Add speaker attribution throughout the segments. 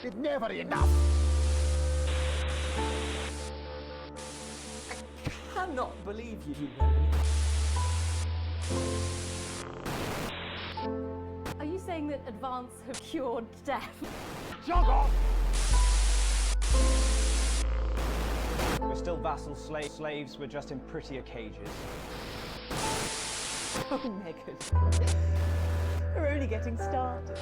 Speaker 1: It's never enough.
Speaker 2: I cannot believe you, Melanie.
Speaker 3: Are you saying that advance have cured death?
Speaker 1: Jog off.
Speaker 4: We're still vassal slaves, we're just in prettier cages.
Speaker 3: Oh, Megan. We're only getting started.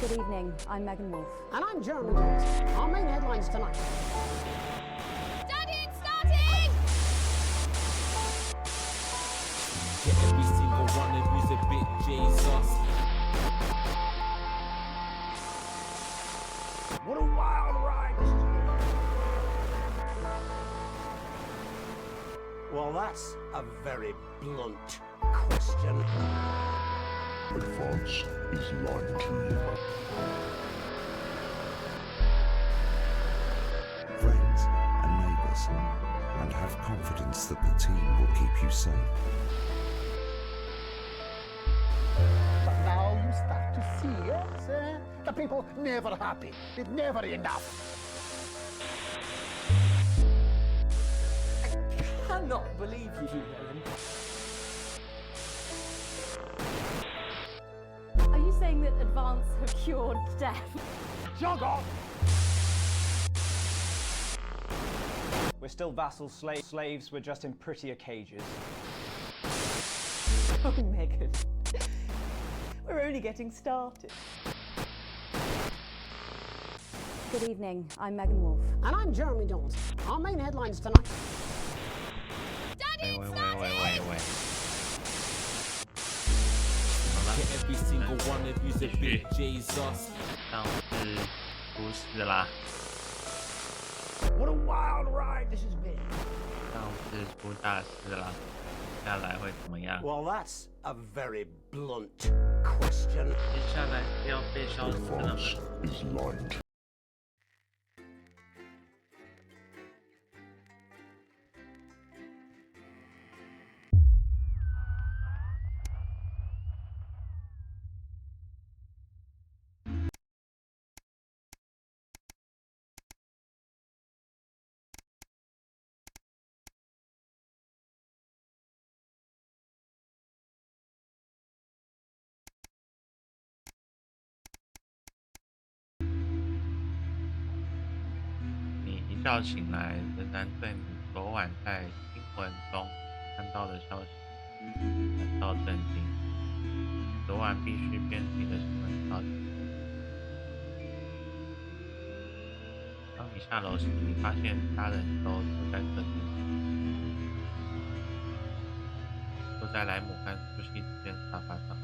Speaker 3: Good evening, I'm Megan Wolf.
Speaker 5: And I'm Jeremy Jones. Our main headlines tonight.
Speaker 6: Daddy, it's starting!
Speaker 2: Yeah, every single one of you's a bit Jesus.
Speaker 1: What a wild ride this has been.
Speaker 7: Well, that's a very blunt question.
Speaker 8: Advance is lying to you.
Speaker 9: Friends and neighbours, and have confidence that the team will keep you safe.
Speaker 1: But now you start to see, yes, the people never happy. It's never enough.
Speaker 2: I cannot believe you, Melanie.
Speaker 3: Are you saying that advance have cured death?
Speaker 1: Jog off.
Speaker 4: We're still vassal slaves, we're just in prettier cages.
Speaker 3: Oh, Megan. We're only getting started. Good evening, I'm Megan Wolf.
Speaker 5: And I'm Jeremy Jones. Our main headlines tonight.
Speaker 6: Daddy, it's starting!
Speaker 2: Yeah, every single one of you's a bit Jesus.
Speaker 10: 但我是出师啦，
Speaker 1: What a wild ride this has been.
Speaker 10: 但我是出大师啦，接下来会怎么样？
Speaker 7: Well, that's a very blunt question.
Speaker 10: 接下来是要被烧死了吗？
Speaker 8: Advance is lying to
Speaker 10: 你一觉醒来，仍然对你昨晚在新闻中看到的消息感到震惊。昨晚必须编辑的新闻到底。当你下楼时，你发现家人都坐在客厅，坐在莱姆和苏西之间沙发上。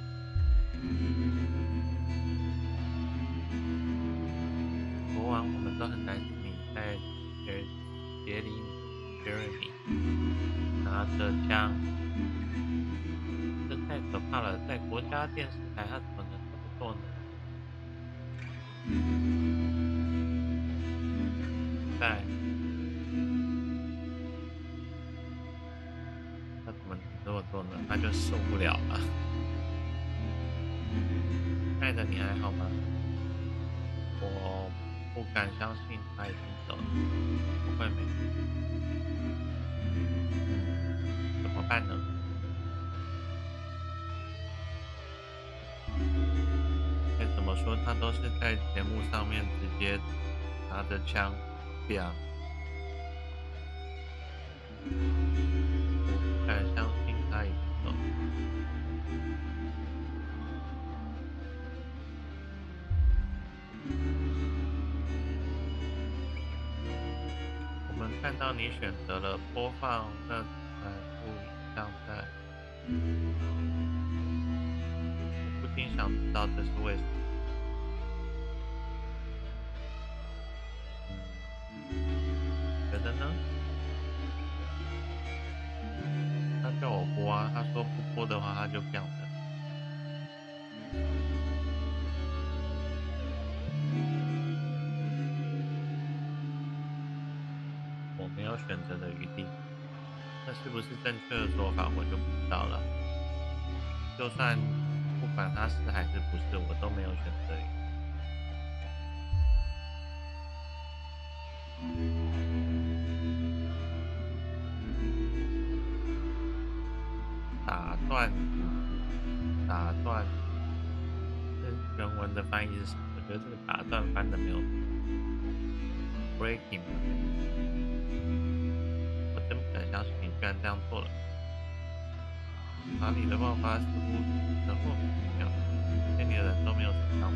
Speaker 10: 昨晚我们都很担心你在杰里米拿着枪，这太可怕了！在国家电视台，他怎么能这么做呢？他怎么能这么做呢？他就受不了了。亲爱的，你还好吗？我不敢相信他已经走了，不会没事。怎么办呢？再怎么说，他都是在节目上面直接拿着枪，biang。我不敢相信他已经走了。我们看到你选择了播放那部影像带，我不禁想知道这是为什么。觉得呢？他叫我播啊，他说不播的话他就这样的。我没有选择的余地，那是不是正确的做法我就不知道了。就算不管他是还是不是，我都没有选择。打断，这原文的翻译是什么？我觉得这个打断翻的没有 breaking， 我真不敢相信你居然这样做了。哪里的爆发似乎很莫名其妙，连你的人都没有死伤。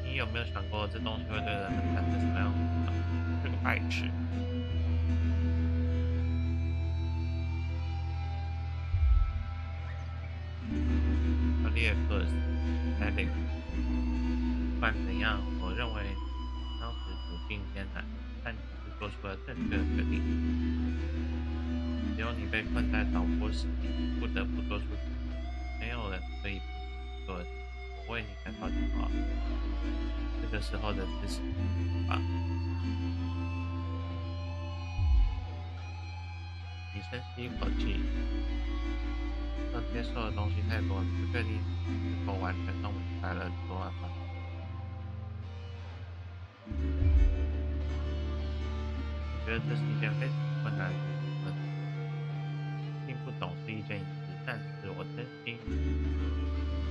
Speaker 10: 你有没有想过这东西会对人们产生什么样的影响？这个白痴！列克斯 Alex， 不管怎样，我认为当时处境艰难，但你是做出了正确的决定。只有你被困在岛坡时，不得不做出决定，没有人可以做的。我为你感到骄傲。这个时候的支持吧。你深吸一口气。要接受的东西太多，不确定是否完全弄明白了做案吧。我觉得这是一件非常困难的事情，听不懂是一件隐私，但是我真心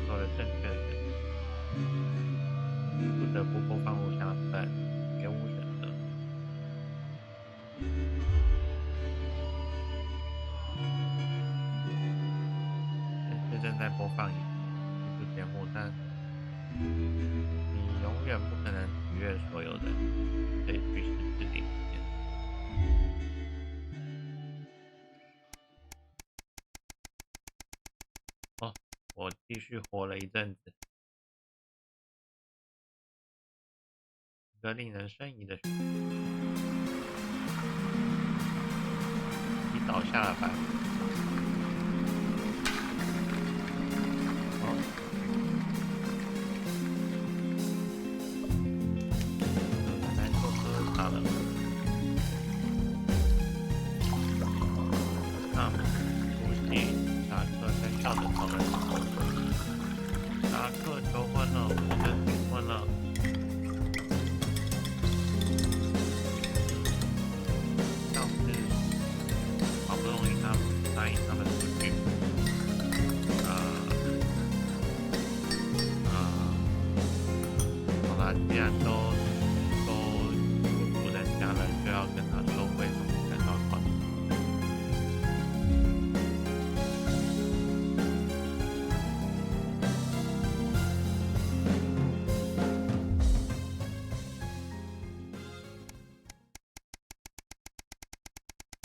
Speaker 10: 做了正确的决定，不得不播放录像本，别无选择。正在播放一部节目，但你永远不可能取悦所有人，这句是至理名言。哦，我继续活了一阵子，一个令人生疑的选择。你倒下了吧？既然都祝福人家了，就要跟他说为什么感到高兴。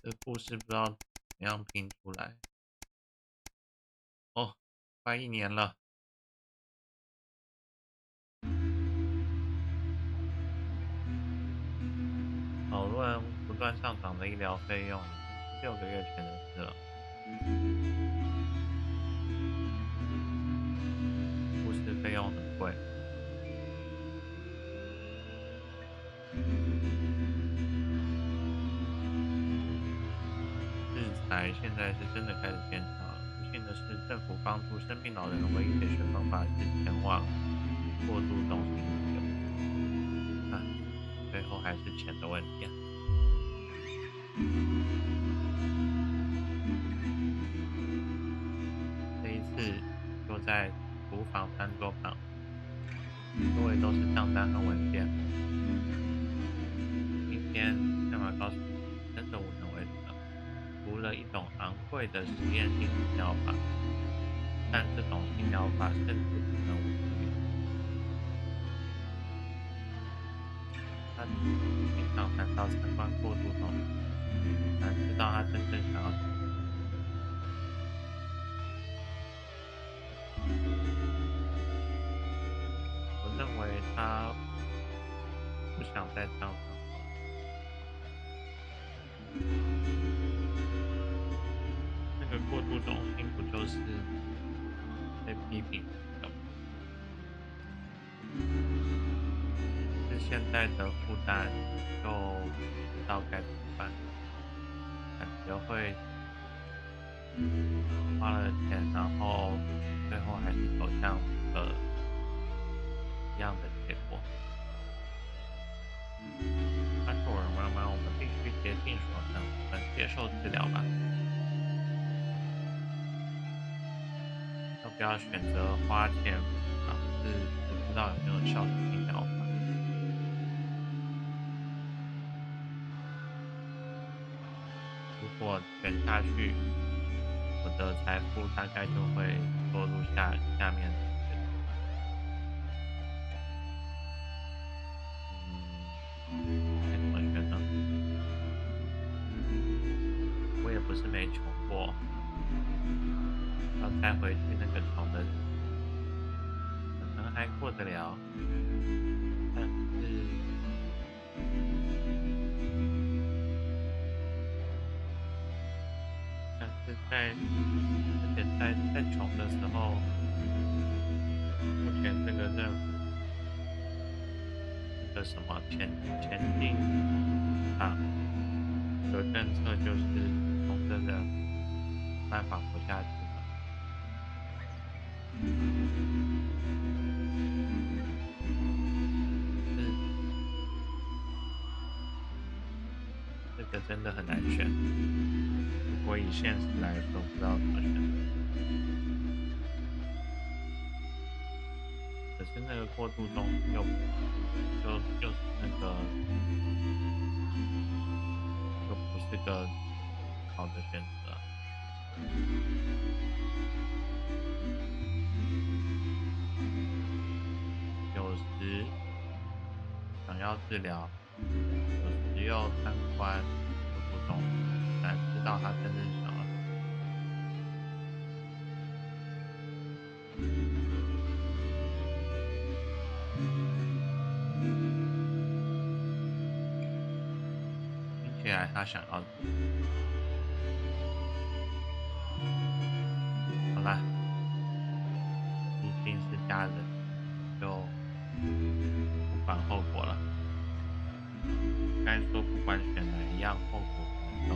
Speaker 10: 这故事不知道怎么样拼出来。哦，快1年了。讨论不断上涨的医疗费用已经是6个月前的事了。护士费用很贵。日财现在是真的开始变少了。不幸的是，政府帮助生病老人的唯一解决方法是前往过渡中心医疗。最后还是钱的问题啊。这一次就在厨房餐桌旁，周围都是账单和文件。今天干嘛告诉你，真的无能为力了。除了一种昂贵的实验性新疗法，但这种新疗法甚至不能无治。他经常谈到参观过渡中心，但知道他真正想要什么。我认为他不想再这样生活。那个过渡中心不就是被批评的吗？是现在的负担就不知道该怎么办，感觉会花了钱，然后最后还是走向一样的结果。但是我认为我们必须竭尽所能，我们接受治疗吧。要不要选择花钱尝试不知道有没有效的新疗法？如果选下去，我的财富大概就会落入下面的选择。该怎么选呢？我也不是没穷过，要再回去那个穷的日子，可能还过得了，但是。而且在穷的时候，目前这个政府那个什么前进的政策就是穷的人没办法活下去了。这个真的很难选。如果以现实来说，不知道怎么选。可是那个过渡中就是那个，又不是个好的选择。有时想要治疗，有时又参观过渡中，难知道他真正想要。听起来他想要的。好啦，毕竟是家人，就不管后果了。该说不管选哪一样，后果都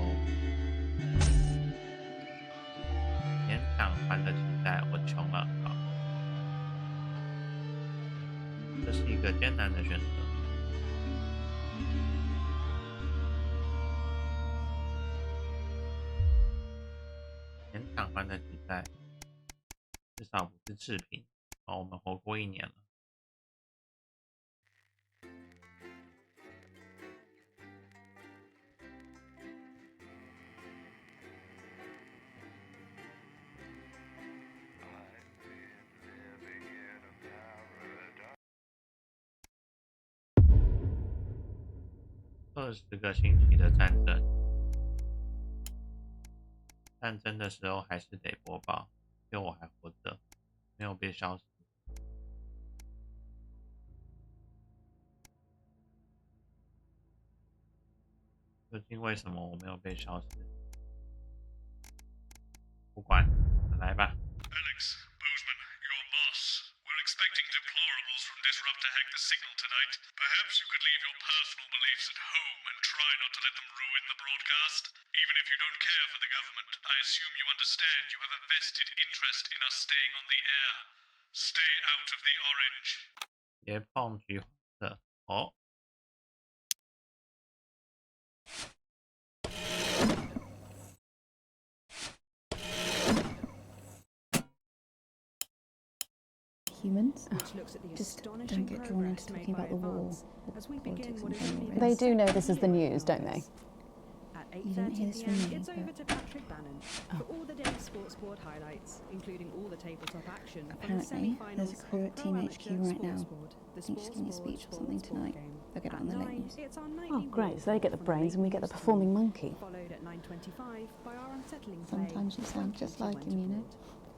Speaker 10: 勉强还得起债。我穷了，好，这是一个艰难的选择。勉强还得起债，至少不是赤贫。好，我们活过1年了。20个星期的战争，战争的时候还是得播报，因为我还活着，没有被消失。究竟为什么我没有被消失？不管，来吧。
Speaker 11: Alex, Bozeman, your boss. We're expecting deplorables from Disrupt to hack the signal tonight. Perhaps you could leave your personal beliefs at home and try not to let them ruin the broadcast. Even if you don't care for the government, I assume you understand you have a vested interest in us staying on the air. Stay out of the orange.
Speaker 10: 别碰橘黄色哦。
Speaker 12: Humans just don't get drawn into talking about the war or politics in general.
Speaker 3: They do know this is the news, don't they?
Speaker 12: You didn't hear this from me,
Speaker 13: it's over to Patrick Bannon for all the day's sports board highlights, including all the tabletop action.
Speaker 12: Apparently, there's a crew at Team HQ right now. I think she's giving a speech or something tonight. They'll get it on the late news.
Speaker 3: Oh, great. So they get the brains and we get the performing monkey.
Speaker 13: Followed at 9:25 by our unsettling
Speaker 12: Sometimes you sound just like him, you know.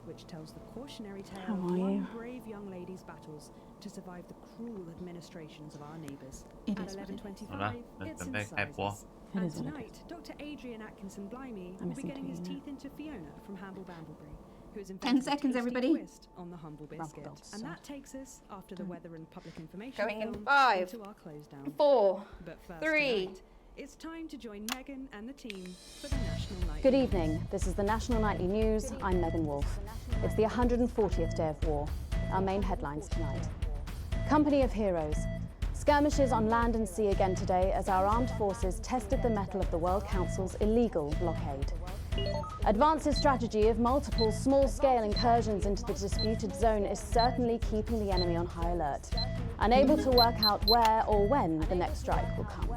Speaker 13: Which tells the cautionary tale
Speaker 3: How
Speaker 13: of
Speaker 3: are
Speaker 13: one
Speaker 3: you?
Speaker 13: brave young lady's battles to survive the cruel administrations of our neighbours.
Speaker 12: It
Speaker 13: At
Speaker 12: is what it is.
Speaker 13: 11:25, it's in sizes.
Speaker 3: It
Speaker 13: And
Speaker 3: is what it
Speaker 13: tonight, Dr. Adrian Atkinson Blimey
Speaker 3: I'm
Speaker 13: will be
Speaker 3: listening
Speaker 13: getting
Speaker 3: to
Speaker 13: his
Speaker 3: you now.
Speaker 13: teeth into Fiona from Hamble Bamblebury, who has
Speaker 12: 10
Speaker 13: invented a
Speaker 12: seconds,
Speaker 13: tasty
Speaker 12: everybody.
Speaker 13: twist on the humble biscuit.
Speaker 3: Rumpel's
Speaker 13: And that
Speaker 3: soft.
Speaker 13: takes us, after the weather and public information
Speaker 12: Going in
Speaker 13: film,
Speaker 12: 5,
Speaker 13: into our close down.
Speaker 12: 4,
Speaker 13: But first
Speaker 12: 3,
Speaker 13: tonight, It's time to join Megan and the team for the National Nightly
Speaker 14: Good
Speaker 13: News.
Speaker 14: evening. This is the National Nightly News. I'm Megan Wolfe. It's the 140th day of war. Our main headlines tonight. Company of heroes. Skirmishes on land and sea again today as our armed forces tested the mettle of the World Council's illegal blockade. Advance's strategy of multiple small-scale incursions into the disputed zone is certainly keeping the enemy on high alert, unable to work out where or when the next strike will come.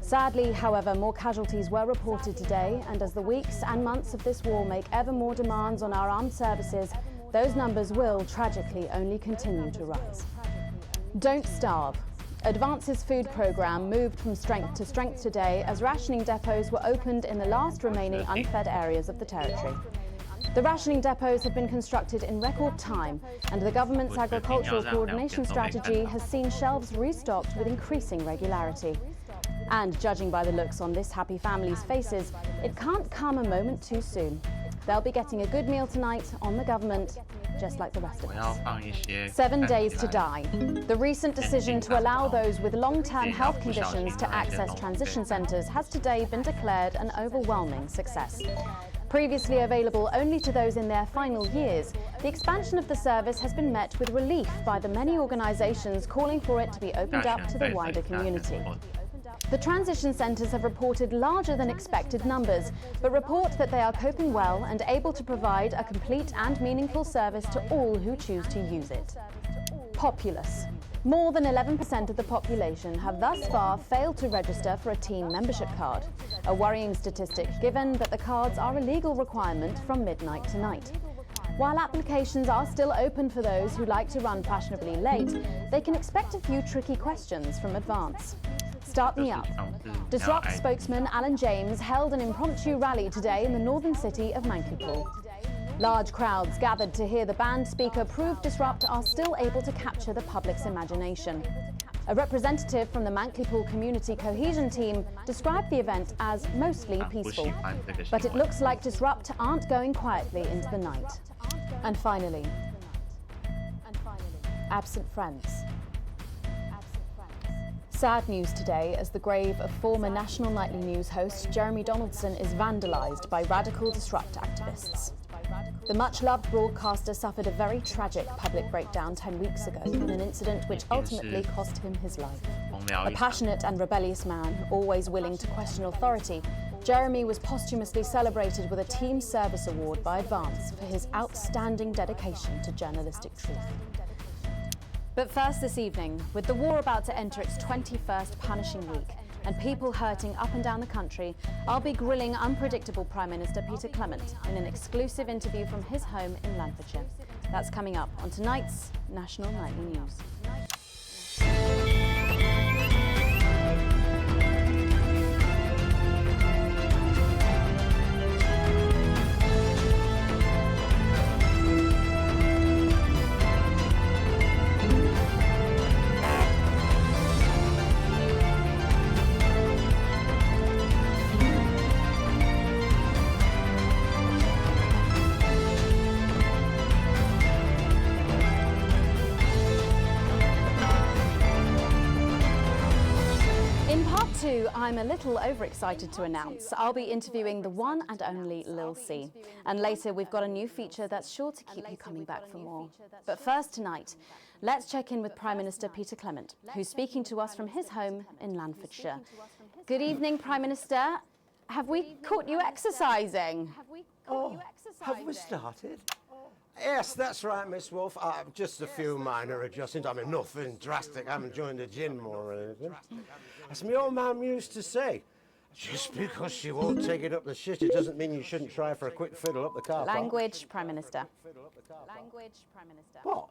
Speaker 14: Sadly, however, more casualties were reported today, and as the weeks and months of this war make ever more demands on our armed services, those numbers will, tragically, only continue to rise. Don't starve. Advance's food programme moved from strength to strength today as rationing depots were opened in the last remaining unfed areas of the territory. The rationing depots have been constructed in record time, and the government's agricultural coordination strategy has seen shelves restocked with increasing regularity. And judging by the looks on this happy family's faces, it can't come a moment too soon. They'll be getting a good meal tonight on the government, just like the rest of us. 7 days to die. The recent decision to allow those with long-term health conditions to access transition centres has today been declared an overwhelming success. Previously available only to those in their final years, the expansion of the service has been met with relief by the many organisations calling for it to be opened up to the wider community. The transition centres have reported larger than expected numbers, but report that they are coping well and able to provide a complete and meaningful service to all who choose to use it. Populace. More than 11% of the population have thus far failed to register for a team membership card, a worrying statistic given that the cards are a legal requirement from midnight tonight. While applications are still open for those who like to run fashionably late, they can expect a few tricky questions from Advance. Start me up. Disrupt spokesman Alan James held an impromptu rally today in the northern city of Mankipool. Large crowds gathered to hear the band speaker prove Disrupt are still able to capture the public's imagination. A representative from the Mankipool Community Cohesion Team described the event as mostly peaceful. But it looks like Disrupt aren't going quietly into the night. And finally, absent friends. Sad news today as the grave of former National Nightly News host Jeremy Donaldson is vandalised by radical Disrupt activists. The much-loved broadcaster suffered a very tragic public breakdown 10 weeks ago in an incident which ultimately cost him his life. A passionate and rebellious man, always willing to question authority, Jeremy was posthumously celebrated with a Team Service Award by Advance for his outstanding dedication to journalistic truth. But first this evening, with the war about to enter its 21st punishing week and people hurting up and down the country, I'll be grilling unpredictable Prime Minister Peter Clement in an exclusive interview from his home in Lancashire. That's coming up on tonight's National Nightly News. I'm a little overexcited to announce I'll be interviewing the one and only Lil C. And later we've got a new feature that's sure to keep you coming back for more. But first tonight, let's check in with Prime Minister Peter Clement, who's speaking to us from his home in Lanfordshire. Good evening, Prime Minister. Have we caught you exercising?
Speaker 7: Have we started? Yes, that's right, Miss Wolfe. Just a few minor adjustments. I mean, nothing drastic. I haven't joined the gym or anything. As my old mum used to say, just because she won't take it up the shit, it doesn't mean you shouldn't try for a quick fiddle up the car park.
Speaker 14: Language, Prime Minister. Language, Prime Minister.
Speaker 7: What?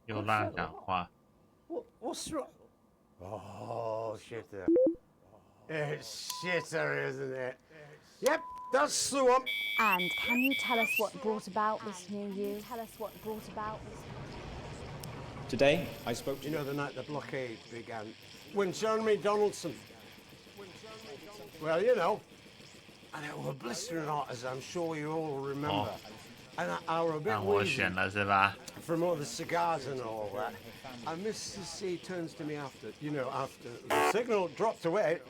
Speaker 10: 又乱讲话。
Speaker 7: What's wrong? Oh, shitter. It's shitter, isn't it? Yep, that's the one.
Speaker 14: And can you tell us what brought about this new year?
Speaker 4: Today, I spoke to...
Speaker 7: You know, the night the blockade began, when Jeremy Donaldson... Well, you know, and it was blistering hot, as I'm sure you all remember. And I were a bit
Speaker 10: 让我
Speaker 7: wheezy
Speaker 10: 选了是吧？
Speaker 7: from all the cigars and all that. And Mrs. C turns to me after the signal dropped away,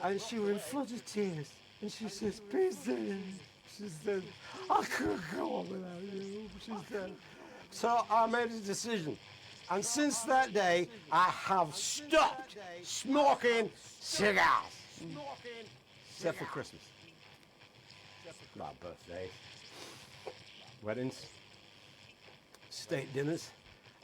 Speaker 7: and she was in floods of tears. And she says, Peter, she said, I couldn't go on without you. She said. So I made a decision. And since that day, I have stopped smoking cigars. Except for Christmas. My birthdays. Weddings. State dinners.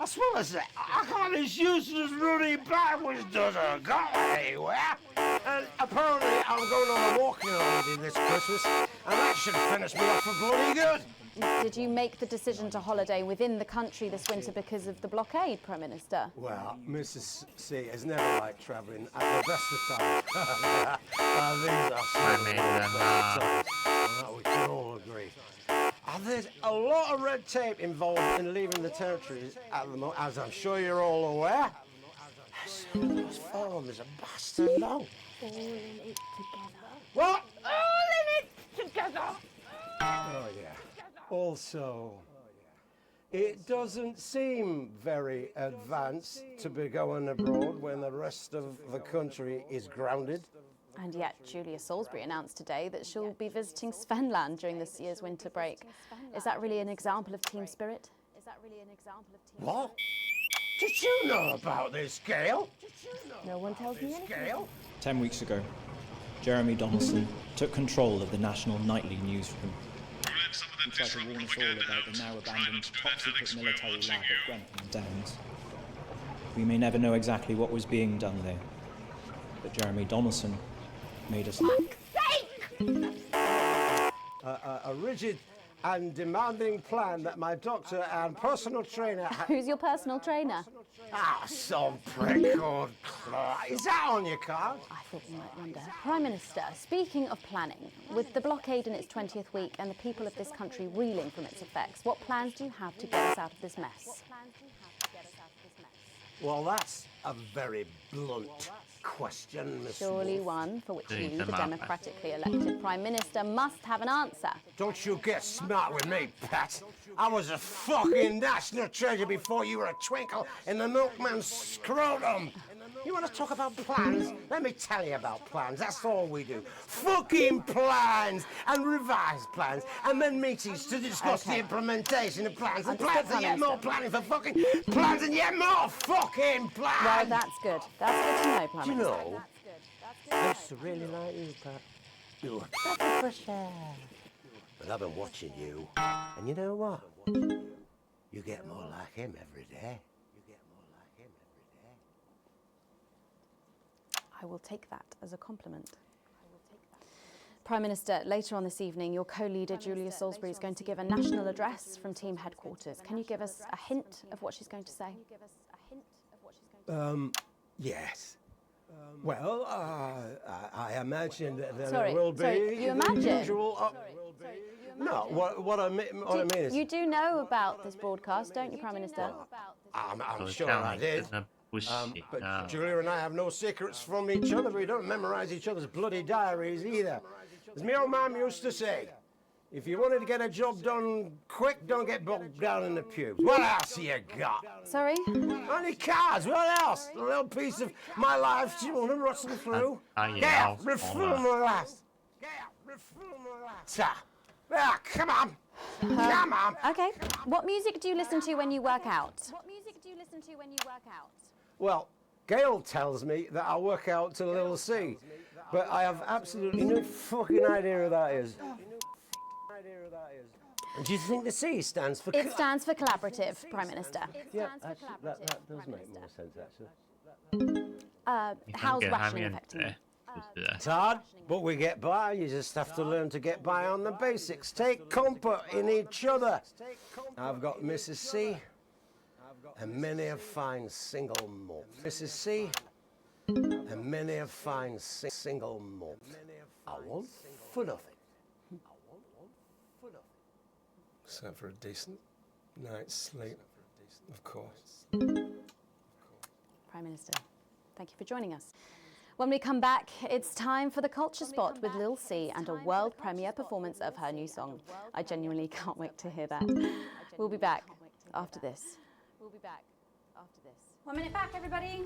Speaker 7: I suppose that I got this useless Rudy backwards doesn't go anywhere. And apparently I'm going on a walking holiday this Christmas, and that should finish me off for bloody good.
Speaker 14: Did you make the decision to holiday within the country this winter because of the blockade, Prime Minister?
Speaker 7: Well, Mrs. C has never liked travelling at the best of times. These are certainly the best of times. We can all agree. There's a lot of red tape involved in leaving the territories at the moment, as I'm sure you're all aware. Some of those forms are bastard long.
Speaker 12: All in it together.
Speaker 7: What? All in it together. Oh, yeah. Also, it doesn't seem very advanced to be going abroad when the rest of the country is grounded.
Speaker 14: And yet, Julia Salisbury announced today that she'll be visiting Svenland during this year's winter break. Is that really an example of team spirit?
Speaker 7: What? Did you know about this, Gail?
Speaker 12: No one tells me anything.
Speaker 7: Gail?
Speaker 4: 10 weeks ago, Jeremy Donaldson took control of the national nightly newsroom. He tried to warn us all about the now abandoned top-secret military lab at Grenfell Downs. We may never know exactly what was being done there, but Jeremy Donaldson made us look.
Speaker 7: A rigid and demanding plan that my doctor and personal trainer...
Speaker 14: Who's your personal trainer?
Speaker 7: Some prick called Clark. Is that on your card?
Speaker 14: I thought you might wonder. Prime Minister, speaking of planning, with the blockade in its 20th week and the people of this country reeling from its effects, what plans do you have to get us out of this mess?
Speaker 7: Well, that's a very blunt question, Miss
Speaker 14: Surely
Speaker 7: Wolf.
Speaker 14: one for which you, the democratically elected Prime Minister, must have an answer.
Speaker 7: Don't you get smart with me, Pat. I was a fucking national treasure before you were a twinkle in the milkman's scrotum. You want to talk about plans? Let me tell you about plans. That's all we do. Fucking plans and revised plans, and then meetings to discuss the implementation of plans. And plans and yet more planning for fucking plans and yet more fucking plans.
Speaker 14: Well, that's good. That's good to know, Prime
Speaker 7: Do you
Speaker 14: Minister.
Speaker 7: know, I used to really like you, Pat. You were better for sure. But I've been watching you, and you know what? You get more like him every day.
Speaker 14: I will take that as a compliment. Prime Minister, later on this evening, your co-leader Julia Salisbury is going to give a national address from team headquarters. Can you give us a hint of what she's going to say?
Speaker 7: Yes. Well, I imagine that there
Speaker 14: Sorry,
Speaker 7: will be
Speaker 14: you
Speaker 7: the
Speaker 14: imagine?
Speaker 7: usual... No, what I mean is...
Speaker 14: You do know about this broadcast, don't you, Prime Minister?
Speaker 7: I'm sure I did. But Julia and I have no secrets from each other. We don't memorize each other's bloody diaries either. As my old mum used to say, if you wanted to get a job done quick, don't get bogged down in the pubes. What else you got?
Speaker 14: Sorry?
Speaker 7: Only cards. What else? A little piece of my life do you want to rustle through? Yeah, reform the last. Ah, come on. Come on.
Speaker 14: Okay. What music do you listen to when you work out?
Speaker 7: Well, Gail tells me that I work out to Little C, but I have absolutely no fucking idea who that is. And do you think the C stands for...
Speaker 14: It stands for collaborative, Prime Minister.
Speaker 7: Yeah, actually, that does make more sense, actually.
Speaker 14: How's rationing affecting you?
Speaker 7: It's hard, but we get by. You just have to learn to get by on the basics. Take comfort in each other. I've got Mrs. C and many a fine single malt. Mrs. C and many a fine single malt. I want for nothing. Except for a decent night's sleep, of course.
Speaker 14: Prime Minister, thank you for joining us. When we come back, it's time for the Culture Spot with Lil C and a world premiere performance of her new song. I genuinely can't wait to hear that. We'll be back after this.
Speaker 12: 1 minute back, everybody.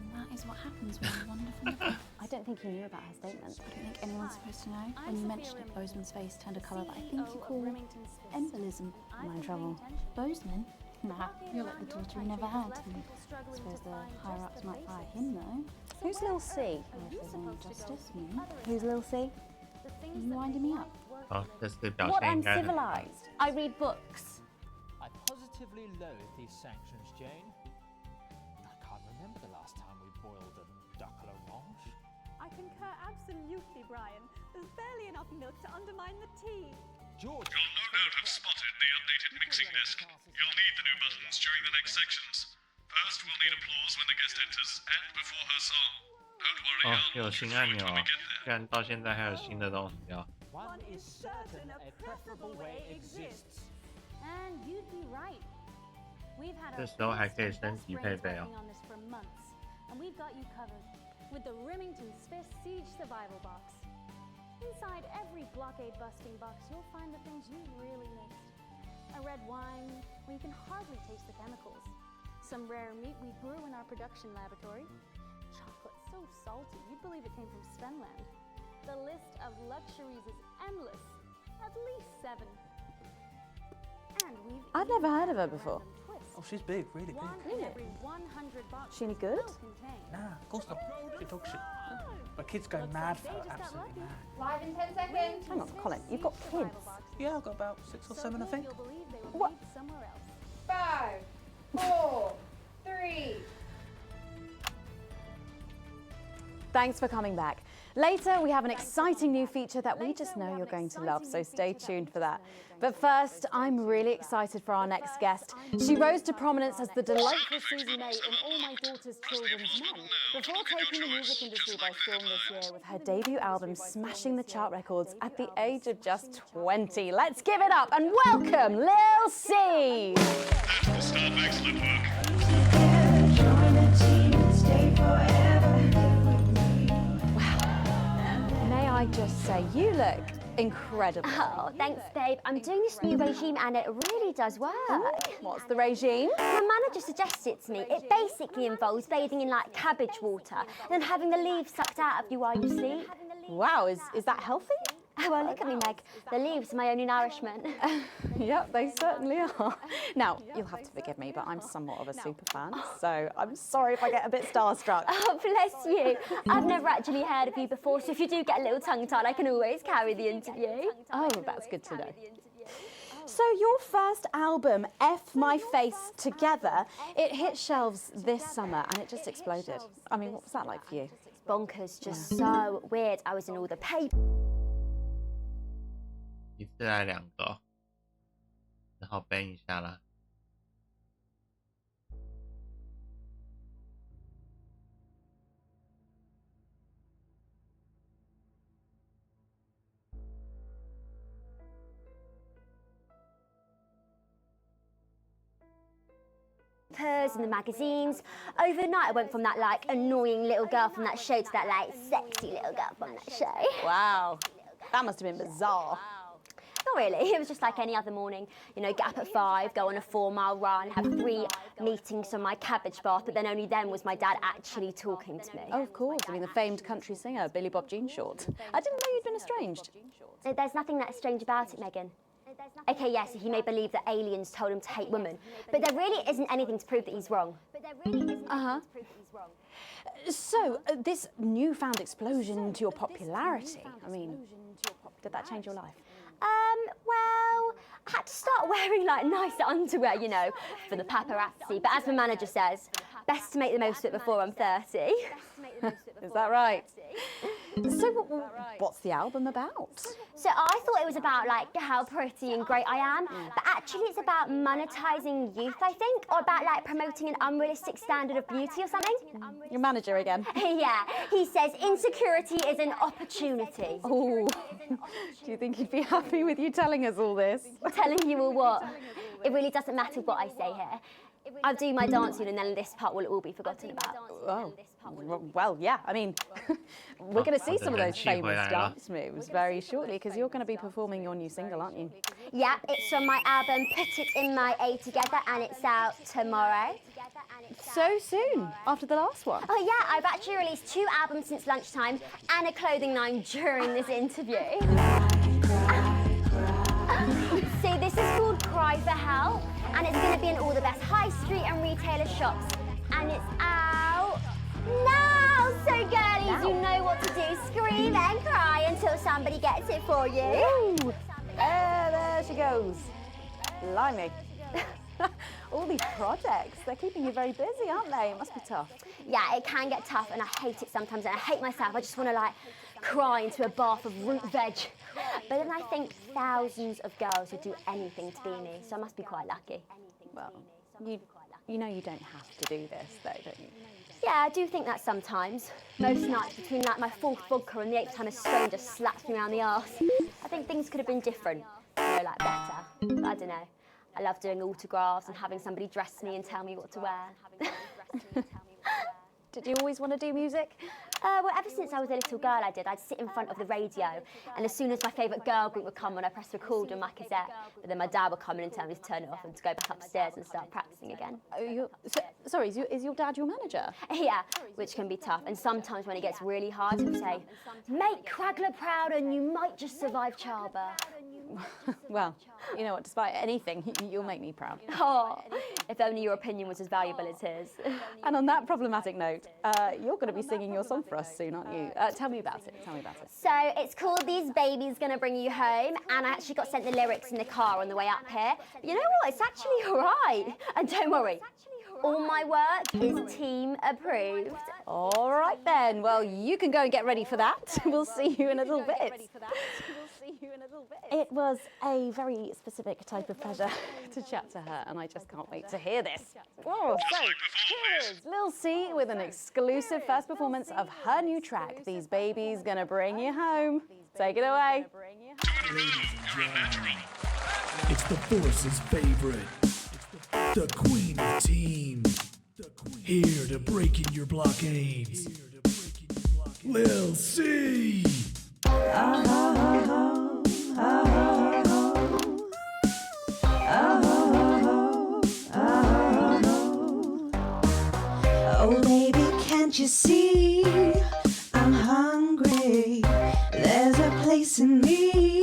Speaker 12: And that is what happens when you wander from the path.
Speaker 14: I don't think he knew about her statement.
Speaker 12: I don't think anyone's supposed to know. When you mentioned it, Bozeman's face turned a colour that I think you call embolism.
Speaker 14: Am I in trouble?
Speaker 12: Bozeman? Nah, you're like the daughter he never had. I suppose the higher-ups might fire him, though.
Speaker 14: Who's Lil C?
Speaker 12: Justice, me.
Speaker 14: Who's Lil C?
Speaker 12: Are you winding me up?
Speaker 10: 哦，这是表
Speaker 14: What
Speaker 10: 现应
Speaker 14: I'm
Speaker 10: 该很
Speaker 14: civilized. I read books.
Speaker 15: I positively loathe these sanctions, Jane. I can't remember the last time we boiled a duck à l'orange.
Speaker 13: I concur absolutely, Brian. There's barely enough milk to undermine the tea.
Speaker 15: George,
Speaker 11: You'll no doubt have spotted the updated mixing disc. You'll need the new buttons during the next sections. First, we'll need applause when the guest enters and before her song. Don't worry,
Speaker 10: 哦，
Speaker 11: I'll
Speaker 10: 有新按钮啊！居然到现在还有新的东西啊！
Speaker 15: one is certain a preferable way exists.
Speaker 14: And you'd be right. We've had
Speaker 10: 这时候还可以升级配备哦。
Speaker 14: on this for months, and we've got you covered with the Remington Swiss Siege Survival Box. Inside every blockade-busting box, you'll find the things you really missed. A red wine where you can hardly taste the chemicals. Some rare meat we grew in our production laboratory. Chocolate so salty you'd believe it came from Svenland. The list of luxuries is endless. At least 7. And we've
Speaker 3: I've never heard of her before.
Speaker 15: Oh, she's big, really big.
Speaker 14: one in every 100 boxes.
Speaker 3: She any good?
Speaker 14: will contain.
Speaker 15: Nah, of course not. She talks shit. My kids go mad for her, absolutely mad.
Speaker 12: Live in 10 seconds.
Speaker 3: Hang on, Colin, you've got kids.
Speaker 15: Yeah, I've got about 6 or 7, I think.
Speaker 14: You'll believe they were
Speaker 3: What?
Speaker 14: made somewhere else.
Speaker 12: 5, 4, 3.
Speaker 14: Thanks for coming back. Later, we have an exciting new feature that we just know you're going to love, so stay tuned for that. But first, I'm really excited for our next guest. She rose to prominence as the delightful Susie May in All My Daughter's Children's Men, before taking the music industry by storm this year with her debut album smashing the chart records at the age of just 20. Let's give it up and welcome Lil C!
Speaker 11: Staff, excellent work.
Speaker 14: May I just say, you look incredible.
Speaker 16: Oh, thanks, babe. I'm doing this new regime and it really does work.
Speaker 14: What's the regime?
Speaker 16: My manager suggested it to me. It basically involves bathing in like cabbage water and then having the leaves sucked out of you while you sleep.
Speaker 14: Wow, is that healthy?
Speaker 16: Oh, well, look at me, Meg. The leaves are my only nourishment.
Speaker 14: Yep, they certainly are. Now, you'll have to forgive me, but I'm somewhat of a super fan, so I'm sorry if I get a bit starstruck.
Speaker 16: Oh, bless you. I've never actually heard of you before, so if you do get a little tongue-tied, I can always carry the interview.
Speaker 14: Oh, that's good to know. So your first album, F My Face Together, it hit shelves this summer and it just exploded. I mean, what was that like for you?
Speaker 16: Bonkers, just so weird. I was in all the papers.
Speaker 10: 一次来2个哦，只好搬一下啦。
Speaker 16: In the magazines. Overnight I went from that like annoying little girl from that show to that like sexy little girl from that show.
Speaker 14: Wow, that must have been bizarre.
Speaker 16: Not really, it was just like any other morning. You know, get up at 5, go on a 4-mile run, have 3 meetings on my cabbage bath, but then only then was my dad actually talking to me.
Speaker 14: Oh, of course, I mean the famed country singer, Billy Bob Jean Short. I didn't know you'd been estranged.
Speaker 16: There's nothing that strange about it, Megan. Okay, yes, he may believe that aliens told him to hate women, but there really isn't anything to prove that he's wrong.
Speaker 14: So, this newfound explosion into your popularity, I mean, did that change your life?
Speaker 16: Well, I had to start wearing like nicer underwear, you know, for the paparazzi, but as my manager says, best to make the most of it before I'm 30.
Speaker 14: Is that right? So what's the album about?
Speaker 16: So I thought it was about like how pretty and great I am, but actually it's about monetizing youth, I think, or about like promoting an unrealistic standard of beauty or something.
Speaker 14: Your manager again?
Speaker 16: Yeah, he says insecurity is an opportunity.
Speaker 14: Oh, do you think he'd be happy with you telling us all this?
Speaker 16: Telling you all what? It really doesn't matter what I say here. I'll do my dancing and then this part will all be forgotten about.
Speaker 3: Oh, well, yeah. I mean, we're going to see some of those famous dance moves very shortly because you're going to be performing your new single, aren't you?
Speaker 16: Yeah, it's from my album Put It In My A Together and it's out tomorrow.
Speaker 3: So soon, after the last one?
Speaker 16: Oh yeah, I've actually released 2 albums since lunchtime and a clothing line during this interview. See, this is called Cry for Help and it's going to be in all the best high street and retailer shops and it's out now. So girlies, you know what to do. Scream and cry until somebody gets it for you.
Speaker 3: Ooh, there she goes. Blimey. All these projects, they're keeping you very busy, aren't they? It must be tough.
Speaker 16: Yeah, it can get tough and I hate it sometimes and I hate myself. I just want to like cry into a bath of root veg. But then I think thousands of girls would do anything to be me, so I must be quite lucky.
Speaker 3: Well, you know you don't have to do this though, don't you?
Speaker 16: Yeah, I do think that sometimes. Most nights between like my 4th vodka and the 8th time a stranger slaps me around the arse. I think things could have been different, you know, like better. But I don't know. I love doing autographs and having somebody dress me and tell me what to wear.
Speaker 3: Did you always want to do music?
Speaker 16: Well, ever since I was a little girl, I did. I'd sit in front of the radio, and as soon as my favourite girl group would come on, I'd press record on my cassette. But then my dad would come in and tell me to turn it off and to go back upstairs and start practicing again.
Speaker 3: Sorry, is your dad your manager?
Speaker 16: Yeah, which can be tough. And sometimes when it gets really hard, he'll say, "Make Cragler proud, and you might just survive childbirth."
Speaker 3: Well, you know what, despite anything, you'll make me proud.
Speaker 16: Oh, if only your opinion was as valuable as his.
Speaker 3: And on that problematic note, you're going to be singing your song for us soon, aren't you? Tell me about it,
Speaker 16: So it's called These Babies Gonna Bring You Home, and I actually got sent the lyrics in the car on the way up here. But you know what, it's actually all right. And don't worry, all my work is team approved.
Speaker 3: All right then, well, you can go and get ready for that. We'll see you in a little bit. It was a very specific type of pleasure to chat to her, and I just can't wait to hear this. Oh, so here's Lil C with an exclusive first performance of her new track, These Babies Gonna Bring You Home. Take it away.
Speaker 17: It's the Force's favorite, the queen of team, here to break in your blockades, Lil C.
Speaker 18: Oh baby, can't you see I'm hungry? There's a place in me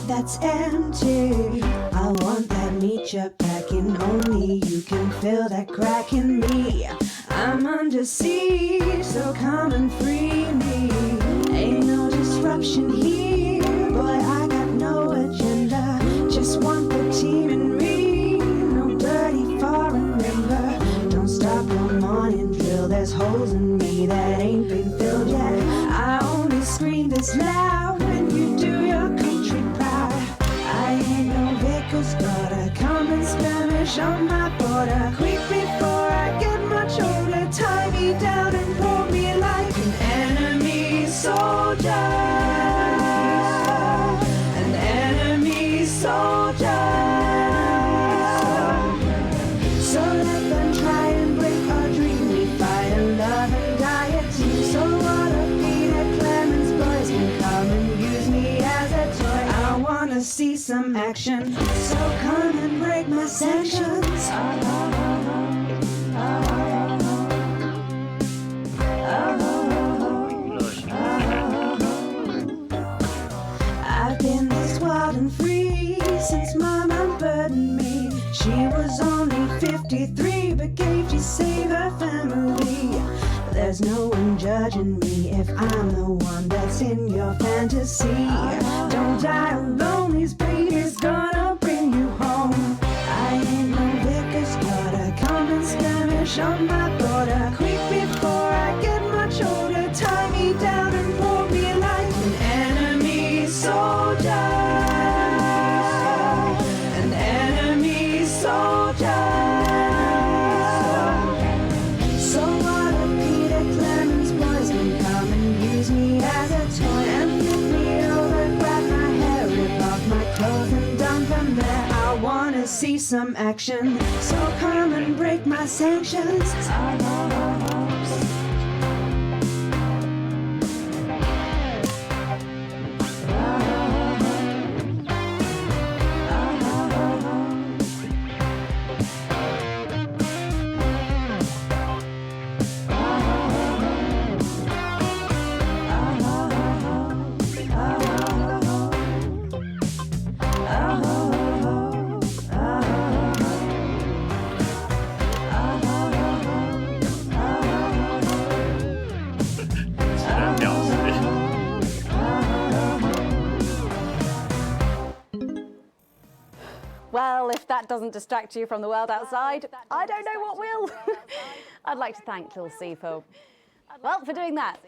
Speaker 18: that's empty. I want that meat you're packing, only you can fill that crack in me. I'm under siege, so come and free me. Ain't no disruption here, boy, I got no agenda. Just want the team and me, no dirty foreign member. Don't stop your morning drill, there's holes in me that ain't been filled yet. I only scream this loud when you do your country proud. I ain't no vicar's daughter, come and skirmish on my border. Quick before I get much older, tie me down and pull me like an enemy soldier. An enemy soldier. So let them try and break our dream. We fight and love and die at two. So what a Peter Clemens boys can come and use me as a toy. I wanna see some action, so come and break my sanctions. I've been this wild and free since Mama burdened me. She was only 53, but gave to save her family. There's no one judging me if I'm the one that's in your fantasy. Don't die alone, these babies gonna bring you home. I ain't no vicar's daughter, come and skirmish on my border. Quick before I get much older, tie me down and pull me like an enemy soldier. An enemy soldier. So what if Peter Clemens boys can come and use me as a toy and flip me over, grab my hair, rip off my clothes and dump them there? I wanna see some action. So come and break my sanctions.
Speaker 14: Well, if that doesn't distract you from the world outside, I don't know what will. I'd like to thank Lil C for doing that.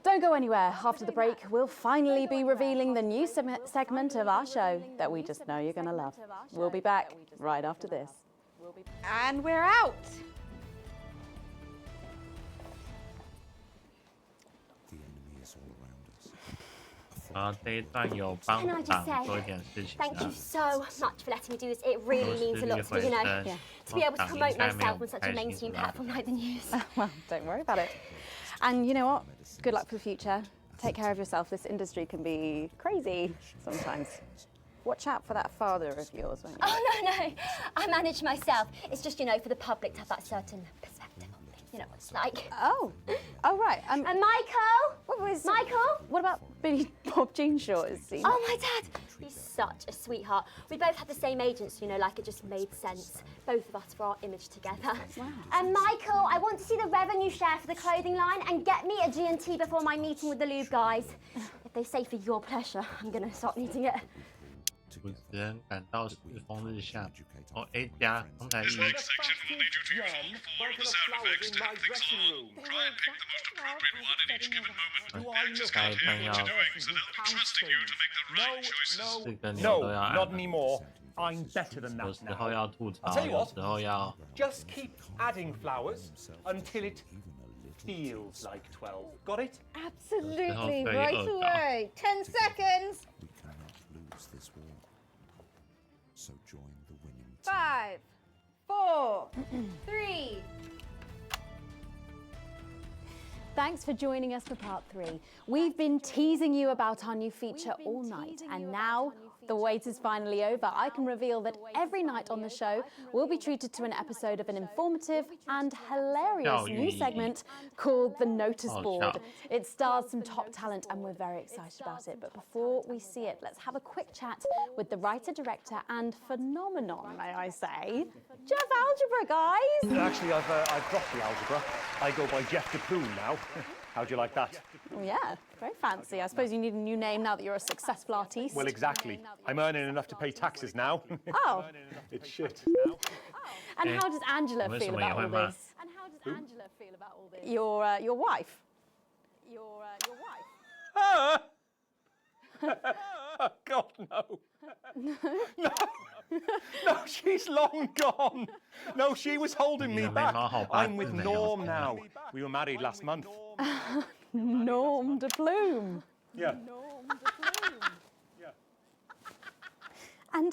Speaker 14: Don't go anywhere. After the break, we'll finally be revealing the new segment of our show that we just know you're going to love. We'll be back right after this.
Speaker 3: And we're out.
Speaker 16: Can I just say, thank you so much for letting me do this. It really means a lot to me, you know, to be able to promote myself on such a mainstream platform like the news.
Speaker 14: Well, don't worry about it. And you know what? Good luck for the future. Take care of yourself. This industry can be crazy sometimes. Watch out for that father of yours, won't you?
Speaker 16: Oh, no. I manage myself. It's just, you know, for the public to have that certain perspective on me. You know what it's like.
Speaker 14: Oh, right.
Speaker 16: And Michael? Michael?
Speaker 14: What about Billy Bob Jean Short?
Speaker 16: Oh, my dad. He's such a sweetheart. We both had the same agents, you know, like it just made sense. Both of us for our image together.
Speaker 14: Wow.
Speaker 16: And Michael, I want to see the revenue share for the clothing line and get me a G&T before my meeting with the lube guys. If they say for your pleasure, I'm going to start needing it.
Speaker 10: 主持人感到世风日下。哦 ，A 加刚才
Speaker 11: This next section will need you to use all four of the sound effects to help things along. Try and pick the most appropriate one in each given moment. Actors can't hear what you're doing, so they'll be trusting you to make the right choices.
Speaker 15: No, not anymore. I'm better than that
Speaker 10: 有时候要吐
Speaker 15: I'll
Speaker 10: 槽，
Speaker 15: tell you
Speaker 10: 有
Speaker 15: what.
Speaker 10: 时候要
Speaker 15: Just keep adding flowers until it feels like 12. Got it?
Speaker 3: Absolutely, right away. 10 seconds.
Speaker 9: We cannot lose this war. So join the winning team.
Speaker 3: 5, 4, 3.
Speaker 14: Thanks for joining us for part 3. We've been teasing you about our new feature all night, and now the wait is finally over. I can reveal that every night on the show, we'll be treated to an episode of an informative and hilarious new segment called The Notice Board. It stars some top talent, and we're very excited about it. But before we see it, let's have a quick chat with the writer, director, and phenomenon, may I say, Jeff Algebra, guys.
Speaker 15: Actually, I've dropped the algebra. I go by Jeff DePoon now. How'd you like that?
Speaker 14: Oh, yeah, very fancy. I suppose you need a new name now that you're a successful artiste.
Speaker 15: Well, exactly. I'm earning enough to pay taxes now.
Speaker 14: Oh.
Speaker 15: It's shit.
Speaker 14: And how does Angela feel about all this? Your wife? Your wife?
Speaker 15: Oh, God, no. No, she's long gone. No, she was holding me back. I'm with Norm now. We were married last month.
Speaker 14: Norm de Plume.
Speaker 15: Yeah.
Speaker 14: And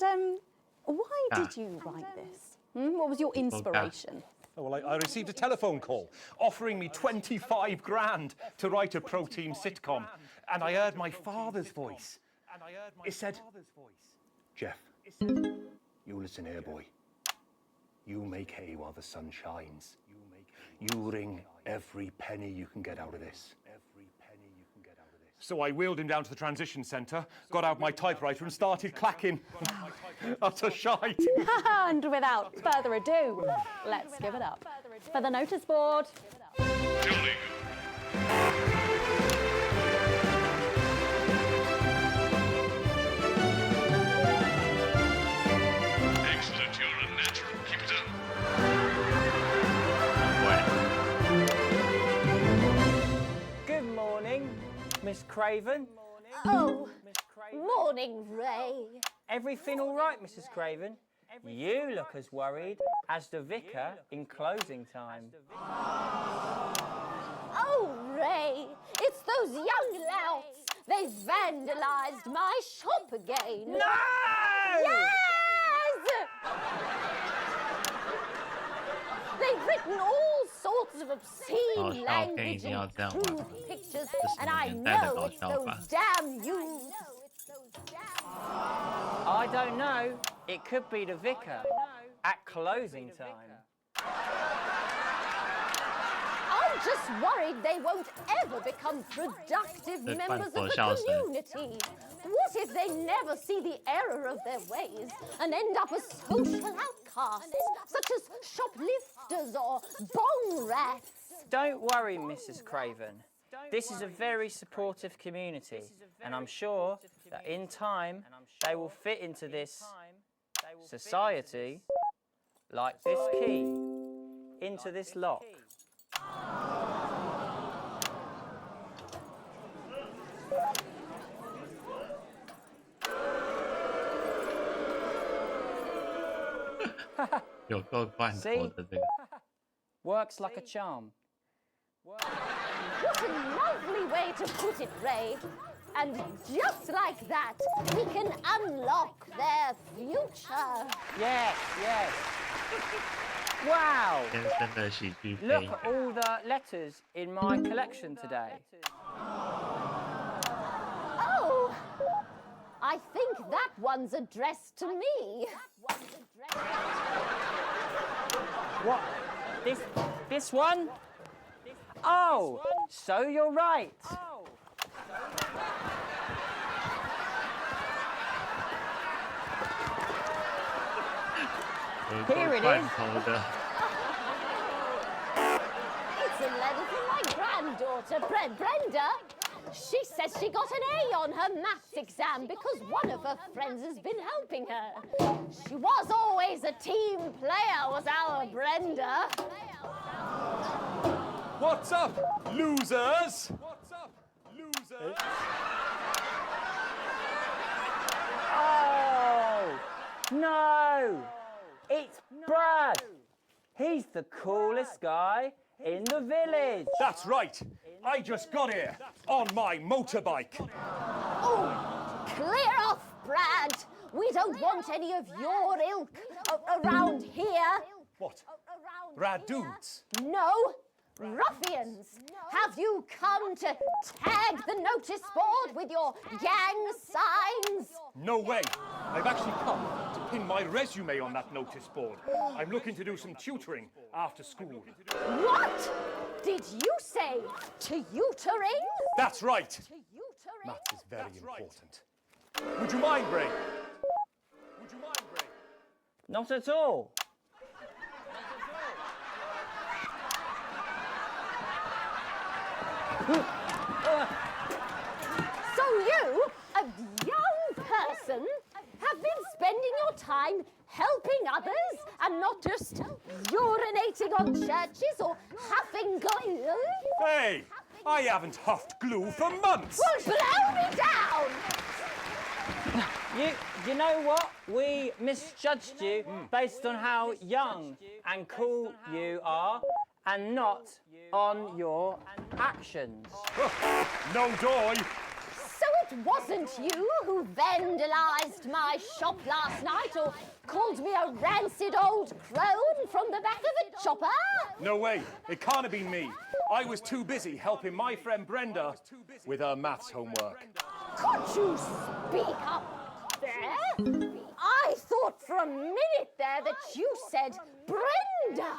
Speaker 14: why did you write this? What was your inspiration?
Speaker 15: Oh, well, I received a telephone call offering me 25 grand to write a pro-team sitcom. And I heard my father's voice. It said, Jeff, you listen here, boy. You make hay while the sun shines. You wring every penny you can get out of this. So I wheeled him down to the transition centre, got out my typewriter and started clacking. Utter shite.
Speaker 14: And without further ado, let's give it up for the notice board.
Speaker 11: Excellent, you're a natural. Keep it up.
Speaker 19: Good morning, Miss Craven.
Speaker 16: Oh, morning, Ray.
Speaker 19: Everything all right, Mrs. Craven? You look as worried as the vicar in closing time.
Speaker 16: Oh, Ray, it's those young louts. They've vandalised my shop again.
Speaker 19: No!
Speaker 16: Yes!
Speaker 14: written all sorts of obscene language and crude pictures, and I know it's those damn youths.
Speaker 19: I don't know. It could be the vicar at closing time.
Speaker 14: I'm just worried they won't ever become productive members of the community. What if they never see the error of their ways and end up as social outcasts, such as shoplifters or bong rats?
Speaker 19: Don't worry, Mrs. Craven. This is a very supportive community, and I'm sure that in time they will fit into this society like this key into this lock.
Speaker 10: See?
Speaker 19: Works like a charm.
Speaker 14: What a lovely way to put it, Ray. And just like that, we can unlock their future.
Speaker 19: Yes, yes. Wow! Look at all the letters in my collection today.
Speaker 14: Oh! I think that one's addressed to me.
Speaker 19: What? This one? Oh, so you're right. Here it is.
Speaker 14: It's a letter from my granddaughter, Brenda. She says she got an A on her maths exam because one of her friends has been helping her. She was always a team player, was our Brenda.
Speaker 15: What's up, losers? What's up, losers?
Speaker 19: Oh, no. It's Brad. He's the coolest guy in the village.
Speaker 15: That's right. I just got here on my motorbike.
Speaker 14: Oh, clear off, Brad. We don't want any of your ilk around here.
Speaker 15: What? Rad dudes?
Speaker 14: No, ruffians. Have you come to tag the notice board with your gang signs?
Speaker 15: No way. I've actually come to pin my resume on that notice board. I'm looking to do some tutoring after school.
Speaker 14: What? Did you say tutoring?
Speaker 15: That's right. Maths is very important. Would you mind, Bray? Would you mind, Bray?
Speaker 19: Not at all.
Speaker 14: So you, a young person, have been spending your time helping others and not just urinating on churches or huffing glue?
Speaker 15: Hey, I haven't huffed glue for months.
Speaker 14: Well, blow me down!
Speaker 19: You know what? We misjudged you based on how young and cool you are and not on your actions.
Speaker 15: No doy.
Speaker 14: So it wasn't you who vandalised my shop last night or called me a rancid old crone from the back of a chopper?
Speaker 15: No way. It can't have been me. I was too busy helping my friend Brenda with her maths homework.
Speaker 14: Could you speak up there? I thought for a minute there that you said Brenda.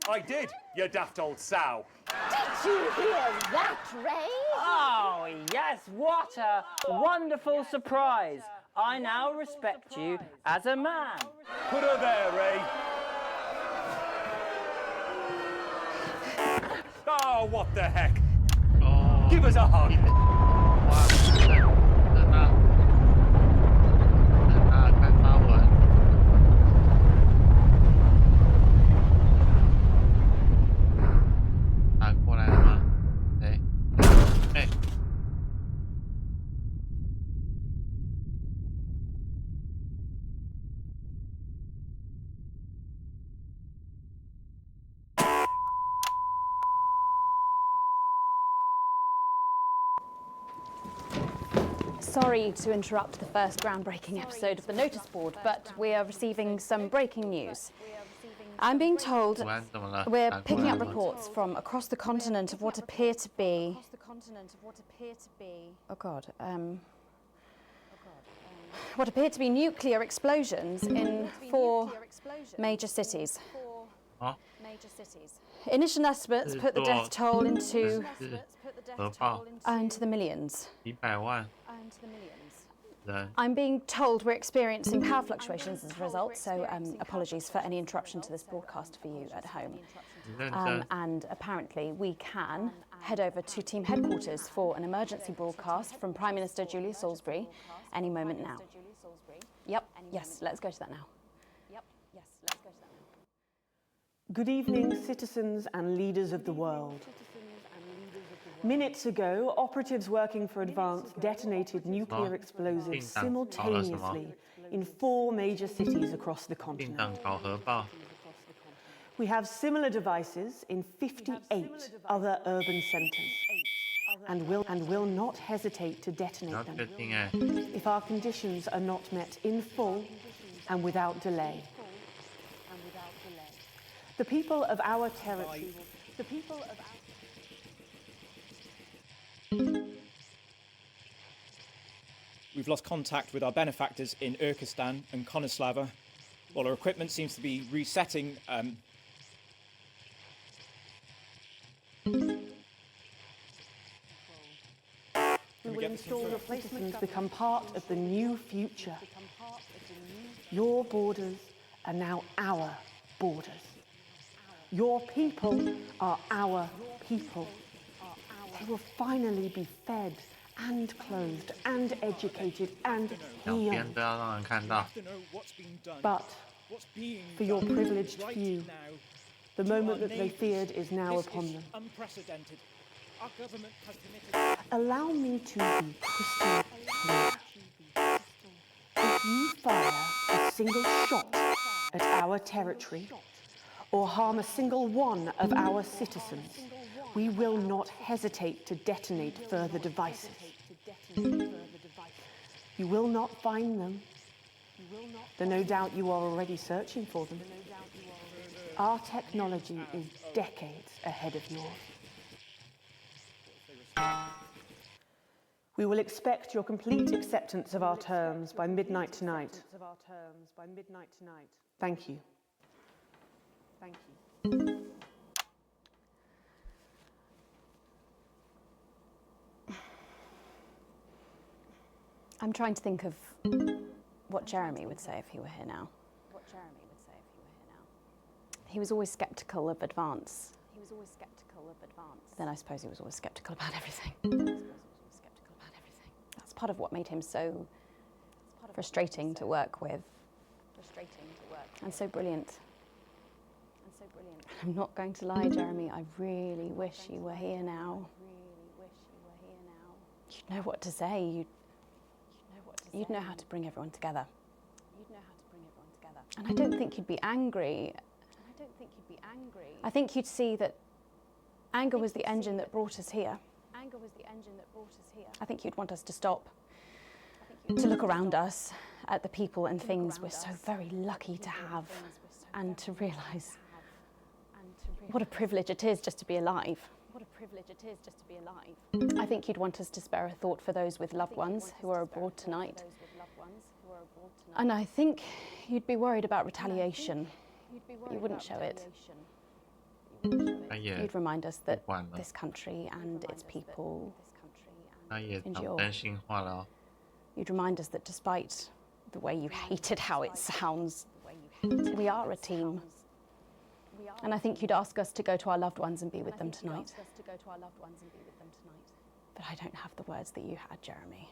Speaker 15: I did, you daft old sow.
Speaker 14: Did you hear that, Ray?
Speaker 19: Oh, yes, what a wonderful surprise. I now respect you as a man.
Speaker 15: Put her there, Ray. Oh, what the heck? Oh. Give us a hug.
Speaker 14: Sorry to interrupt the first groundbreaking episode of the notice board, but we are receiving some breaking news. I'm being told
Speaker 10: 突然怎么了？
Speaker 14: we're
Speaker 10: 打过
Speaker 14: picking
Speaker 10: 来
Speaker 14: up
Speaker 10: 了。
Speaker 14: reports from across the continent of what appear to be. Oh God. What appear to be nuclear explosions in 4 major cities.
Speaker 10: 哦，
Speaker 14: Initial estimates put the death toll into
Speaker 10: 是核爆，
Speaker 14: into the millions.
Speaker 10: 100万人。
Speaker 14: I'm being told we're experiencing power fluctuations as a result, so apologies for any interruption to this broadcast for you at home. And apparently we can head over to team headquarters for an emergency broadcast from Prime Minister Julia Salisbury any moment now. Yep, yes, let's go to that now.
Speaker 20: Good evening, citizens and leaders of the world. Minutes ago, operatives working for Advance detonated nuclear explosives simultaneously in 4 major cities across the
Speaker 10: 进
Speaker 20: continent.
Speaker 10: 党搞核爆，
Speaker 20: We have similar devices in 58 other urban centres and will not hesitate to
Speaker 10: 不要
Speaker 20: detonate
Speaker 10: 确
Speaker 20: them
Speaker 10: 定哎，
Speaker 20: if our conditions are not met in full and without delay. The people of our territory, the people of our
Speaker 4: We've lost contact with our benefactors in Urkistan and Konoslava, while our equipment seems to be resetting.
Speaker 20: We will ensure your citizens become part of the new future. Your borders are now our borders. Your people are our people. They will finally be fed and clothed and educated and
Speaker 10: 两
Speaker 20: healed.
Speaker 10: 边都要让人看到。
Speaker 20: But for your privileged few, the moment that they feared is now upon them.
Speaker 4: Unprecedented. Our government has committed.
Speaker 20: Allow me to be crystal clear. If you fire a single shot at our territory or harm a single one of our citizens, we will not hesitate to detonate further devices. You will not find them, though no doubt you are already searching for them. Our technology is decades ahead of yours. We will expect your complete acceptance of our terms by midnight tonight. Thank you. Thank you.
Speaker 14: I'm trying to think of what Jeremy would say if he were here now. He was always sceptical of Advance. Then I suppose he was always sceptical about everything. That's part of what made him so frustrating to work with. And so brilliant. I'm not going to lie, Jeremy, I really wish you were here now. You'd know what to say. You'd know how to bring everyone together. And I don't think you'd be angry. I think you'd see that anger was the engine that brought us here. I think you'd want us to stop, to look around us at the people and things we're so very lucky to have, and to realise what a privilege it is just to be alive. I think you'd want us to spare a thought for those with loved ones who are abroad tonight. And I think you'd be worried about retaliation. You wouldn't show it. You'd remind us that this country and its people
Speaker 10: 他也当
Speaker 14: endure.
Speaker 10: 真心话了哦。
Speaker 14: You'd remind us that despite the way you hated how it sounds, we are a team. And I think you'd ask us to go to our loved ones and be with them tonight. But I don't have the words that you had, Jeremy.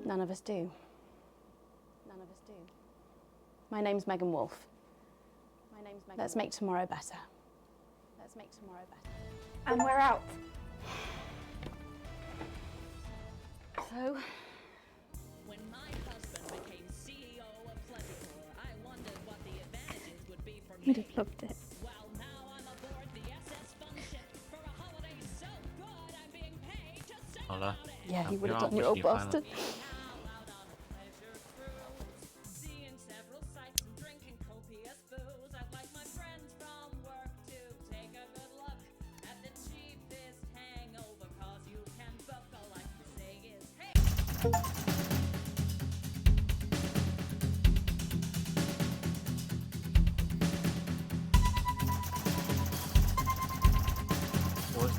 Speaker 14: None of us do. My name's Megan Wolfe. Let's make tomorrow better. And we're out. So,
Speaker 21: When my husband became CEO of Pleasure, I wondered what the advantages would be for
Speaker 12: He'd
Speaker 21: me.
Speaker 12: have loved it.
Speaker 21: Well, now I'm aboard the SS function for a holiday so good I'm being paid to sing
Speaker 10: 好了，
Speaker 14: yeah, he would have
Speaker 10: 小
Speaker 14: done
Speaker 10: 朋
Speaker 14: you,
Speaker 10: 友
Speaker 14: old
Speaker 10: 不喜欢了
Speaker 14: bastard.
Speaker 21: seeing several sights and drinking copious
Speaker 10: 我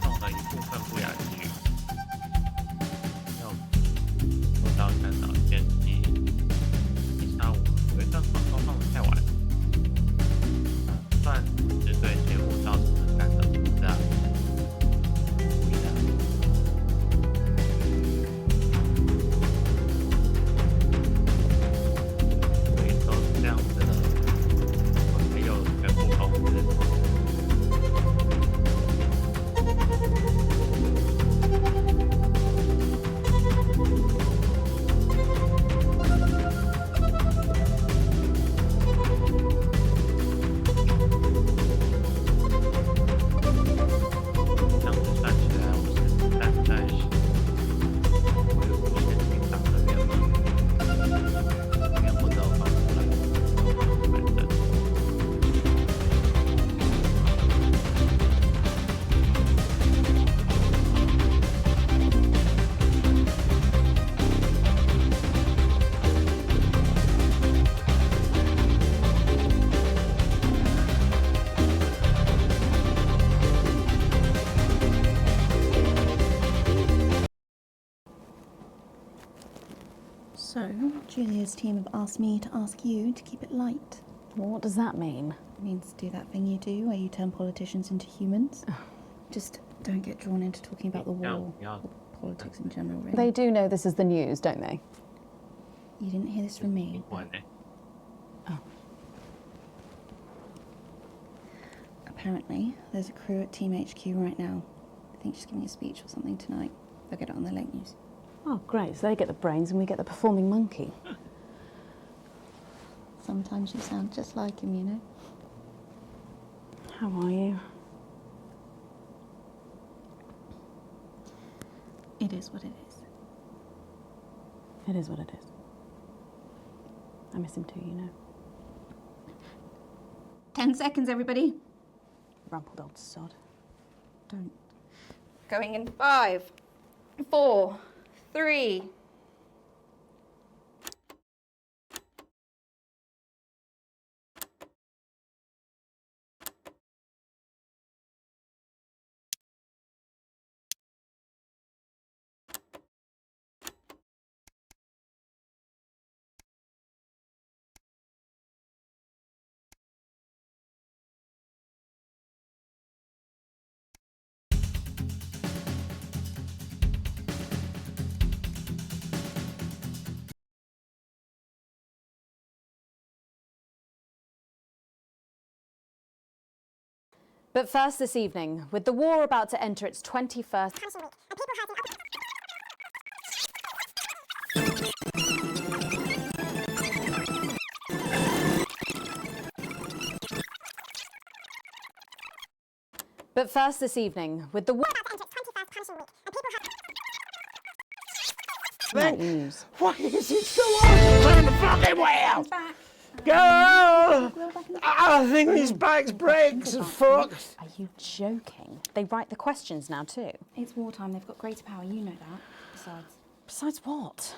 Speaker 10: 送了一部分不雅剧，要做到看到前期一下午有一段广告放得太晚，算是对节目造成的干扰，是啊，不一样。所以都是这样子的，我才有全部公司。
Speaker 12: So, Julia's team have asked me to ask you to keep it light.
Speaker 14: What does that mean?
Speaker 12: It means do that thing you do where you turn politicians into humans. Just don't get drawn into talking about the war or politics in general, really.
Speaker 14: They do know this is the news, don't they?
Speaker 12: You didn't hear this from me.
Speaker 14: Oh.
Speaker 12: Apparently, there's a crew at Team HQ right now. I think she's giving a speech or something tonight. They'll get it on the late news.
Speaker 14: Oh, great. So they get the brains and we get the performing monkey.
Speaker 12: Sometimes you sound just like him, you know.
Speaker 14: How are you?
Speaker 12: It is what it is.
Speaker 14: It is what it is. I miss him too, you know.
Speaker 12: 10 seconds, everybody.
Speaker 14: Rumpled old sod.
Speaker 12: Don't. Going in 5, 4, 3.
Speaker 14: But first this evening, with the war about to enter its 21st... But first this evening, with the war...
Speaker 7: News. Why is it so hard to turn the fucking wheel? Go! I think this bike's brakes are fucked.
Speaker 14: Are you joking? They write the questions now too.
Speaker 12: It's wartime, they've got greater power, you know that.
Speaker 14: Besides what?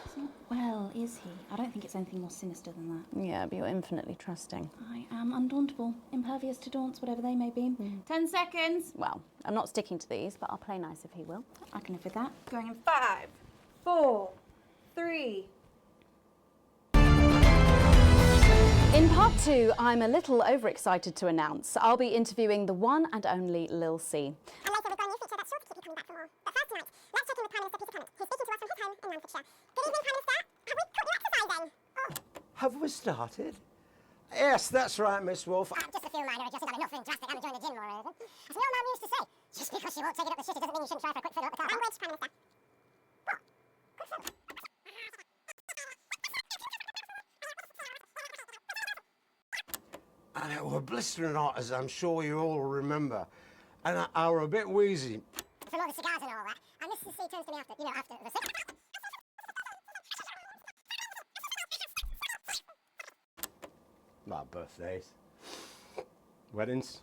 Speaker 12: Well, is he? I don't think it's anything more sinister than that.
Speaker 14: Yeah, but you're infinitely trusting.
Speaker 12: I am undauntable, impervious to daunts, whatever they may be. 10 seconds.
Speaker 14: Well, I'm not sticking to these, but I'll play nice if he will.
Speaker 12: I can live with that. Going in 5, 4, 3.
Speaker 14: In part 2, I'm a little overexcited to announce I'll be interviewing the one and only Lil C.
Speaker 5: And later we've got a new feature that's sure to keep you coming back for more. But first tonight, let's check in with Prime Minister Peter Clement, who's speaking to us from his home in Lancashire. Good evening, Prime Minister. Have we caught you exercising?
Speaker 7: Have we started? Yes, that's right, Miss Wolf.
Speaker 5: Just a few minor adjustments. I'm nothing drastic. I haven't joined the gym or anything. As my old man used to say, just because she won't take it up the shitty doesn't mean you shouldn't try for a quick fiddle up the car. Language, Prime Minister. What? Quick fiddle?
Speaker 7: And it were blistering hot, as I'm sure you all remember. And I were a bit wheezy.
Speaker 5: From all the cigars and all that. And Mrs. C turns to me after, after the
Speaker 7: My birthdays, weddings,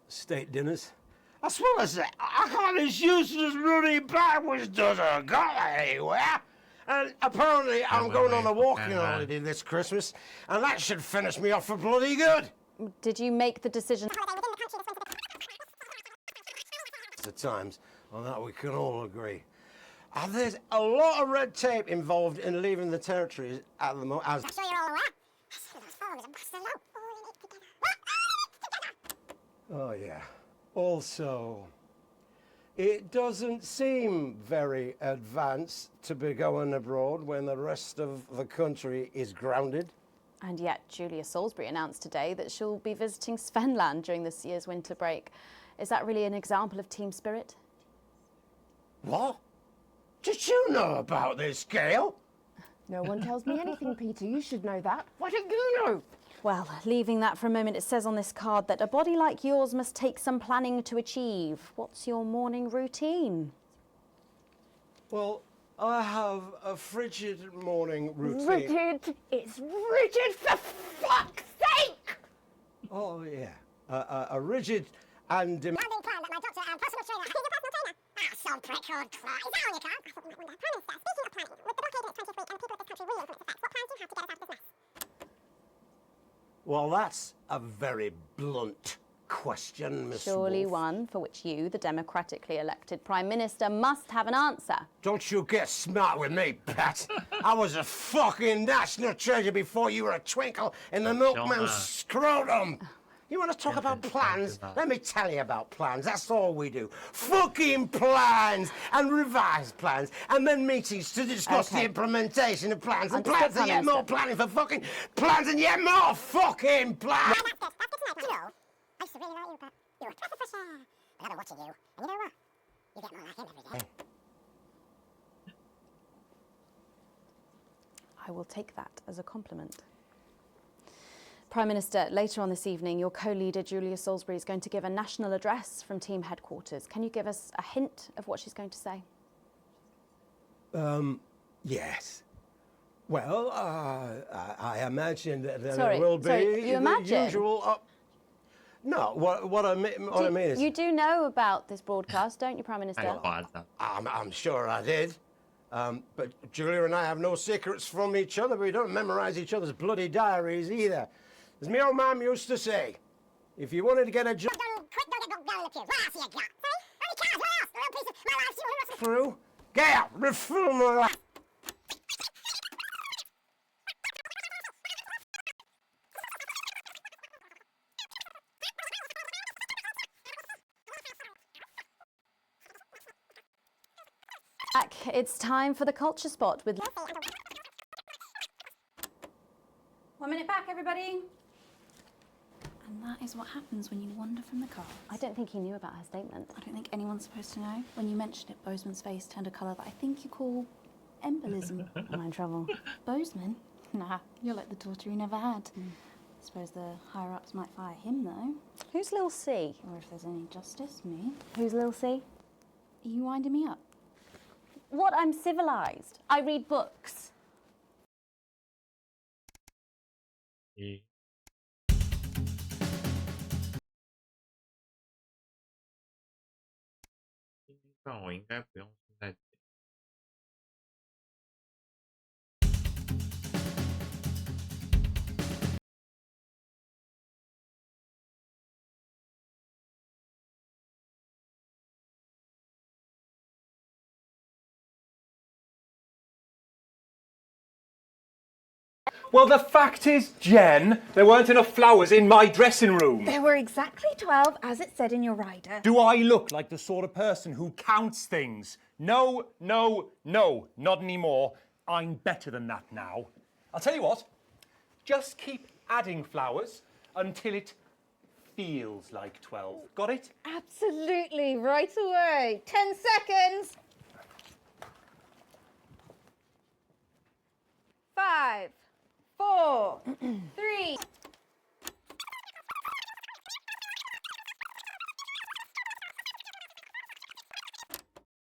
Speaker 7: state dinners. I swear I say, I can't as useless running backwards does I got anywhere. And apparently I'm going on a walking holiday this Christmas, and that should finish me off for bloody good.
Speaker 14: Did you make the decision?
Speaker 7: The times on that we can all agree. And there's a lot of red tape involved in leaving the territories at the moment.
Speaker 5: I'm sure you're all aware.
Speaker 7: Oh, yeah. Also, it doesn't seem very advanced to be going abroad when the rest of the country is grounded.
Speaker 14: And yet, Julia Salisbury announced today that she'll be visiting Svenland during this year's winter break. Is that really an example of team spirit?
Speaker 7: What? Did you know about this, Gail?
Speaker 6: No one tells me anything, Peter. You should know that. Why don't you know?
Speaker 14: Well, leaving that for a moment, it says on this card that a body like yours must take some planning to achieve. What's your morning routine?
Speaker 7: Well, I have a frigid morning routine.
Speaker 6: Rigid? It's rigid, for fuck's sake!
Speaker 7: Oh, yeah. A rigid and...
Speaker 5: Landing plan that my doctor and personal trainer... He's a personal trainer? Ah, some prick called Clark. Is that on your card? I thought we might wonder. Prime Minister, speaking of planning, with the blockade in its 20th week and people of this country really influence effects, what plans do you have to get us out of this mess?
Speaker 7: Well, that's a very blunt question, Miss
Speaker 14: Surely
Speaker 7: Wolf.
Speaker 14: one for which you, the democratically elected Prime Minister, must have an answer.
Speaker 7: Don't you get smart with me, Pat. I was a fucking national treasure before you were a twinkle in the milkman's scrotum. You want to talk about plans? Let me tell you about plans. That's all we do. Fucking plans and revised plans and then meetings to discuss the implementation of plans and plans and yet more planning for fucking plans and yet more fucking plans.
Speaker 5: That's good to know. You know, I used to really like you, Pat. You're a breath of fresh air. But I've been watching you, and you know what? You get more like him every day.
Speaker 14: I will take that as a compliment. Prime Minister, later on this evening, your co-leader, Julia Salisbury, is going to give a national address from team headquarters. Can you give us a hint of what she's going to say?
Speaker 7: Yes. Well, I imagine that there
Speaker 14: Sorry,
Speaker 7: will be
Speaker 14: you imagine?
Speaker 7: the usual... No, what I mean is...
Speaker 14: You do know about this broadcast, don't you, Prime Minister?
Speaker 7: I'm sure I did. But Julia and I have no secrets from each other. We don't memorize each other's bloody diaries either. As my old mum used to say, if you wanted to get a job...
Speaker 5: Don't get bogged down in the pews. What else you got? Sorry? Only cars, what else? The real piece of my life's you.
Speaker 7: Through? Gail, refill my life.
Speaker 14: It's time for the culture spot with...
Speaker 12: 1 minute back, everybody. And that is what happens when you wander from the car.
Speaker 14: I don't think he knew about her statement.
Speaker 12: I don't think anyone's supposed to know. When you mentioned it, Bozeman's face turned a colour that I think you call embolism.
Speaker 14: Am I in trouble?
Speaker 12: Bozeman? Nah, you're like the daughter he never had. I suppose the higher-ups might fire him, though.
Speaker 14: Who's Lil C?
Speaker 12: Or if there's any justice, me.
Speaker 14: Who's Lil C?
Speaker 12: Are you winding me up?
Speaker 14: What? I'm civilised. I read books.
Speaker 10: 我应该不用现在剪。
Speaker 15: Well, the fact is, Jen, there weren't enough flowers in my dressing room.
Speaker 6: There were exactly 12, as it said in your rider.
Speaker 15: Do I look like the sort of person who counts things? No, no, no, not anymore. I'm better than that now. I'll tell you what, just keep adding flowers until it feels like 12. Got it?
Speaker 6: Absolutely, right away. 10 seconds. 5, 4, 3.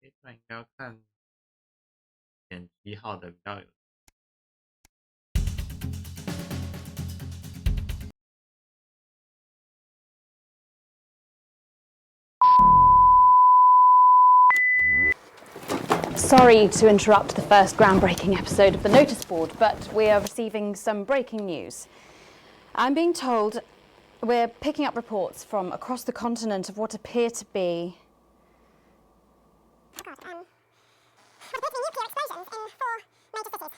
Speaker 10: 这段应该要看剪辑好的比较有。
Speaker 14: Sorry to interrupt the first groundbreaking episode of the notice board, but we are receiving some breaking news. I'm being told we're picking up reports from across the continent of what appear to be
Speaker 5: nuclear explosions in 4 major cities.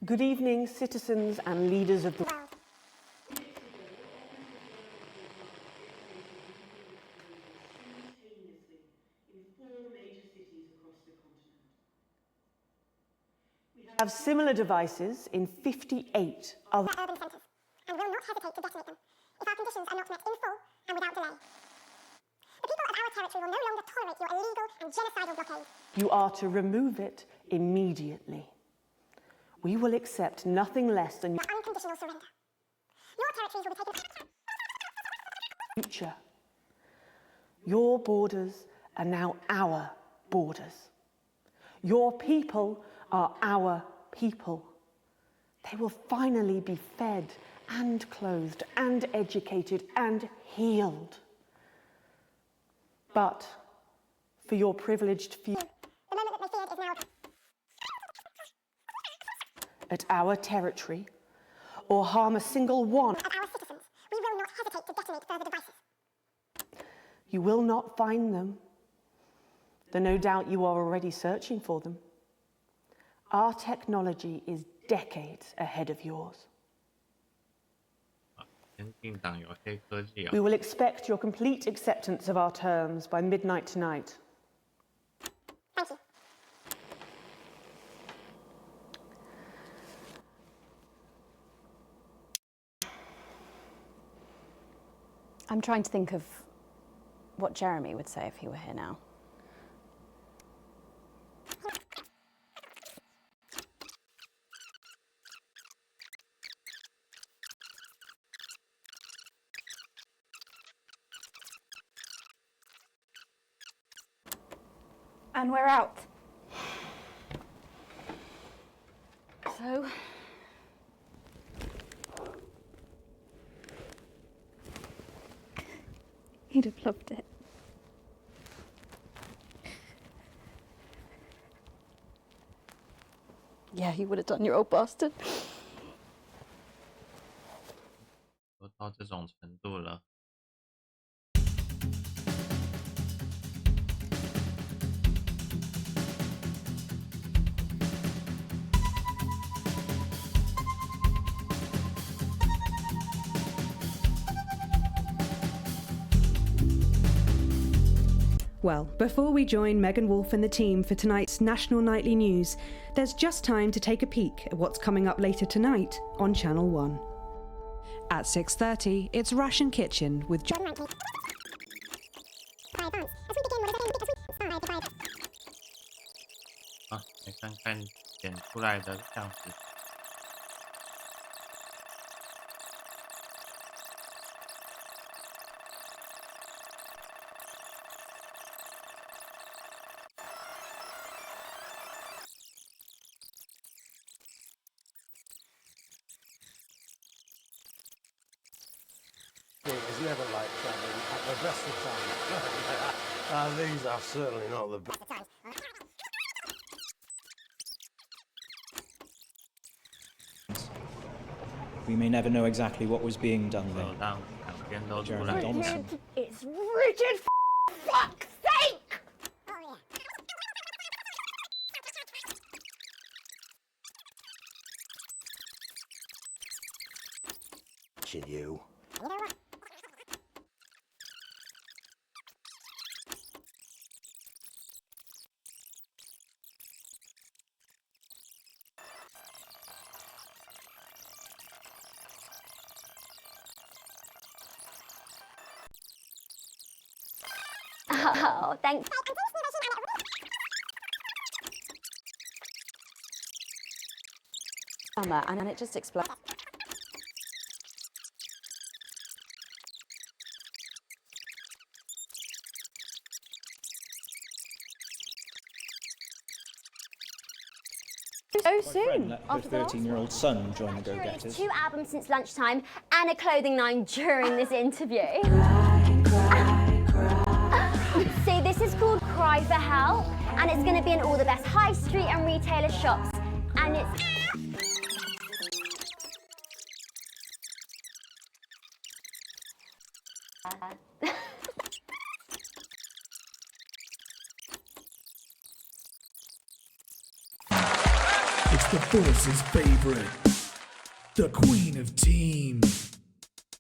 Speaker 20: Good evening, citizens and leaders of the world. We have similar devices in 58 other
Speaker 5: urban centres, and will not hesitate to detonate them if our conditions are not met in full and without delay. The people of our territory will no longer tolerate your illegal and genocidal blockade.
Speaker 20: You are to remove it immediately. We will accept nothing less than
Speaker 5: your unconditional surrender. Your territories will be taken.
Speaker 20: Future. Your borders are now our borders. Your people are our people. They will finally be fed and clothed and educated and healed. But for your privileged few,
Speaker 5: the moment that they feared is now
Speaker 20: at our territory, or harm a single one
Speaker 5: of our citizens, we will not hesitate to detonate further devices.
Speaker 20: You will not find them, though no doubt you are already searching for them. Our technology is decades ahead of yours. We will expect your complete acceptance of our terms by midnight tonight.
Speaker 5: Thank you.
Speaker 14: I'm trying to think of what Jeremy would say if he were here now. And we're out. So, he'd have loved it. Yeah, he would have done, you old bastard.
Speaker 10: 都到这种程度了。
Speaker 13: Well, before we join Megan Wolf and the team for tonight's National Nightly News, there's just time to take a peek at what's coming up later tonight on Channel 1. At 6:30, it's Russian Kitchen with
Speaker 10: 来看看剪出来的样子。
Speaker 7: It's never like travelling at the best of times. These are certainly not the best.
Speaker 4: We may never know exactly what was being done there. Jeremy Donaldson.
Speaker 6: It's rigid, for fuck's sake!
Speaker 7: You.
Speaker 16: Oh, thanks.
Speaker 14: Summer, and then it just explodes.
Speaker 3: So
Speaker 4: My
Speaker 3: soon.
Speaker 4: friend let her 13-year-old son join the
Speaker 16: Hearing
Speaker 4: Go-Getters.
Speaker 16: 2 albums since lunchtime and a clothing line during this interview. See, this is called Cry for Help, and it's going to be in all the best high street and retailer shops. And it's...
Speaker 17: It's the force's favorite, the queen of team,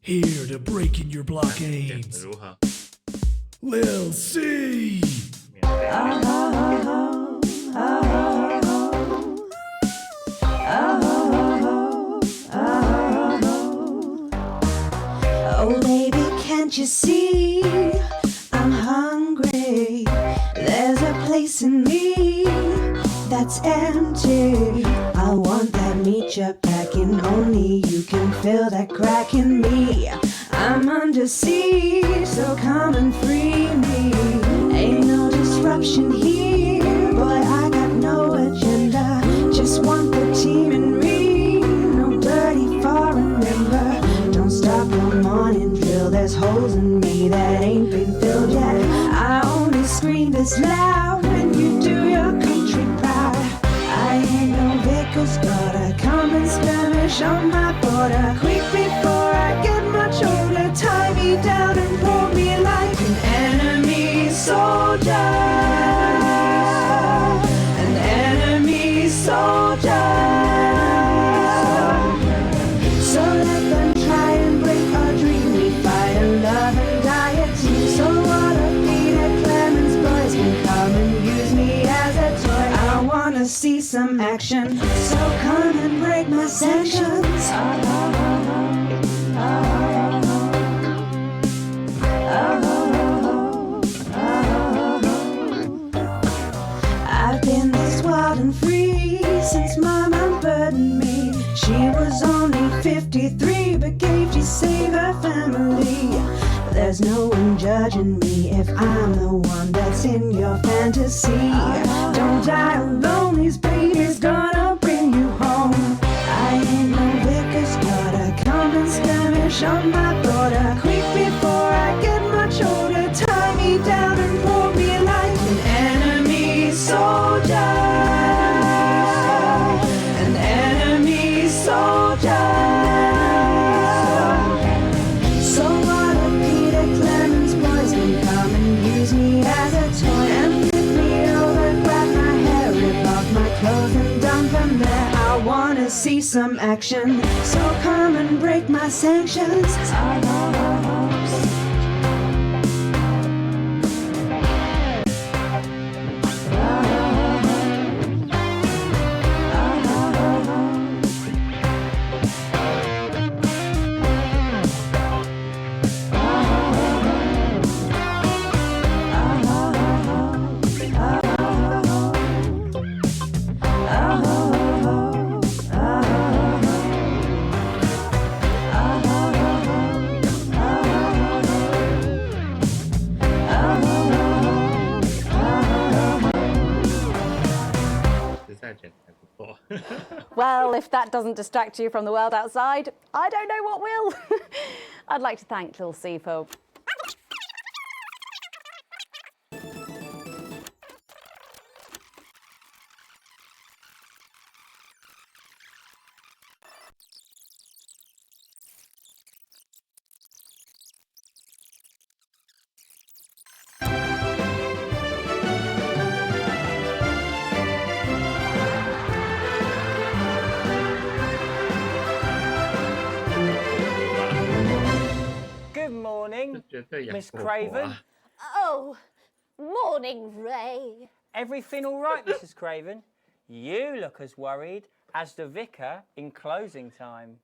Speaker 17: here to break in your blockades. Lil C.
Speaker 18: Oh baby, can't you see I'm hungry? There's a place in me that's empty. I want that meat you're packing. Only you can fill that crack in me. I'm under siege, so come and free me. Ain't no disruption here, boy, I got no agenda. Just want the team and me, no dirty foreign member. Don't stop your morning drill, there's holes in me that ain't been filled yet. I only scream this loud when you do your country proud. I ain't no vicar's daughter, come and skirmish on my border. Quick before I get much older, tie me down and pull me like an enemy soldier. An enemy soldier. So let them try and break our dream. We fight and love and die a team. So what a Peter Clemens boys can come and use me as a toy. I wanna see some action, so come and break my sanctions. I've been this wild and free since my mom burdened me. She was only 53, but gave to save her family. There's no one judging me if I'm the one that's in your fantasy. Don't die alone, these babies gonna bring you home. I ain't no vicar's daughter, come and skirmish on my border. Quick before I get much older, tie me down and pull me like an enemy soldier. An enemy soldier. So what a Peter Clemens boys can come and use me as a toy and flip me over, grab my hair, rip off my clothes and dump them there. I wanna see some action, so come and break my sanctions.
Speaker 3: Well, if that doesn't distract you from the world outside, I don't know what will. I'd like to thank Lil C for...
Speaker 19: Good morning, Miss Craven.
Speaker 16: Oh, morning, Ray.
Speaker 19: Everything all right, Mrs. Craven? You look as worried as the vicar in closing time.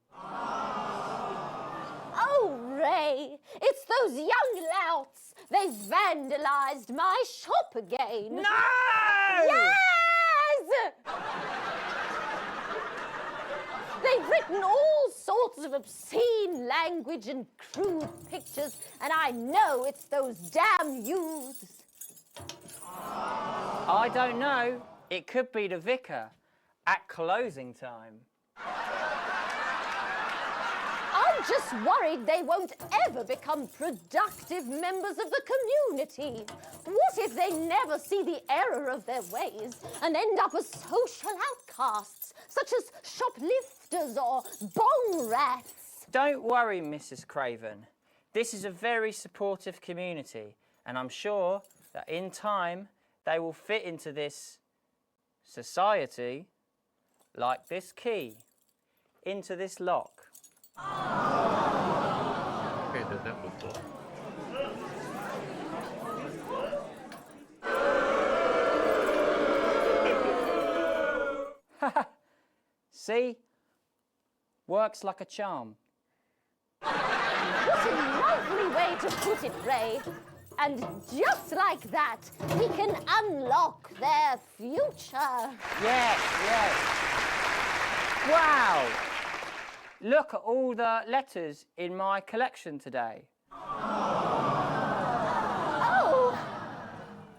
Speaker 16: Oh, Ray, it's those young louts. They've vandalised my shop again.
Speaker 19: No!
Speaker 16: Yes! They've written all sorts of obscene language and crude pictures, and I know it's those damn youths.
Speaker 19: I don't know. It could be the vicar. at closing time.
Speaker 2: I'm just worried they won't ever become productive members of the community. What if they never see the error of their ways and end up as social outcasts, such as shoplifters or bong rats?
Speaker 19: Don't worry, Mrs. Craven. This is a very supportive community, and I'm sure that in time they will fit into this society like this key into this lock.
Speaker 10: 配的真不错。
Speaker 19: See? Works like a charm.
Speaker 2: What a lovely way to put it, Ray. And just like that, we can unlock their future.
Speaker 19: Yes, yes. Wow! Look at all the letters in my collection today.
Speaker 2: Oh,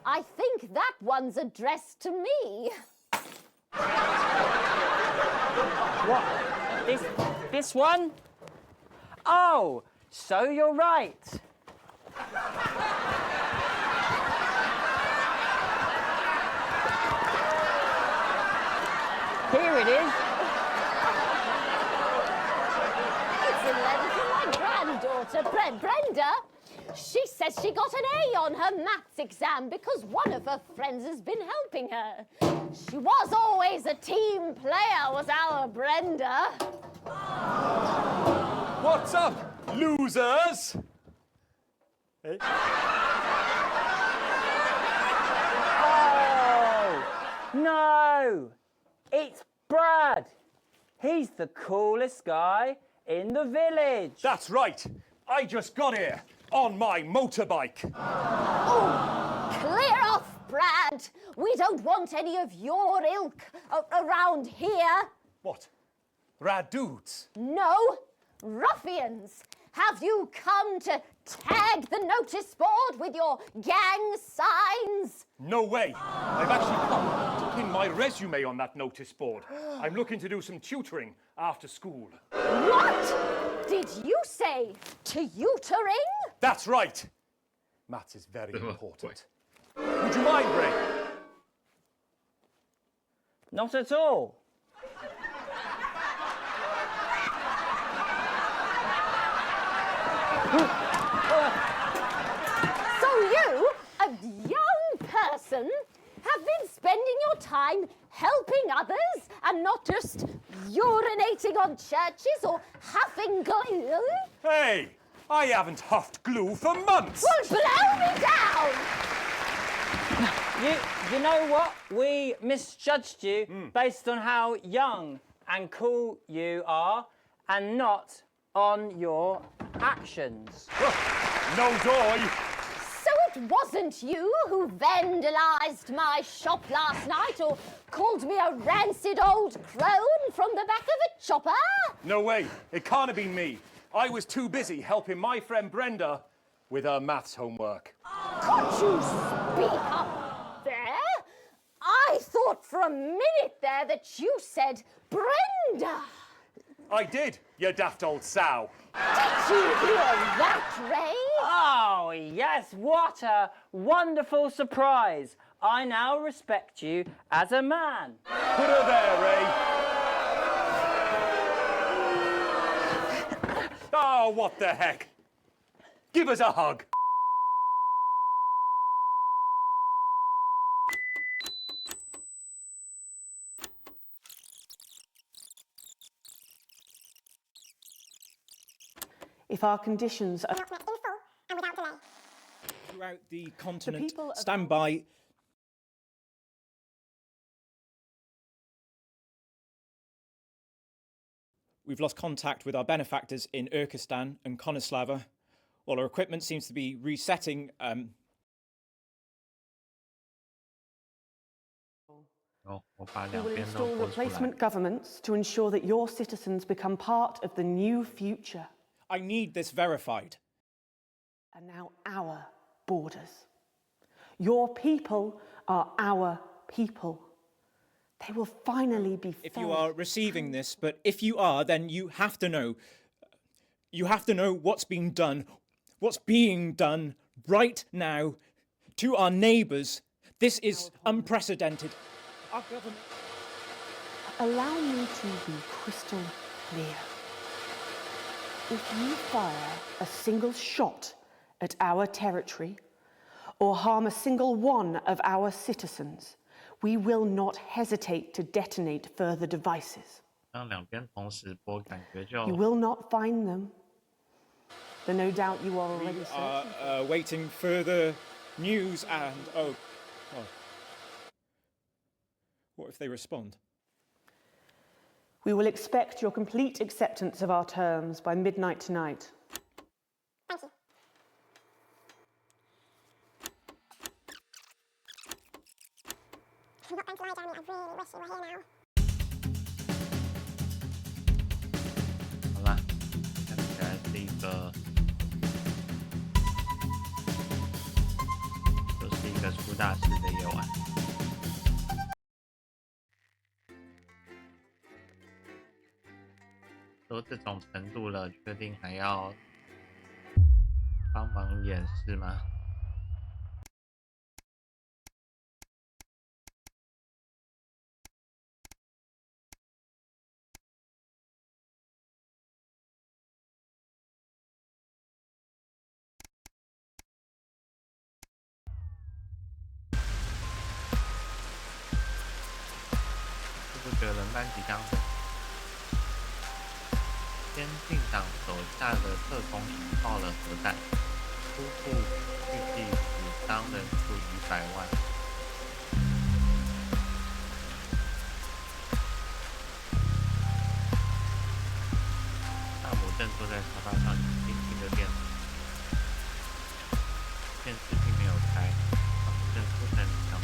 Speaker 2: I think that one's addressed to me.
Speaker 19: What? This one? Oh, so you're right. Here it is.
Speaker 2: It's a letter from my granddaughter, Brenda. She says she got an A on her maths exam because one of her friends has been helping her. She was always a team player, was our Brenda.
Speaker 15: What's up, losers? Hey?
Speaker 19: Oh, no. It's Brad. He's the coolest guy in the village.
Speaker 15: That's right. I just got here on my motorbike.
Speaker 2: Oh, clear off, Brad. We don't want any of your ilk around here.
Speaker 15: What? Rad dudes?
Speaker 2: No, ruffians. Have you come to tag the notice board with your gang signs?
Speaker 15: No way. I've actually come to pin my resume on that notice board. I'm looking to do some tutoring after school.
Speaker 2: What did you say? Tutoring?
Speaker 15: That's right. Maths is very important. Would you mind, Ray?
Speaker 19: Not at all.
Speaker 2: So you, a young person, have been spending your time helping others and not just urinating on churches or huffing glue?
Speaker 15: Hey, I haven't huffed glue for months.
Speaker 2: Well, blow me down!
Speaker 19: You know what? We misjudged you based on how young and cool you are and not on your actions.
Speaker 15: No joy.
Speaker 2: So it wasn't you who vandalised my shop last night or called me a rancid old crone from the back of a chopper?
Speaker 15: No way. It can't have been me. I was too busy helping my friend Brenda with her maths homework.
Speaker 2: Could you speak up there? I thought for a minute there that you said Brenda.
Speaker 15: I did, you daft old sow.
Speaker 2: Did you hear that, Ray?
Speaker 19: Oh, yes, what a wonderful surprise. I now respect you as a man.
Speaker 15: Put her there, Ray. Oh, what the heck? Give us a hug.
Speaker 20: If our conditions are...
Speaker 4: Throughout the continent, stand by. We've lost contact with our benefactors in Urkistan and Konoslava. While our equipment seems to be resetting.
Speaker 20: We will install replacement governments to ensure that your citizens become part of the new future.
Speaker 4: I need this verified.
Speaker 20: And now our borders. Your people are our people. They will finally be
Speaker 4: If
Speaker 20: fed.
Speaker 4: you are receiving this, but if you are, then you have to know. You have to know what's being done right now to our neighbours. This is unprecedented. Our government...
Speaker 20: Allow me to be crystal clear. If you fire a single shot at our territory or harm a single one of our citizens, we will not hesitate to detonate further devices.
Speaker 10: 当两边同时播，感觉就
Speaker 20: You will not find them. But no doubt you are already
Speaker 4: We
Speaker 20: searching.
Speaker 4: are waiting further news and... Oh. What if they respond?
Speaker 20: We will expect your complete acceptance of our terms by midnight tonight.
Speaker 5: Thank you. I'm not going to lie, Jeremy. I really wish you were here now.
Speaker 10: 好啦，看起来是一个，就是一个出大事的夜晚。都这种程度了，确定还要帮忙掩饰吗？是不是觉得人班即将先进党手下的特工引爆了核弹，初步预计死伤人数逾100万。大姆正坐在沙发上，轻轻的电视并没有开，大姆正出神入化。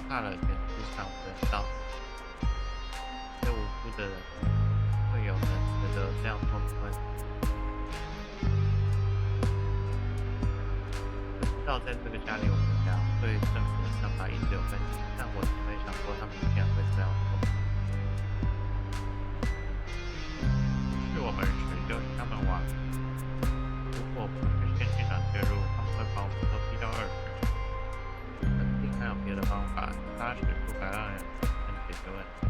Speaker 10: 怕了，简直想不到，这无辜的人会有人觉得这样做没问题。我知道在这个家里，我们俩对政府的想法一直有分歧，但我从没想过他们竟然会这样做。是我们谁就是他们玩。如果不是先进党介入，他们会把我们都逼到20。肯定还有别的方法，踏实不该让人能解决问题，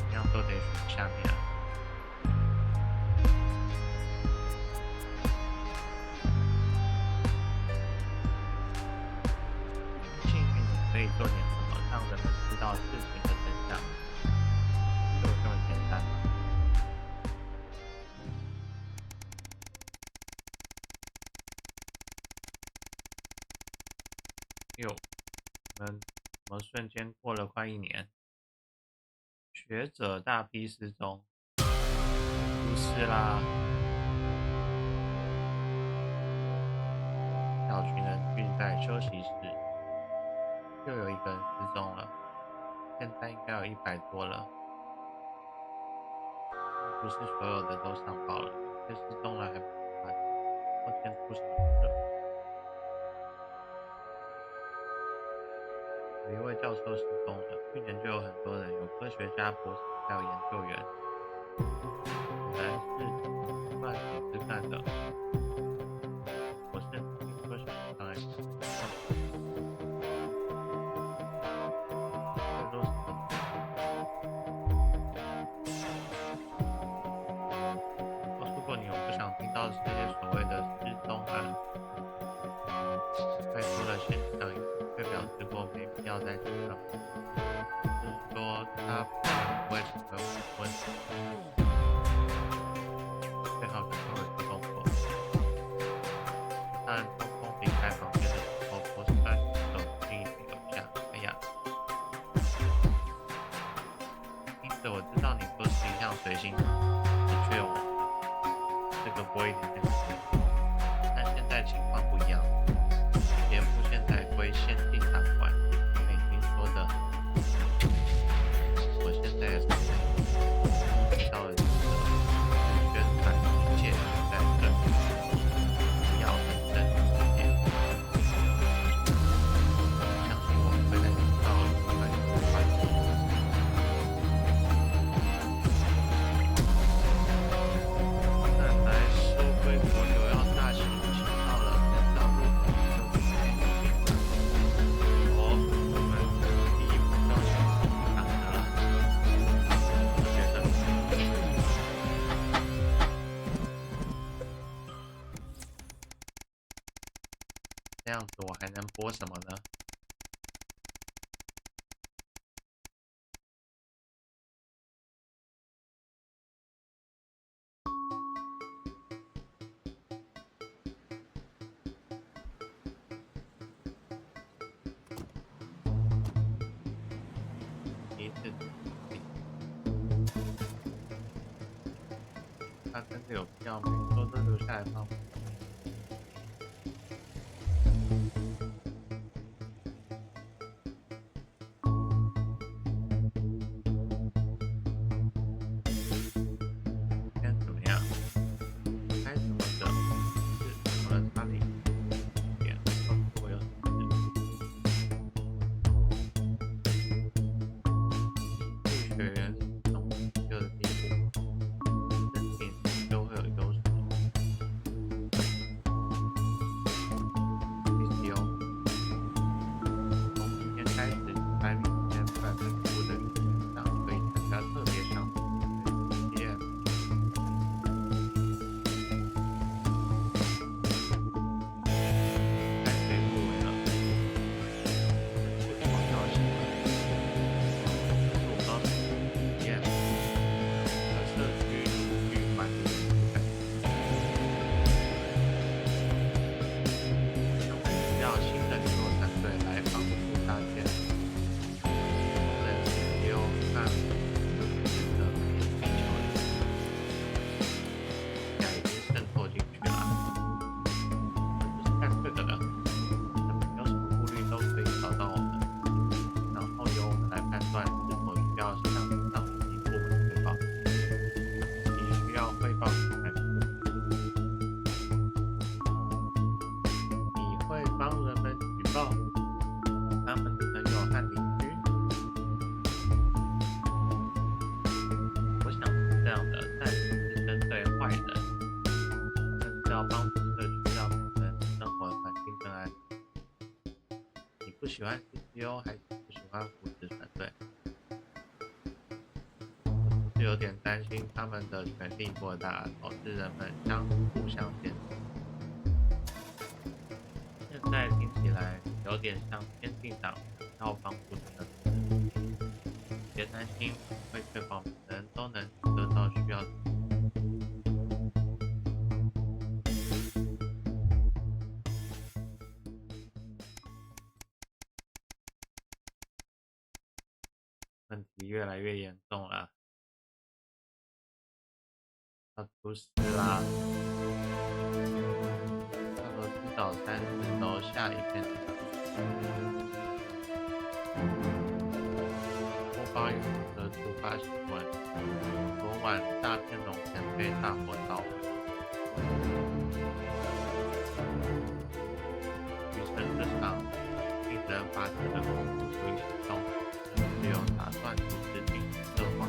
Speaker 10: 一样都得数下面。幸运你可以做点什么，让人们知道事情的真相，就这么简单。怎么瞬间过了快1年？学者大批失踪，不是啦，小群人聚在休息室，又有一个人失踪了，现在应该有100多了。不是所有的都上报了，有些失踪了还不发现，抱歉出什么事了。有一位教授失踪了，去年就有很多人，有科学家、博士，还有研究员。本来是乱组织干的，我是科学当然这都是告诉过你，我不想听到这些所谓的失踪案。拜托了，先上一次被表示过没必要再提了，就是说他不会成为问题，最好能够有动作。当然，偷偷离开房间的时候，博士班手轻易地留下。哎呀，因此我知道你不是一向随心，只缺我，这个不会一点点事，但现在情况不一样。节目现在归先进党管，你没听说的。我现在也是样子我还能播什么呢？他真的有必要每周都留下来放？今天怎么样？该怎么的？是怎么了，查理？点，告诉我有什么事？入学员从研究的第一步，申请就会有优势。不喜欢 CCO 还是不喜欢扶持团队？我是有点担心他们的权力过大，导致人们互相限制。现在听起来有点像先进党要帮扶持的组织。别担心，我会确保每个人都能得到需要的。问题越来越严重了，要出事啦！俄罗斯早餐是楼下一片播报一则突发新闻：昨晚大片农田被大火烧毁，据称这场令人发指的恐怖主义行动是有打算阻止进行策划。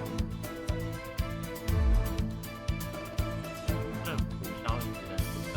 Speaker 10: 政府消息人士称，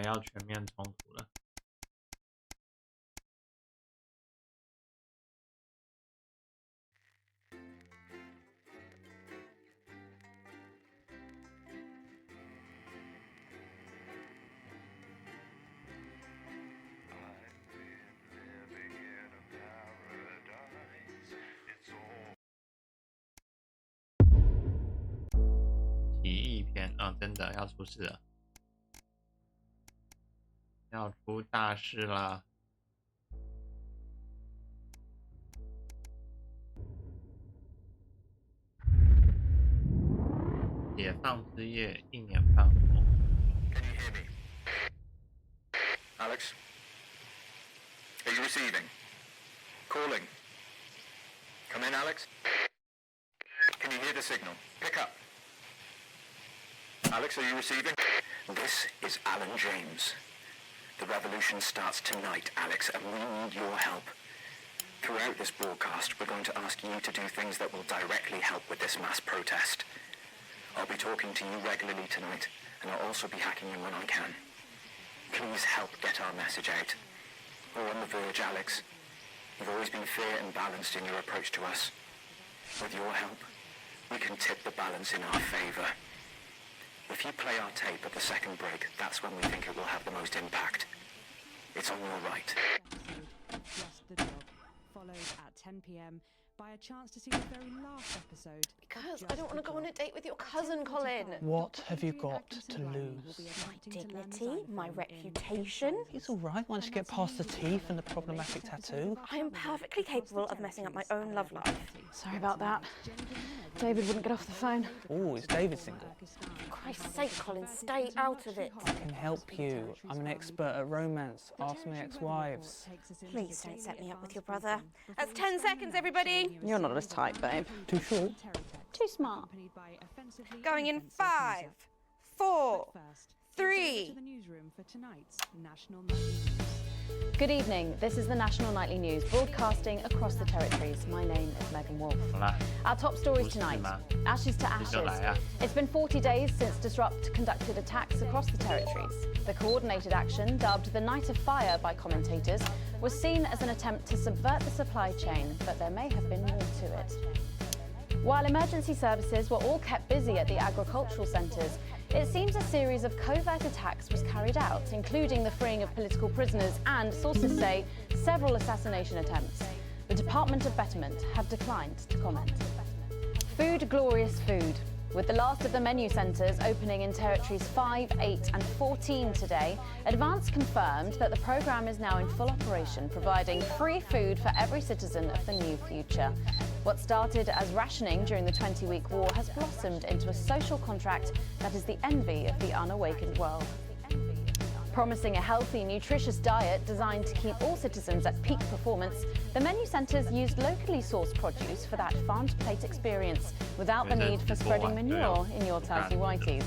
Speaker 10: 要全面冲突了。奇异篇啊，真的要出事了。要出大事啦！上之夜1年半后。
Speaker 11: Can you hear me? Alex? Are you receiving? Calling. Come in, Alex. Can you hear the signal? Pick up. Alex, are you receiving? This is Alan James. The revolution starts tonight, Alex, and we need your help. Throughout this broadcast, we're going to ask you to do things that will directly help with this mass protest. I'll be talking to you regularly tonight, and I'll also be hacking in when I can. Please help get our message out. We're on the verge, Alex. You've always been fair and balanced in your approach to us. With your help, we can tip the balance in our favour. If you play our tape at the second break, that's when we think it will have the most impact. It's on your right.
Speaker 13: Just the Job, followed at 10 p.m. by a chance to see the very last episode.
Speaker 6: Because I don't want to go on a date with your cousin, Colin.
Speaker 1: What have you got to lose?
Speaker 6: My dignity, my reputation.
Speaker 1: It's all right once you get past the teeth and the problematic tattoo.
Speaker 6: I am perfectly capable of messing up my own love life.
Speaker 14: Sorry about that. David wouldn't get off the phone.
Speaker 1: Oh, is David single?
Speaker 6: For Christ's sake, Colin, stay out of it.
Speaker 1: I can help you. I'm an expert at romance. Ask my ex-wives.
Speaker 6: Please don't set me up with your brother. That's 10 seconds, everybody.
Speaker 14: You're not as tight, babe.
Speaker 1: Too short?
Speaker 14: Too smart.
Speaker 6: Going in 5, 4, 3.
Speaker 14: Good evening. This is the National Nightly News, broadcasting across the territories. My name is Megan Wolf. Our top stories tonight: ashes to ashes. It's been 40 days since Disrupt conducted attacks across the territories. The coordinated action, dubbed the Night of Fire by commentators, was seen as an attempt to subvert the supply chain, but there may have been more to it. While emergency services were all kept busy at the agricultural centres, it seems a series of covert attacks was carried out, including the freeing of political prisoners and, sources say, several assassination attempts. The Department of Betterment have declined to comment. Food, glorious food. With the last of the menu centres opening in territories 5, 8 and 14 today, Advance confirmed that the programme is now in full operation, providing free food for every citizen of the new future. What started as rationing during the 20-week war has blossomed into a social contract that is the envy of the unawakened world. Promising a healthy, nutritious diet designed to keep all citizens at peak performance, the menu centres used locally sourced produce for that farm to plate experience, without the need for spreading manure in your tighty whities.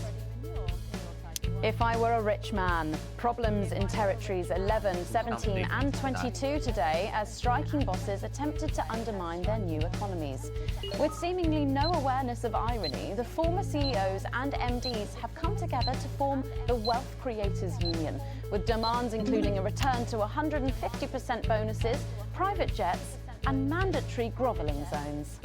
Speaker 14: If I were a rich man, problems in territories 11, 17 and 22 today as striking bosses attempted to undermine their new economies. With seemingly no awareness of irony, the former CEOs and MDs have come together to form the Wealth Creators Union, with demands including a return to 150% bonuses, private jets and mandatory grovelling zones.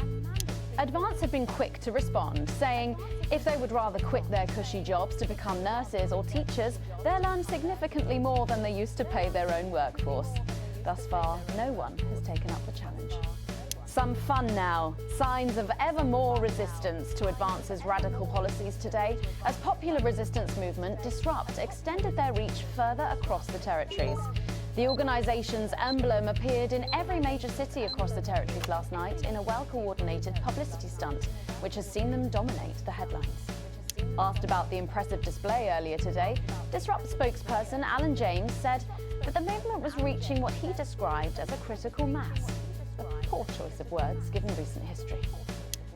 Speaker 14: Advance have been quick to respond, saying if they would rather quit their cushy jobs to become nurses or teachers, they'll earn significantly more than they used to pay their own workforce. Thus far, no one has taken up the challenge. Some fun now. Signs of ever more resistance to Advance's radical policies today, as popular resistance movement Disrupt extended their reach further across the territories. The organisation's emblem appeared in every major city across the territories last night in a well-coordinated publicity stunt, which has seen them dominate the headlines. Asked about the impressive display earlier today, Disrupt spokesperson Alan James said that the movement was reaching what he described as a critical mass. A poor choice of words given recent history.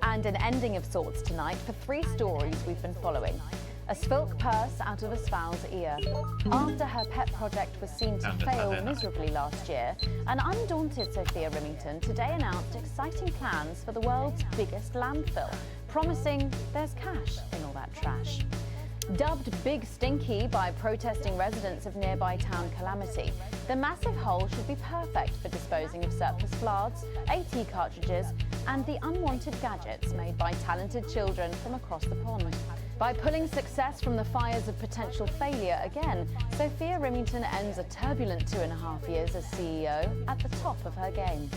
Speaker 14: And an ending of sorts tonight for 3 stories we've been following. A Svilk purse out of a Sval's ear. After her pet project was seen to fail miserably last year, an undaunted Sophia Remington today announced exciting plans for the world's biggest landfill, promising there's cash in all that trash. Dubbed Big Stinky by protesting residents of nearby town Calamity, the massive hole should be perfect for disposing of surplus flards, AT cartridges, and the unwanted gadgets made by talented children from across the pond. By pulling success from the fires of potential failure again, Sophia Remington ends a turbulent 2.5 years as CEO at the top of her game.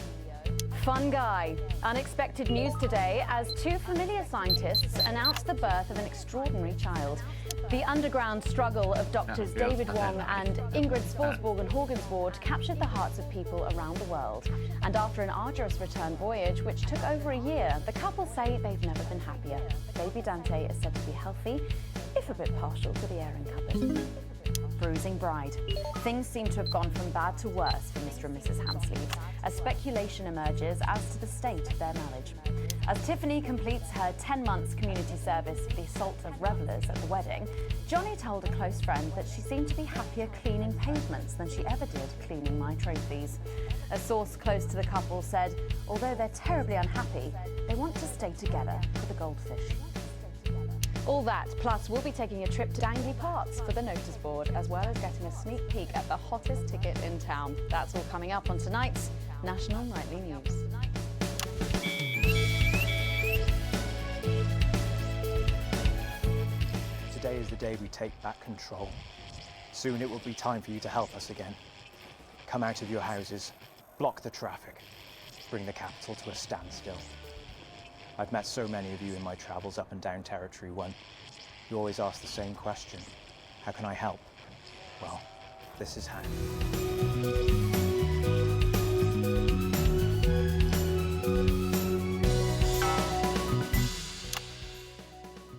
Speaker 14: Fun guy. Unexpected news today as two familiar scientists announced the birth of an extraordinary child. The underground struggle of doctors David Wong and Ingrid Svolsborg and Horgensvoord captured the hearts of people around the world. And after an arduous return voyage, which took over a year, the couple say they've never been happier. Baby Dante is said to be healthy, if a bit partial to the airing cupboard. Bruising bride. Things seem to have gone from bad to worse for Mr. and Mrs. Hamsleeve as speculation emerges as to the state of their marriage. As Tiffany completes her 10 months community service for the assault of revellers at the wedding, Johnny told a close friend that she seemed to be happier cleaning pavements than she ever did cleaning my trophies. A source close to the couple said, although they're terribly unhappy, they want to stay together for the goldfish. All that, plus we'll be taking a trip to dangly parts for the notice board, as well as getting a sneak peek at the hottest ticket in town. That's all coming up on tonight's National Nightly News.
Speaker 4: Today is the day we take back control. Soon it will be time for you to help us again. Come out of your houses, block the traffic, bring the capital to a standstill. I've met so many of you in my travels up and down Territory 1. You always ask the same question. How can I help? Well, this is how.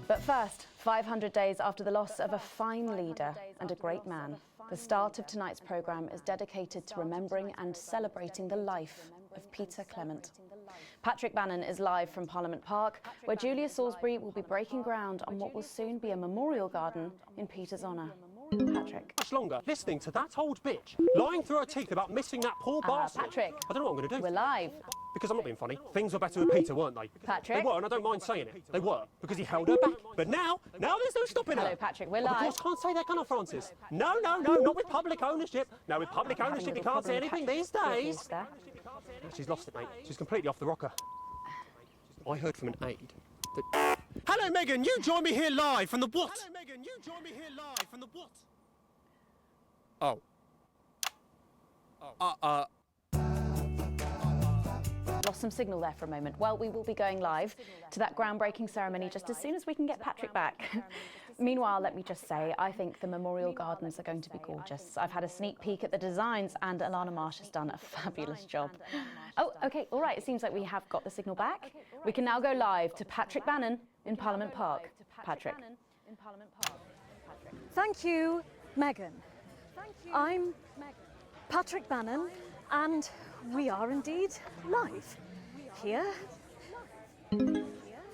Speaker 14: But first, 500 days after the loss of a fine leader and a great man, the start of tonight's programme is dedicated to remembering and celebrating the life of Peter Clement. Patrick Bannon is live from Parliament Park, where Julia Salisbury will be breaking ground on what will soon be a memorial garden in Peter's honour. Patrick.
Speaker 8: Much longer listening to that old bitch lying through her teeth about missing that poor bastard.
Speaker 14: Patrick.
Speaker 8: I don't know what I'm going to do.
Speaker 14: We're live.
Speaker 8: Because I'm not being funny. Things were better with Peter, weren't they?
Speaker 14: Patrick.
Speaker 8: They were, and I don't mind saying it. They were, because he held her back. But now there's no stopping her.
Speaker 14: Hello, Patrick. We're
Speaker 8: Of
Speaker 14: live.
Speaker 8: course, can't say that, can I, Francis? No, not with public ownership. No, with public ownership, you can't say anything these days. She's lost it, mate. She's completely off the rocker. I heard from an aide that... Hello, Megan. You join me here live from the what? Hello, Megan. You join me here live from the what?
Speaker 14: Lost some signal there for a moment. Well, we will be going live to that groundbreaking ceremony just as soon as we can get Patrick back. Meanwhile, let me just say, I think the memorial gardens are going to be gorgeous. I've had a sneak peek at the designs and Alana Marsh has done a fabulous job. Oh, OK, all right, it seems like we have got the signal back. We can now go live to Patrick Bannon in Parliament Park. Patrick.
Speaker 22: Thank you, Megan. I'm Patrick Bannon, and we are indeed live here.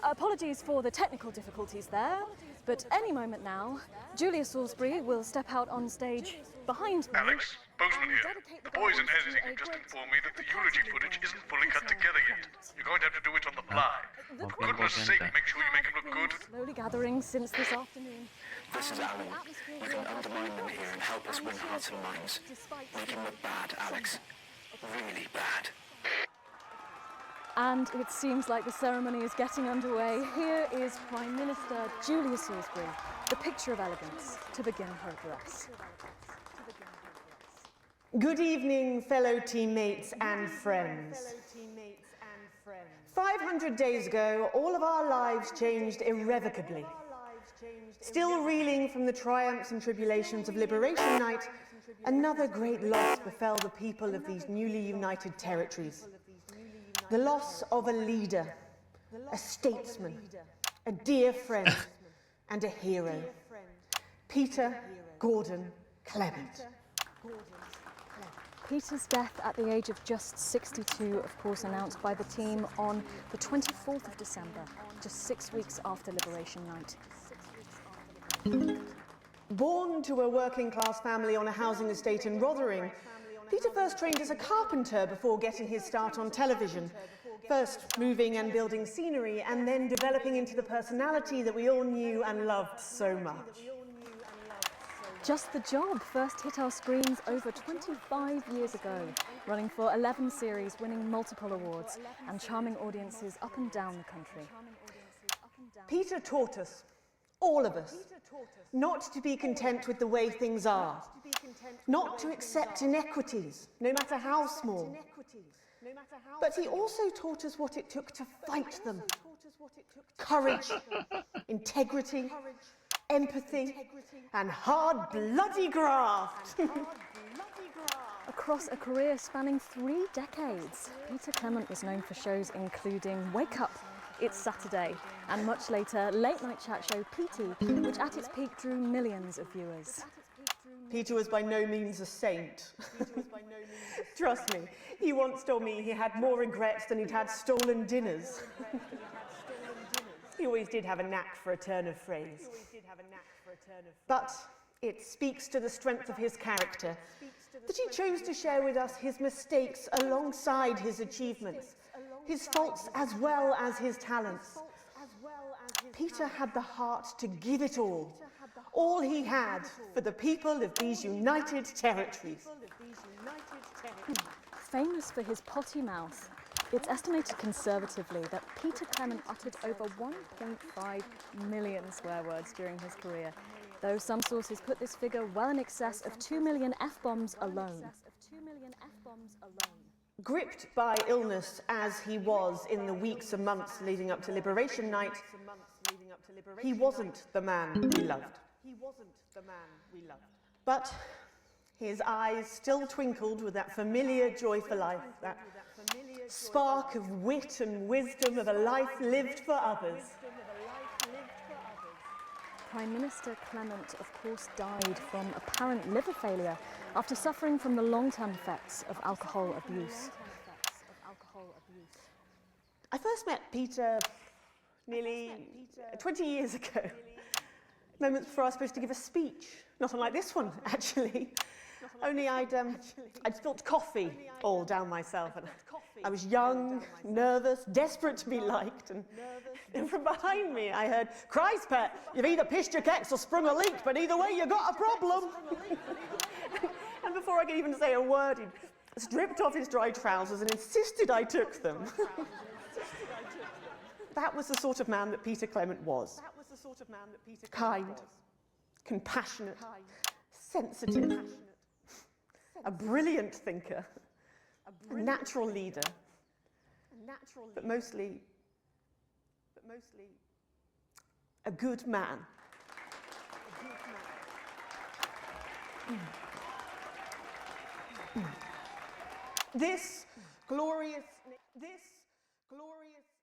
Speaker 22: Apologies for the technical difficulties there, but any moment now, Julia Salisbury will step out on stage behind me.
Speaker 11: Alex, Bozeman here. The boys in editing have just informed me that the eulogy footage isn't fully cut together yet. You're going to have to do it on the fly. For goodness sake, make sure you make it look good.
Speaker 22: Slowly gathering since this afternoon.
Speaker 23: This is Alan. You can undermine them here and help us win hearts and minds. Make him look bad, Alex. Really bad.
Speaker 22: And it seems like the ceremony is getting underway. Here is Prime Minister Julia Salisbury, the picture of elegance, to begin her address.
Speaker 24: Good evening, fellow teammates and friends. 500 days ago, all of our lives changed irrevocably. Still reeling from the triumphs and tribulations of Liberation Night, another great loss befell the people of these newly united territories. The loss of a leader, a statesman, a dear friend, and a hero. Peter Gordon Clement.
Speaker 22: Peter's death at the age of just 62, of course, announced by the team on the 24th of December, just 6 weeks after Liberation Night.
Speaker 24: Born to a working-class family on a housing estate in Rotherham, Peter first trained as a carpenter before getting his start on television. First moving and building scenery, and then developing into the personality that we all knew and loved so much.
Speaker 22: Just the Job first hit our screens over 25 years ago, running for 11 series, winning multiple awards, and charming audiences up and down the country.
Speaker 24: Peter taught us, all of us, not to be content with the way things are, not to accept inequities, no matter how small, But he also taught us what it took to fight them. Courage, integrity, empathy, and hard, bloody graft.
Speaker 22: Across a career spanning 3 decades, Peter Clement was known for shows including Wake Up, It's Saturday, and much later, late-night chat show Petey, which at its peak drew millions of viewers.
Speaker 24: Peter was by no means a saint. Trust me, he once told me he had more regrets than he'd had stolen dinners. He always did have a knack for a turn of phrase. But it speaks to the strength of his character that he chose to share with us his mistakes alongside his achievements, his faults as well as his talents. Peter had the heart to give it all he had for the people of these United Territories.
Speaker 22: Famous for his potty mouth, it's estimated conservatively that Peter Clement uttered over 1.5 million swear words during his career, though some sources put this figure well in excess of 2 million F-bombs alone.
Speaker 24: Gripped by illness as he was in the weeks and months leading up to Liberation Night, he wasn't the man we loved. But his eyes still twinkled with that familiar joy for life, that spark of wit and wisdom of a life lived for others.
Speaker 22: Prime Minister Clement, of course, died from apparent liver failure after suffering from the long-term effects of alcohol abuse.
Speaker 24: I first met Peter nearly 20 years ago, moments before I was supposed to give a speech. Not unlike this one, actually. Only I'd spilt coffee all down myself, and I was young, nervous, desperate to be liked, and from behind me I heard, "Christ, pet, you've either pissed your kecks or sprung a leak, but either way you got a problem." And before I could even say a word, he stripped off his dry trousers and insisted I took them. That was the sort of man that Peter Clement was. Kind, compassionate, sensitive, a brilliant thinker, a natural leader, but mostly a good man. This glorious,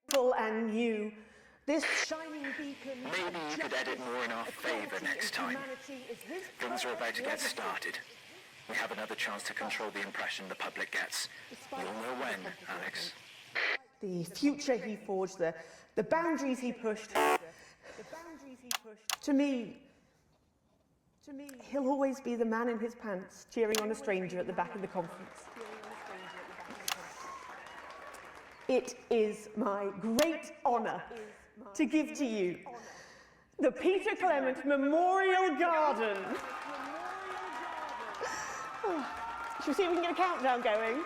Speaker 24: full and new, this shining beacon.
Speaker 23: Maybe you could edit more in our favour next time. Things are about to get started. We have another chance to control the impression the public gets. You'll know when, Alex.
Speaker 24: The future he forged, the boundaries he pushed. To me, he'll always be the man in his pants cheering on a stranger at the back of the conference. It is my great honour to give to you the Peter Clement Memorial Garden. Should we see if we can get a countdown going?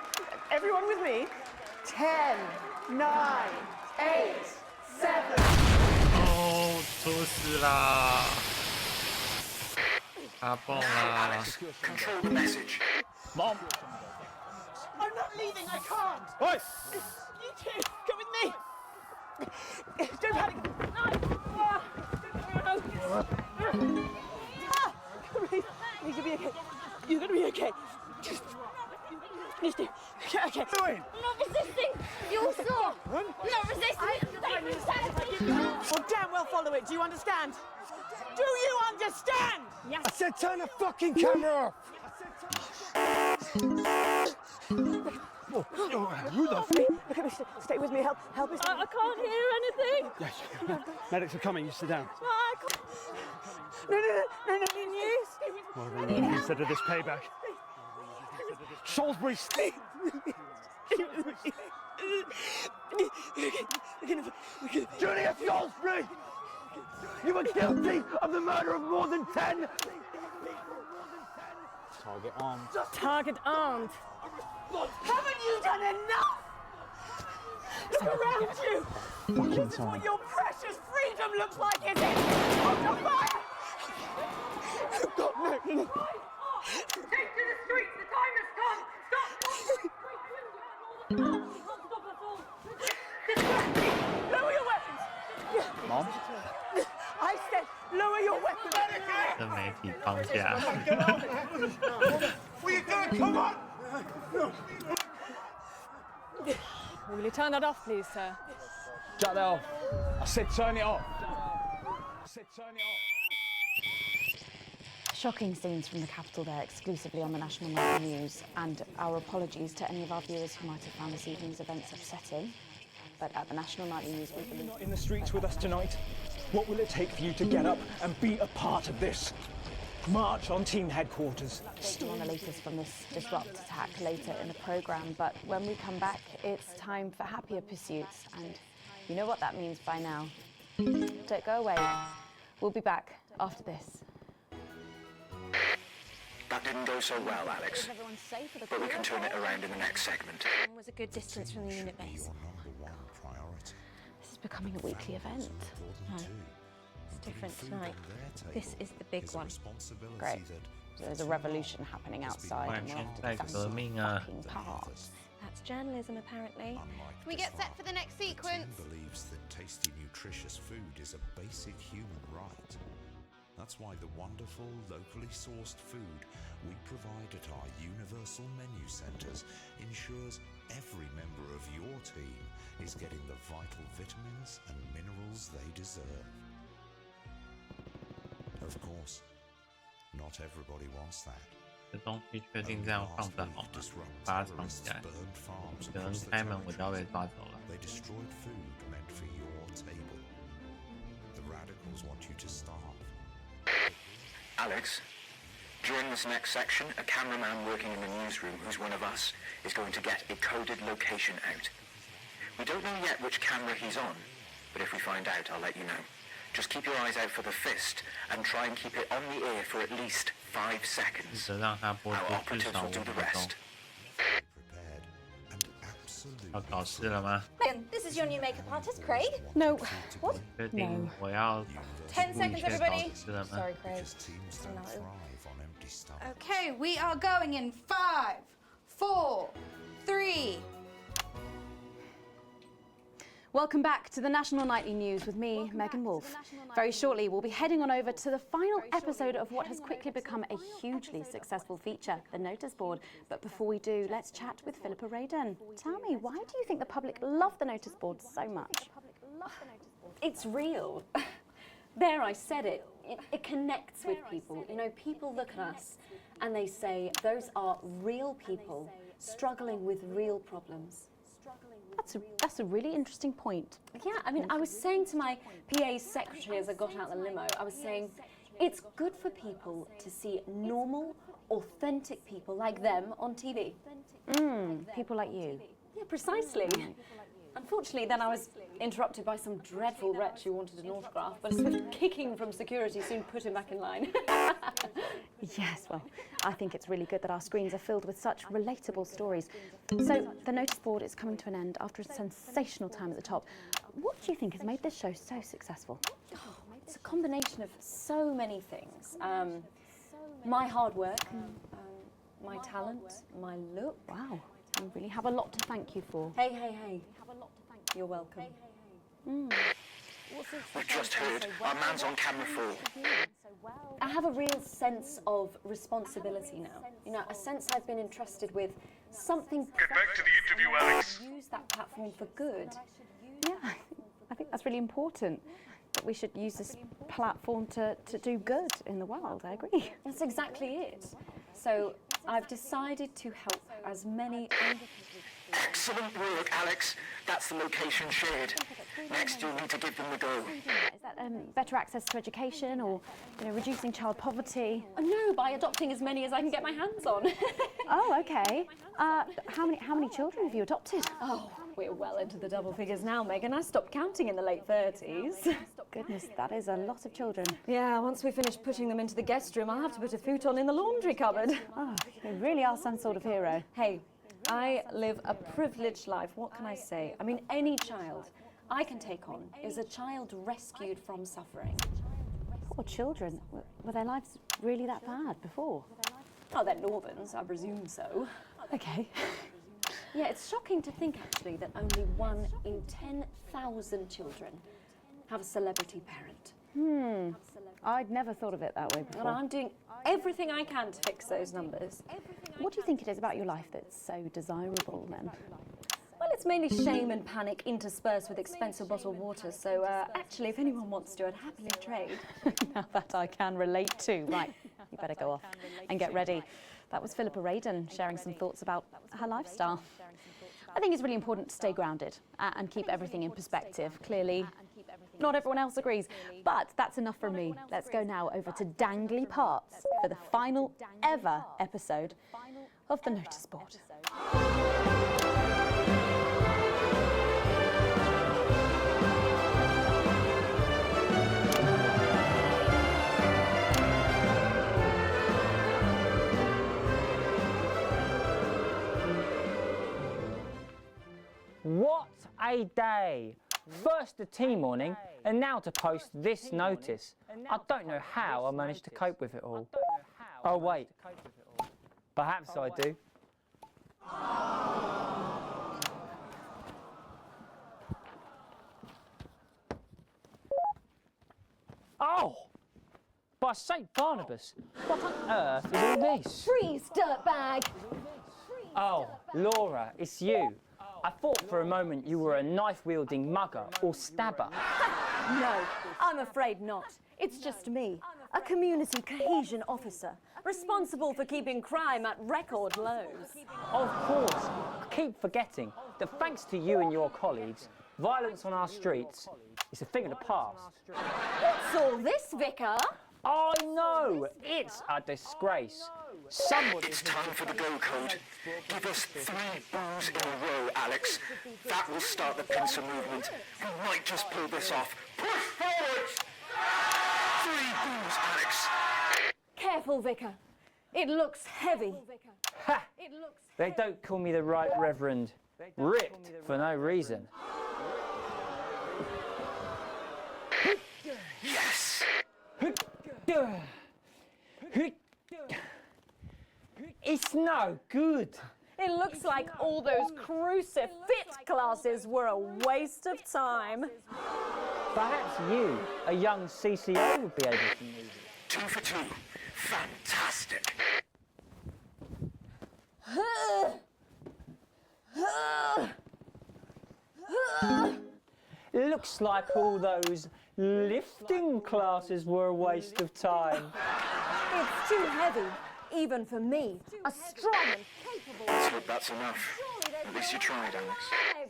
Speaker 24: Everyone with me? 10, 9, 8, 7.
Speaker 10: Oh, 出事啦！阿蹦啦！
Speaker 23: Control the message.
Speaker 24: Mom! I'm not leaving, I can't!
Speaker 8: Oi!
Speaker 24: You two, come with me! Don't panic! You're gonna be okay. You're gonna be okay. Just do. Okay.
Speaker 5: I'm not resisting. You're sore. I'm not resisting.
Speaker 24: Well, damn well follow it. Do you understand? Do you understand?
Speaker 5: Yes.
Speaker 8: I said turn the fucking camera off. Who the f***?
Speaker 24: Look at me. Stay with me. Help me.
Speaker 22: I can't hear anything.
Speaker 8: Yes. Medics are coming. You sit down.
Speaker 24: No. News.
Speaker 8: What do you consider this payback? Salisbury, stay. Julius Salisbury! You were guilty of the murder of more than 10!
Speaker 4: Target armed.
Speaker 22: Target armed.
Speaker 24: Haven't you done enough? Look around you. This is what your precious freedom looks like, is it? Under fire! God, no.
Speaker 5: Take to the streets. The time has come. Stop.
Speaker 19: Mom?
Speaker 24: I said, lower your weapon.
Speaker 10: 跟媒体框架。
Speaker 15: What are you doing? Come on!
Speaker 22: Will you turn that off, please, sir?
Speaker 15: Shut that off. I said turn it off. I said turn it off.
Speaker 14: Shocking scenes from the capital there, exclusively on the National Nightly News, and our apologies to any of our viewers who might have found this evening's events upsetting. But at the National Nightly News, we believe...
Speaker 15: Not in the streets with us tonight. What will it take for you to get up and be a part of this? March on team headquarters.
Speaker 14: Update you on the latest from this disrupt attack later in the programme, but when we come back, it's time for happier pursuits, and you know what that means by now. Don't go away. We'll be back after this.
Speaker 23: That didn't go so well, Alex. But we can turn it around in the next segment.
Speaker 16: Was a good distance from the unit base.
Speaker 14: This is becoming a weekly event.
Speaker 16: No, it's different tonight. This is the big one.
Speaker 14: Great. So there's a revolution happening outside, and we'll have to defend some fucking parts.
Speaker 16: That's journalism, apparently.
Speaker 2: Can we get set for the next sequence?
Speaker 7: Believes that tasty, nutritious food is a basic human right. That's why the wonderful, locally sourced food we provide at our universal menu centres ensures every member of your team is getting the vital vitamins and minerals they deserve. Of course, not everybody wants that.
Speaker 10: 这东西确定这样放着好吗？把它藏起来。有人开门，我就要被抓走了。
Speaker 7: They destroyed food meant for your table. The radicals want you to starve.
Speaker 23: Alex, during this next section, a cameraman working in the newsroom who's one of us is going to get a coded location out. We don't know yet which camera he's on, but if we find out, I'll let you know. Just keep your eyes out for the fist and try and keep it on the air for at least 5 seconds. Our operatives will do the rest.
Speaker 10: 要考试了吗？
Speaker 16: Megan, this is your new makeup artist, Craig.
Speaker 14: No. What?
Speaker 10: 确定我要
Speaker 16: 10 seconds, everybody.
Speaker 10: 考试了吗？
Speaker 16: Sorry, Craig.
Speaker 2: Okay, we are going in 5, 4, 3.
Speaker 14: Welcome back to the National Nightly News with me, Megan Wolfe. Very shortly, we'll be heading on over to the final episode of what has quickly become a hugely successful feature, the notice board. But before we do, let's chat with Philippa Radon. Tell me, why do you think the public love the notice board so much?
Speaker 9: It's real. There, I said it. It connects with people. You know, people look at us and they say, those are real people struggling with real problems.
Speaker 14: That's a really interesting point.
Speaker 9: Yeah, I mean, I was saying to my PA secretary as I got out the limo, I was saying, it's good for people to see normal, authentic people like them on TV.
Speaker 14: People like you.
Speaker 9: Yeah, precisely. Unfortunately, then I was interrupted by some dreadful wretch who wanted an autograph, but a swift kicking from security soon put him back in line.
Speaker 14: Yes, well, I think it's really good that our screens are filled with such relatable stories. So, the notice board is coming to an end after a sensational time at the top. What do you think has made this show so successful?
Speaker 9: Oh, it's a combination of so many things. My hard work, my talent, my look.
Speaker 14: Wow, you really have a lot to thank you for.
Speaker 9: Hey. You're welcome.
Speaker 23: We've just heard. Our man's on camera 4.
Speaker 9: I have a real sense of responsibility now. You know, a sense I've been entrusted with something.
Speaker 11: Get back to the interview, Alex.
Speaker 9: Use that platform for good.
Speaker 14: Yeah, I think that's really important. That we should use this platform to do good in the world. I agree.
Speaker 9: That's exactly it. So I've decided to help as many.
Speaker 23: Excellent work, Alex. That's the location shared. Next, you'll need to give them the go.
Speaker 14: Is that better access to education, or reducing child poverty?
Speaker 9: No, by adopting as many as I can get my hands on.
Speaker 14: Oh, okay. How many children have you adopted?
Speaker 9: Oh, we're well into the double figures now, Megan. I stopped counting in the late 30s.
Speaker 14: Goodness, that is a lot of children.
Speaker 9: Yeah, once we finish putting them into the guest room, I'll have to put a futon in the laundry cupboard.
Speaker 14: Oh, you really are some sort of hero.
Speaker 9: Hey, I live a privileged life. What can I say? I mean, any child I can take on is a child rescued from suffering.
Speaker 14: Poor children. Were their lives really that bad before?
Speaker 9: Oh, they're Northerns, I presume so.
Speaker 14: Okay.
Speaker 9: Yeah, it's shocking to think, actually, that only 1 in 10,000 children have a celebrity parent.
Speaker 14: I'd never thought of it that way before.
Speaker 9: And I'm doing everything I can to fix those numbers.
Speaker 14: What do you think it is about your life that's so desirable then?
Speaker 9: Well, it's mainly shame and panic interspersed with expensive bottled water, so actually, if anyone wants to, I'd happily trade.
Speaker 14: Now that I can relate to. Right, you better go off and get ready. That was Philippa Radin sharing some thoughts about her lifestyle. I think it's really important to stay grounded and keep everything in perspective. Clearly, not everyone else agrees, but that's enough from me. Let's go now over to Dangly Parts for the final ever episode of the Notice Board.
Speaker 19: What a day! First the tea morning, and now to post this notice. I don't know how I managed to cope with it all. Oh wait, perhaps I do. Oh! By St. Barnabas, what on earth is all this?
Speaker 2: Freeze, dirtbag!
Speaker 19: Oh, Laura, it's you. I thought for a moment you were a knife-wielding mugger or stabber.
Speaker 9: No, I'm afraid not. It's just me, a community cohesion officer, responsible for keeping crime at record lows.
Speaker 19: Of course, I keep forgetting that thanks to you and your colleagues, violence on our streets is a thing of the past.
Speaker 9: What's all this, Vicar?
Speaker 19: I know, it's a disgrace. Someone...
Speaker 23: It's time for the go code. Give us 3 boos in a row, Alex. That will start the pincer movement. We might just pull this off. Push forward! 3 boos, Alex.
Speaker 9: Careful, Vicar. It looks heavy.
Speaker 19: Ha! They don't call me the Right Reverend. Ripped for no reason.
Speaker 23: Yes!
Speaker 19: It's no good.
Speaker 9: It looks like all those crucifix classes were a waste of time.
Speaker 19: Perhaps you, a young CCO, would be able to move it.
Speaker 23: 2 for 2. Fantastic.
Speaker 19: Looks like all those lifting classes were a waste of time.
Speaker 9: It's too heavy, even for me, a strong and capable...
Speaker 23: Let's hope that's enough. At least you tried, Alex.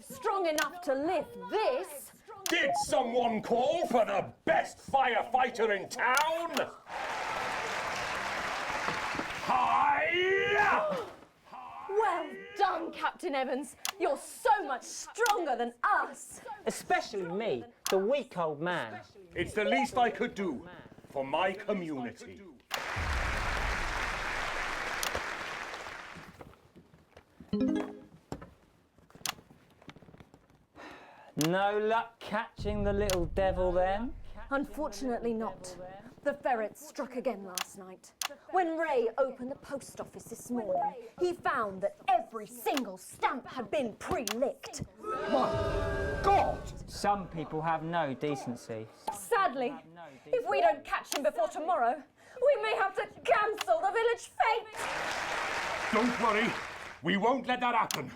Speaker 9: Strong enough to lift this.
Speaker 15: Did someone call for the best firefighter in town? Hi-ya!
Speaker 9: Well done, Captain Evans. You're so much stronger than us.
Speaker 19: Especially me, the weak old man.
Speaker 15: It's the least I could do for my community.
Speaker 19: No luck catching the little devil then?
Speaker 9: Unfortunately not. The ferrets struck again last night. When Ray opened the post office this morning, he found that every single stamp had been pre-licked.
Speaker 19: My God! Some people have no decency.
Speaker 9: Sadly, if we don't catch him before tomorrow, we may have to cancel the village fete.
Speaker 15: Don't worry, we won't let that happen.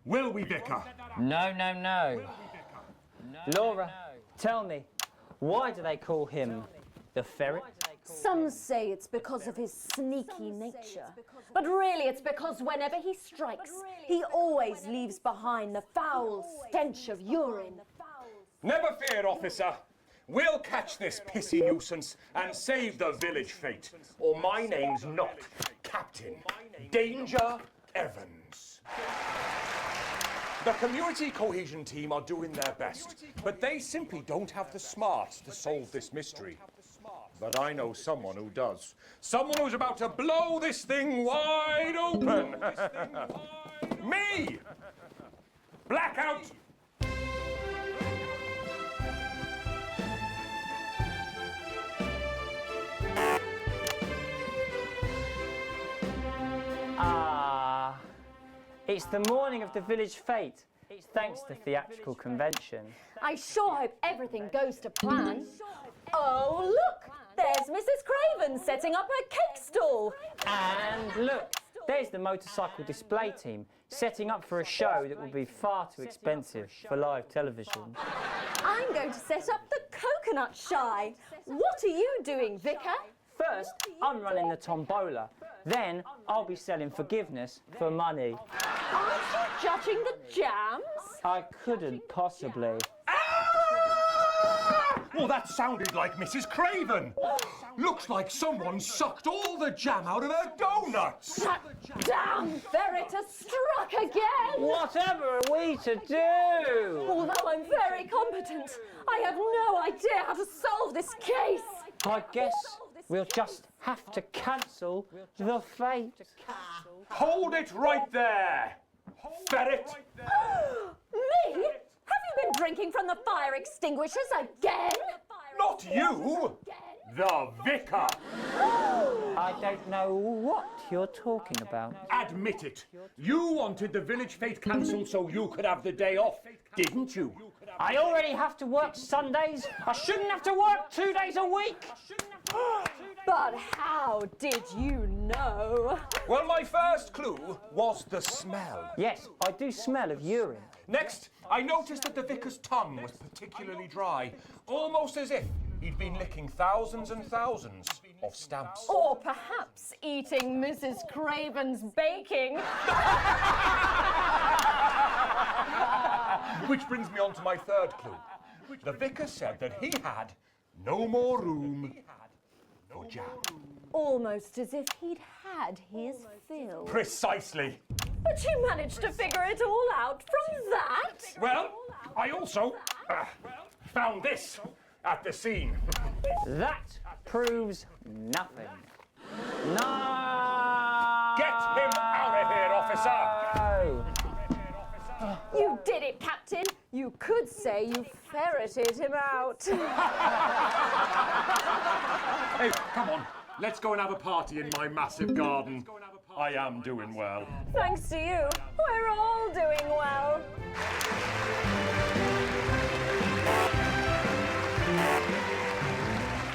Speaker 15: Will we, Vicar?
Speaker 19: No, no, no. Laura, tell me, why do they call him the ferret?
Speaker 9: Some say it's because of his sneaky nature. But really it's because whenever he strikes, he always leaves behind the foul stench of urine.
Speaker 15: Never fear, officer. We'll catch this pissy nuisance and save the village fete. Or my name's not Captain Danger Evans. The community cohesion team are doing their best, but they simply don't have the smarts to solve this mystery. But I know someone who does. Someone who's about to blow this thing wide open. Me! Blackout!
Speaker 19: Ah, it's the morning of the village fete, It's thanks to theatrical convention.
Speaker 2: I sure hope everything goes to plan. Oh, look! There's Mrs. Craven setting up her cake stall.
Speaker 19: And look, there's the motorcycle display team setting up for a show that will be far too expensive for live television.
Speaker 2: I'm going to set up the coconut shy. What are you doing, Vicar?
Speaker 19: First, I'm running the tombola. Then, I'll be selling forgiveness for money.
Speaker 2: Aren't you judging the jams?
Speaker 19: I couldn't possibly.
Speaker 15: Well, that sounded like Mrs. Craven. Looks like someone sucked all the jam out of her donuts.
Speaker 2: That damn ferret has struck again.
Speaker 19: Whatever are we to do?
Speaker 2: Although I'm very competent, I have no idea how to solve this case.
Speaker 19: I guess we'll just have to cancel the fate.
Speaker 15: Hold it right there, ferret.
Speaker 2: Me? Have you been drinking from the fire extinguishers again?
Speaker 15: Not you, the vicar.
Speaker 19: I don't know what you're talking about.
Speaker 15: Admit it. You wanted the village fete cancelled so you could have the day off, didn't you?
Speaker 19: I already have to work Sundays. I shouldn't have to work 2 days a week.
Speaker 2: But how did you know?
Speaker 15: Well, my first clue was the smell.
Speaker 19: Yes, I do smell of urine.
Speaker 15: Next, I noticed that the vicar's tongue was particularly dry, almost as if he'd been licking thousands and thousands of stamps.
Speaker 2: Or perhaps eating Mrs. Craven's baking.
Speaker 15: Which brings me on to my third clue. The vicar said that he had no more room for jam.
Speaker 2: Almost as if he'd had his fill.
Speaker 15: Precisely.
Speaker 2: But you managed to figure it all out from that?
Speaker 15: Well, I also found this at the scene.
Speaker 19: That proves nothing. No!
Speaker 15: Get him out of here, officer!
Speaker 2: You did it, Captain. You could say you ferreted him out.
Speaker 15: Hey, come on. Let's go and have a party in my massive garden. I am doing well.
Speaker 2: Thanks to you, we're all doing well.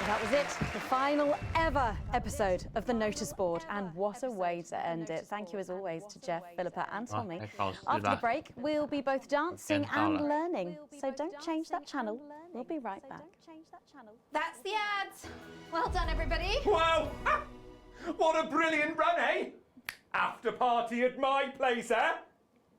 Speaker 14: That was it, the final ever episode of the Notice Board, and what a way to end it. Thank you as always to Jeff, Philippa and Tommy. After the break, we'll be both dancing and learning, so don't change that channel. We'll be right back.
Speaker 12: That's the ads. Well done, everybody.
Speaker 15: Wow! What a brilliant run, eh? After party at my place, eh?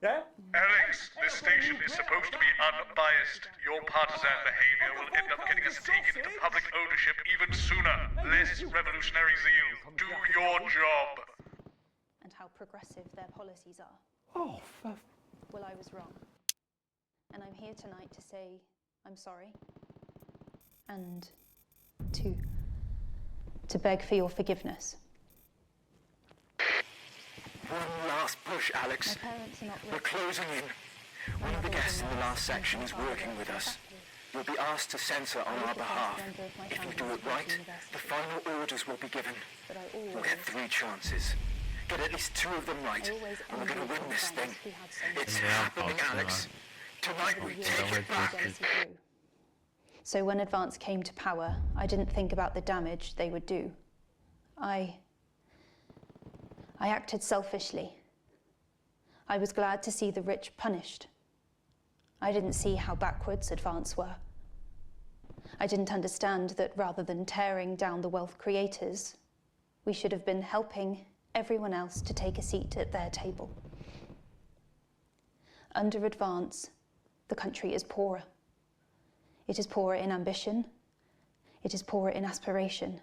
Speaker 15: Yeah?
Speaker 11: Alex, this station is supposed to be unbiased. Your partisan behavior will end up getting us taken into public ownership even sooner. Less revolutionary zeal. Do your job.
Speaker 12: And how progressive their policies are.
Speaker 15: Oh,
Speaker 12: Well, I was wrong. And I'm here tonight to say I'm sorry. And to beg for your forgiveness.
Speaker 23: One last push, Alex.
Speaker 12: My parents are not
Speaker 23: We're closing in. One of the guests in the last section is working with us. You'll be asked to censor on our behalf. If you do it right, the final orders will be given. You'll get 3 chances. Get at least 2 of them right, and we're going to win this thing. It's happening, Alex. Tonight we take it back.
Speaker 12: So when Advance came to power, I didn't think about the damage they would do. I acted selfishly. I was glad to see the rich punished. I didn't see how backwards Advance were. I didn't understand that rather than tearing down the wealth creators, we should have been helping everyone else to take a seat at their table. Under Advance, the country is poorer. It is poorer in ambition. It is poorer in aspiration.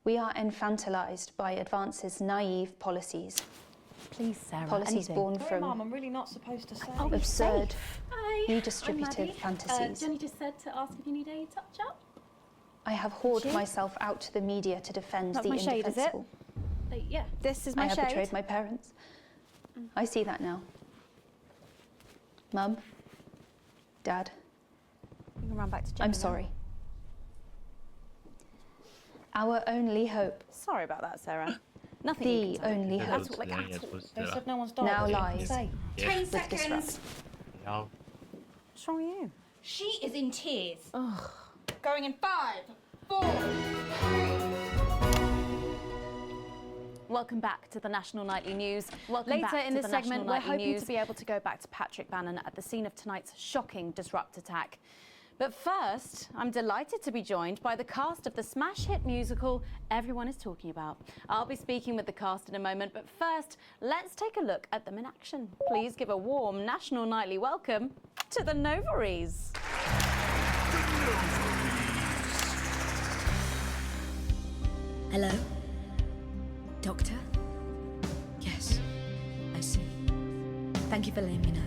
Speaker 12: We are infantilized by Advance's naive policies.
Speaker 14: Please, Sarah.
Speaker 12: Policies born from
Speaker 17: Mum, I'm really not supposed to say.
Speaker 12: absurd,
Speaker 17: Hi.
Speaker 12: redistributive fantasies.
Speaker 17: Jenny just said to ask if you need any touch-up.
Speaker 12: I have whored myself out to the media to defend
Speaker 14: That's
Speaker 12: the
Speaker 14: my shade, is it?
Speaker 12: indefensible.
Speaker 17: Yeah.
Speaker 14: This is
Speaker 12: I
Speaker 14: my
Speaker 12: have
Speaker 14: shade.
Speaker 12: betrayed my parents. I see that now. Mum, Dad,
Speaker 14: You can run back to Jenny
Speaker 12: I'm
Speaker 14: now.
Speaker 12: sorry. Our only hope.
Speaker 14: Sorry about that, Sarah. Nothing.
Speaker 12: The only hope
Speaker 14: That's what, like,
Speaker 10: Yes,
Speaker 14: at all.
Speaker 10: was
Speaker 14: They
Speaker 10: the-
Speaker 14: said no one's died.
Speaker 12: now
Speaker 14: What did
Speaker 12: lies
Speaker 14: they say?
Speaker 17: 10
Speaker 12: with
Speaker 17: seconds.
Speaker 12: Disrupt.
Speaker 10: 好，
Speaker 14: What's wrong with you?
Speaker 17: She is in tears.
Speaker 14: Ugh.
Speaker 17: Going in 5, 4, 3.
Speaker 14: Welcome back to the National Nightly News.
Speaker 12: Welcome
Speaker 14: Later
Speaker 12: back
Speaker 14: in
Speaker 12: to
Speaker 14: this
Speaker 12: the
Speaker 14: segment,
Speaker 12: National
Speaker 14: we're
Speaker 12: Nightly
Speaker 14: hoping
Speaker 12: News.
Speaker 14: to be able to go back to Patrick Bannon at the scene of tonight's shocking Disrupt attack. But first, I'm delighted to be joined by the cast of the smash hit musical everyone is talking about. I'll be speaking with the cast in a moment, but first, let's take a look at them in action. Please give a warm National Nightly welcome to the Novaries.
Speaker 3: Hello? Doctor? Yes, I see. Thank you for letting me know.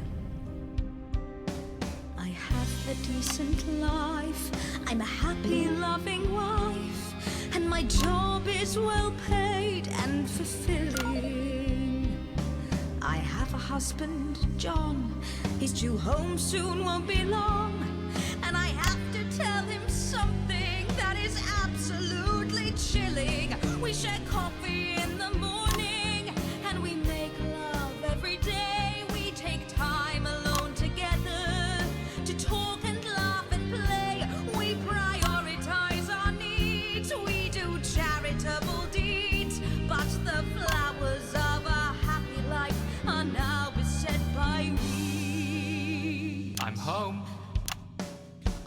Speaker 3: I have a decent life. I'm a happy, loving wife. And my job is well paid and fulfilling. I have a husband, John. He's due home soon, won't be long. And I have to tell him something that is absolutely chilling. We share coffee in the morning and we make love every day. We take time alone together to talk and laugh and play. We prioritize our needs. We do charitable deeds. But the flowers of a happy life are now beset by weeds.
Speaker 18: I'm home.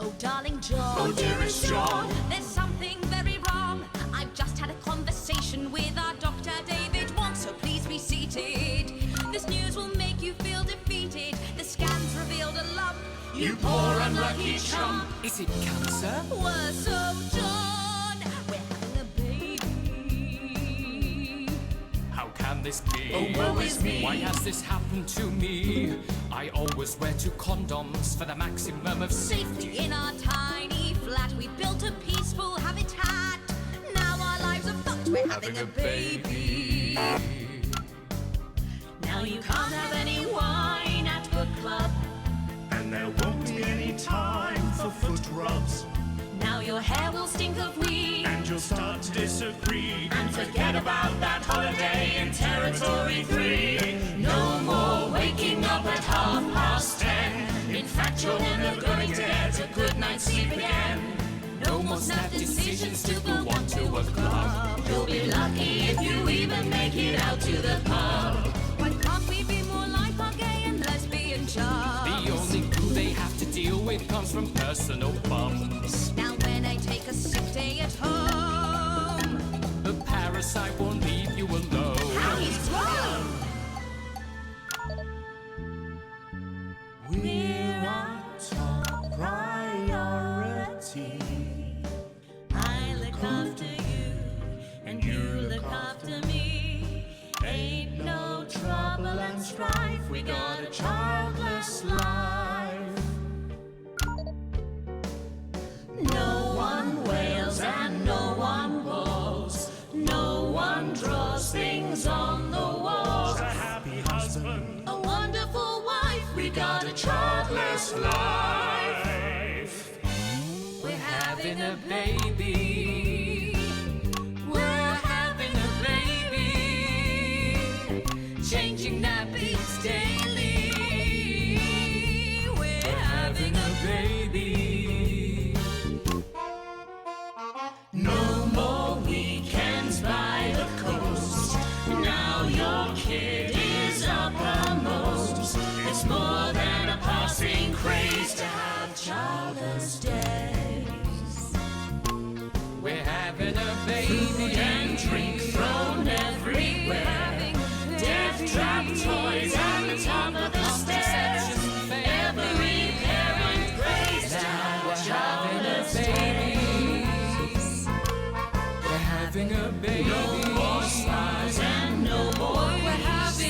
Speaker 3: Oh, darling John.
Speaker 18: Oh, dearest John.
Speaker 3: There's something very wrong. I've just had a conversation with our doctor, David Wong, so please be seated. This news will make you feel defeated. The scans revealed a lump.
Speaker 18: You poor unlucky chump. Is it cancer?
Speaker 3: Worse, oh, John. We're having a baby.
Speaker 18: How can this be?
Speaker 3: Oh, woe is me.
Speaker 18: Why has this happened to me? I always wear 2 condoms for the maximum of
Speaker 3: Safety in our tiny flat. We built a peaceful habitat. Now our lives are fucked. We're having a baby. Now you can't have any wine at book club.
Speaker 11: And there won't be any time for foot rubs.
Speaker 3: Now your hair will stink of weed.
Speaker 11: And you'll start to disagree.
Speaker 3: And forget about that holiday in Territory 3. No more waking up at 10:30. In fact, you're never going to get a good night's sleep again. No more snap decisions to go on to a club. You'll be lucky if you even make it out to the pub. Why can't we be more like our gay and lesbian chums?
Speaker 18: The only glue they have to deal with comes from personal bums.
Speaker 3: Now when I take a sick day at home,
Speaker 18: The parasite won't leave you alone.
Speaker 3: how he's grown.
Speaker 11: We're our top priority.
Speaker 3: I look after you, and you look after me. Ain't no trouble and strife. We got a childless life. No one wails and no one bawls. No one draws things on the walls.
Speaker 11: A happy husband.
Speaker 3: A wonderful wife. We got a childless life. We're having a baby. We're having a baby. Changing nappies daily. We're having a baby. No more weekends by the coast. Now your kid is uppermost. It's more than a passing craze to have childless days.
Speaker 18: We're having a baby.
Speaker 3: Food and drink thrown everywhere. Death trap toys at the top of the stairs. Every parent prays to have childless days.
Speaker 18: We're having a baby.
Speaker 3: No more smiles and no more we're having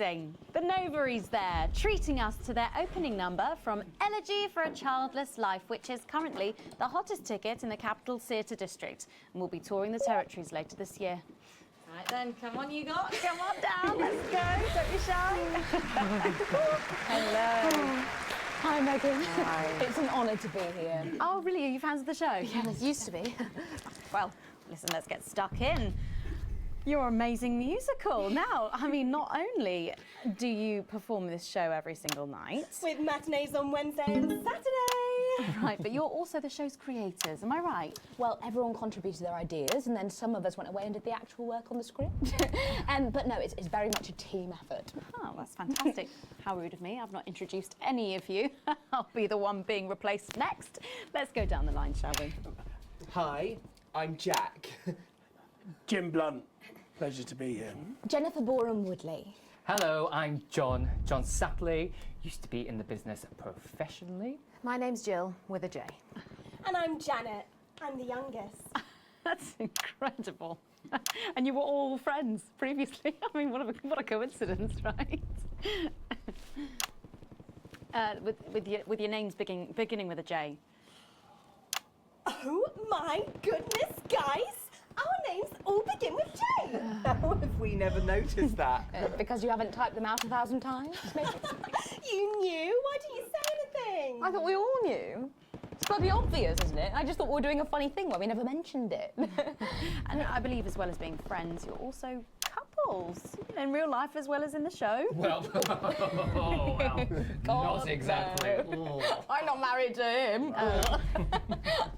Speaker 14: amazing. The Novaries there, treating us to their opening number from Elegy for a Childless Life, which is currently the hottest ticket in the Capital Theatre District, and will be touring the territories later this year. Right then, come on you lot, come on down, let's go, don't be shy. Hello.
Speaker 6: Hi, Megan.
Speaker 14: Hi.
Speaker 6: It's an honour to be here.
Speaker 14: Oh, really? Are you fans of the show?
Speaker 6: Yeah, it used to be.
Speaker 14: Well, listen, let's get stuck in. Your amazing musical. Now, I mean, not only do you perform this show every single night,
Speaker 1: with matinees on Wednesday and Saturday.
Speaker 14: Right, but you're also the show's creators, am I right?
Speaker 6: Well, everyone contributed their ideas, and then some of us went away and did the actual work on the script. But no, it's very much a team effort.
Speaker 14: Oh, that's fantastic. How rude of me. I've not introduced any of you. I'll be the one being replaced next. Let's go down the line, shall we?
Speaker 13: Hi, I'm Jack.
Speaker 8: Jim Blunt. Pleasure to be here.
Speaker 6: Jennifer Boreham-Woodley.
Speaker 20: Hello, I'm John Sapley. Used to be in the business professionally.
Speaker 14: My name's Jill, with a J.
Speaker 1: And I'm Janet. I'm the youngest.
Speaker 14: That's incredible. And you were all friends previously. I mean, what a coincidence, right? With your names beginning with a J.
Speaker 1: Oh my goodness, guys! Our names all begin with J.
Speaker 13: How have we never noticed that?
Speaker 6: Because you haven't typed them out 1,000 times, maybe?
Speaker 1: You knew? Why didn't you say anything?
Speaker 6: I thought we all knew. It's bloody obvious, isn't it? I just thought we were doing a funny thing where we never mentioned it.
Speaker 14: And I believe as well as being friends, you're also couples, in real life as well as in the show.
Speaker 20: Well, not exactly.
Speaker 6: I'm not married to him.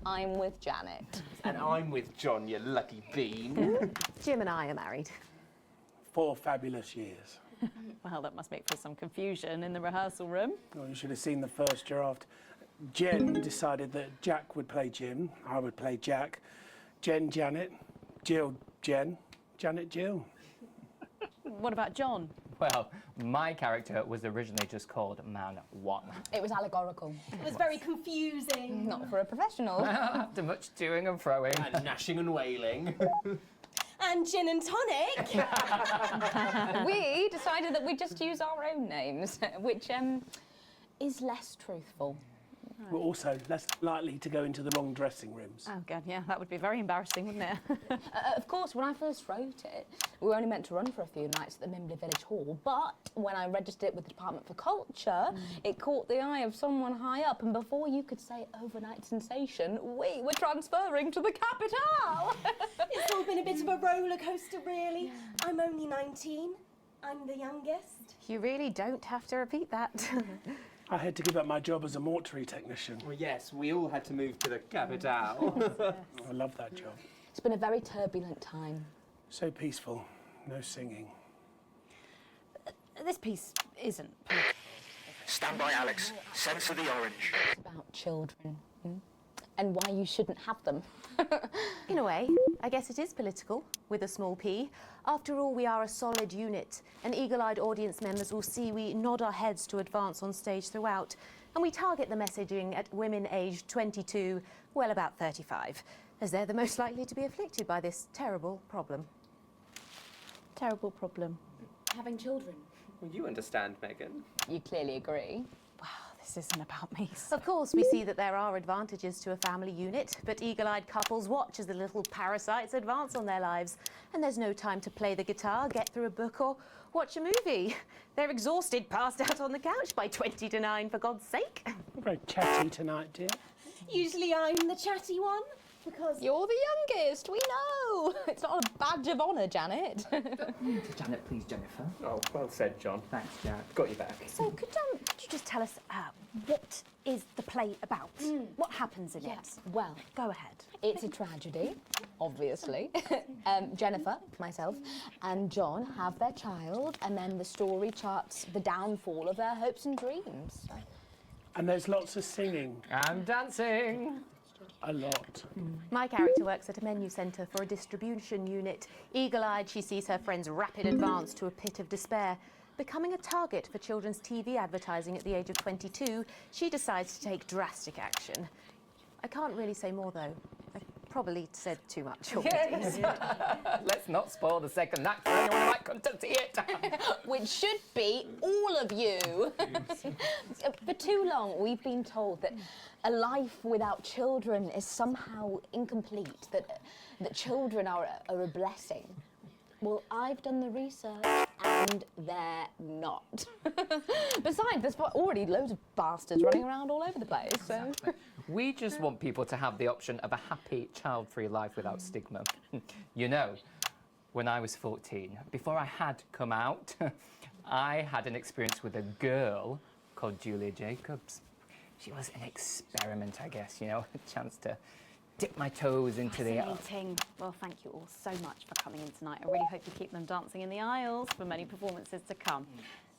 Speaker 6: I'm with Janet.
Speaker 13: And I'm with John, you lucky bean.
Speaker 6: Jim and I are married.
Speaker 8: 4 fabulous years.
Speaker 14: Well, that must make for some confusion in the rehearsal room.
Speaker 8: Well, you should have seen the first draft. Jen decided that Jack would play Jim, I would play Jack, Jen Janet, Jill Jen, Janet Jill.
Speaker 14: What about John?
Speaker 20: Well, my character was originally just called Man 1.
Speaker 6: It was allegorical.
Speaker 1: It was very confusing.
Speaker 6: Not for a professional.
Speaker 20: After much toing and froing.
Speaker 13: And gnashing and wailing.
Speaker 1: And gin and tonic.
Speaker 6: We decided that we'd just use our own names, which is less truthful.
Speaker 8: We're also less likely to go into the wrong dressing rooms.
Speaker 14: Oh, God, yeah, that would be very embarrassing, wouldn't it?
Speaker 6: Of course, when I first wrote it, we were only meant to run for a few nights at the Mimbley Village Hall, but when I registered it with the Department for Culture, it caught the eye of someone high up, and before you could say overnight sensation, we were transferring to the capital!
Speaker 1: It's all been a bit of a roller coaster, really. Yeah. I'm only 19. I'm the youngest.
Speaker 14: You really don't have to repeat that.
Speaker 8: I had to give up my job as a mortuary technician.
Speaker 13: Well, yes, we all had to move to the capital.
Speaker 8: I love that job.
Speaker 6: It's been a very turbulent time.
Speaker 8: So peaceful, no singing.
Speaker 14: This piece isn't.
Speaker 23: Stand by, Alex. Censor the orange.
Speaker 6: It's about children, and why you shouldn't have them.
Speaker 14: In a way, I guess it is political, with a small p. After all, we are a solid unit, and eagle-eyed audience members will see we nod our heads to advance on stage throughout, and we target the messaging at women aged 22, well, about 35, as they're the most likely to be afflicted by this terrible problem. Terrible problem.
Speaker 6: Having children.
Speaker 13: Well, you understand, Megan.
Speaker 6: You clearly agree.
Speaker 14: This isn't about me. Of course, we see that there are advantages to a family unit, but eagle-eyed couples watch as the little parasites advance on their lives, and there's no time to play the guitar, get through a book, or watch a movie. They're exhausted, passed out on the couch by 20 to 9, for God's sake.
Speaker 8: You're very chatty tonight, dear.
Speaker 1: Usually I'm the chatty one, because...
Speaker 6: You're the youngest, we know! It's not a badge of honour, Janet.
Speaker 13: Janet, please, Jennifer. Oh, well said, John. Thanks, Janet. Got you back.
Speaker 14: So, could you just tell us what is the play about? What happens in it?
Speaker 6: Well,
Speaker 14: go ahead.
Speaker 6: It's a tragedy, obviously. Jennifer, myself, and John have their child, and then the story charts the downfall of their hopes and dreams.
Speaker 8: And there's lots of singing.
Speaker 20: And dancing.
Speaker 8: A lot.
Speaker 14: My character works at a menu centre for a distribution unit. Eagle-eyed, she sees her friend's rapid advance to a pit of despair. Becoming a target for children's TV advertising at the age of 22, she decides to take drastic action. I can't really say more, though.
Speaker 4: probably said too much already.
Speaker 20: Let's not spoil the second act for anyone who might come to see it.
Speaker 6: Which should be all of you. For too long, we've been told that a life without children is somehow incomplete, that children are a blessing. Well, I've done the research, and they're not. Besides, there's already loads of bastards running around all over the place, so...
Speaker 20: We just want people to have the option of a happy, child-free life without stigma. You know, when I was 14, before I had come out, I had an experience with a girl called Julia Jacobs. She was an experiment, I guess, you know, a chance to dip my toes into the...
Speaker 14: Fascinating. Well, thank you all so much for coming in tonight. I really hope you keep them dancing in the aisles for many performances to come.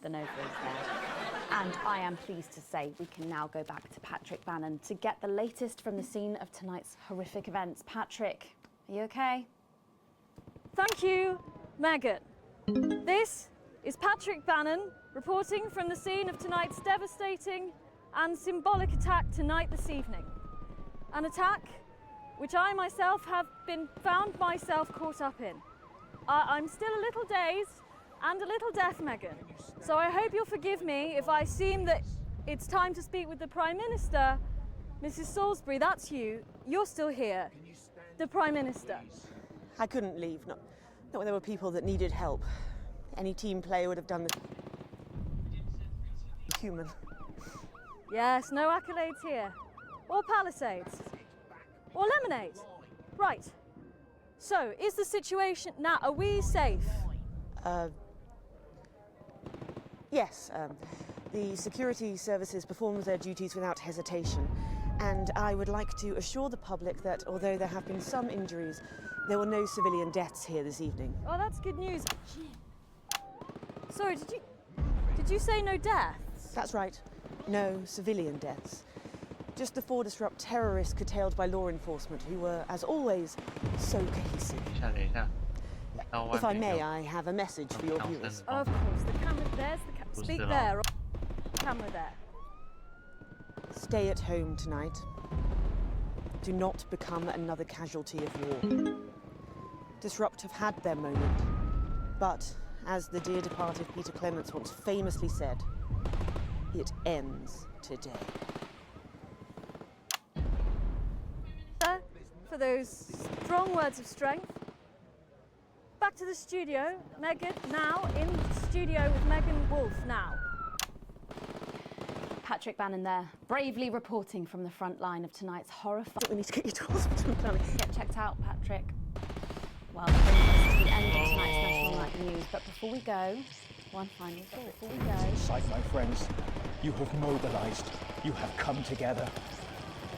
Speaker 14: The Nova is there. And I am pleased to say we can now go back to Patrick Bannon to get the latest from the scene of tonight's horrific events. Patrick, are you okay?
Speaker 22: Thank you, Megan. This is Patrick Bannon reporting from the scene of tonight's devastating and symbolic attack tonight this evening. An attack which I myself have found myself caught up in. I'm still a little dazed and a little deaf, Megan. So I hope you'll forgive me if I seem that it's time to speak with the Prime Minister. Mrs. Salisbury, that's you. You're still here. The Prime Minister.
Speaker 5: I couldn't leave, not when there were people that needed help. Any team player would have done this. Human.
Speaker 22: Yes, no accolades here. Or Palisades. Or lemonade. Right. So, is the situation now, are we safe?
Speaker 5: Yes, the security services performed their duties without hesitation, and I would like to assure the public that although there have been some injuries, there were no civilian deaths here this evening.
Speaker 22: Oh, that's good news. Sorry, did you say no deaths?
Speaker 5: That's right, no civilian deaths. Just the 4 disrupt terrorists curtailed by law enforcement, who were, as always, so cohesive. If I may, I have a message for your viewers.
Speaker 22: Of course, the camera, there's the camera. Speak there. Camera there.
Speaker 5: Stay at home tonight. Do not become another casualty of war. Disrupt have had their moment, but as the dear departed Peter Clements once famously said, it ends today.
Speaker 22: For those strong words of strength. Back to the studio. Megan, now in the studio with Megan Wolf now.
Speaker 14: Patrick Bannon there, bravely reporting from the front line of tonight's horrifying...
Speaker 5: We need to get you to hospital, darling.
Speaker 14: Get checked out, Patrick. Well, that brings us to the end of tonight's National Night News. But before we go, one final thought. Before we go...
Speaker 21: Sight, my friends, you have mobilised. You have come together.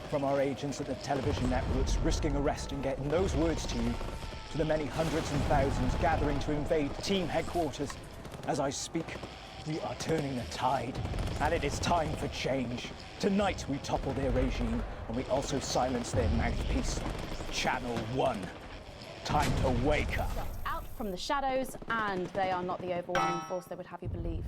Speaker 21: From our agents at the television networks risking arrest and getting those words to you, to the many hundreds and thousands gathering to invade team headquarters. As I speak, we are turning the tide, and it is time for change. Tonight we topple their regime, and we also silence their mouthpiece. Channel 1. Time to wake up.
Speaker 14: Out from the shadows, and they are not the overwhelming force they would have you believe.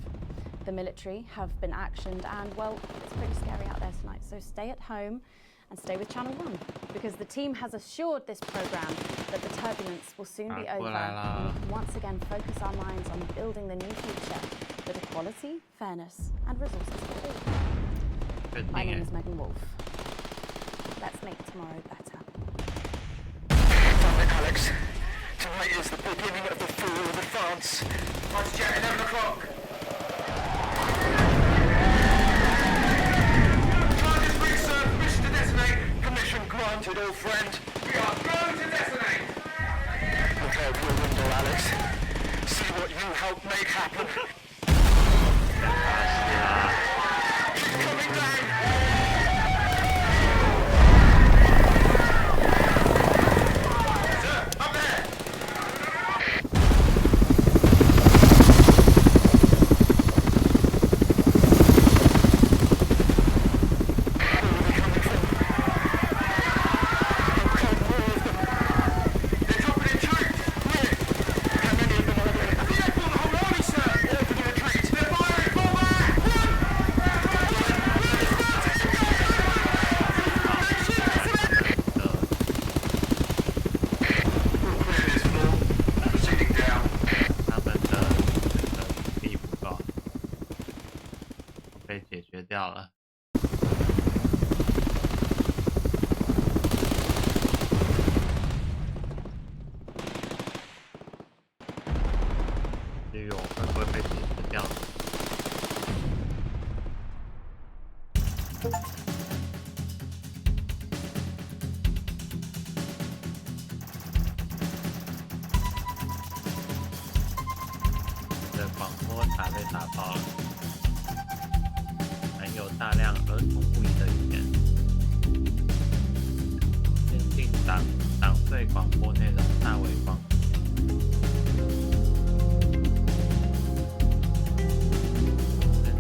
Speaker 14: The military have been actioned, and well, it's pretty scary out there tonight, so stay at home and stay with Channel 1, because the team has assured this programme that the turbulence will soon be over, and we can once again focus our minds on building the new future with equality, fairness and resources for all. My name is Megan Wolf. Let's make tomorrow better.
Speaker 23: Damn it, Alex. Tonight is the beginning of the fall of France. Fighter jet, 11 o'clock. Granted, old friend. We are going to detonate. Look out your window, Alex. See what you helped make happen. Keep coming down. Sir, up there.
Speaker 10: 被打爆了，含有大量儿童不宜的语言，限定党对广播内容大为广。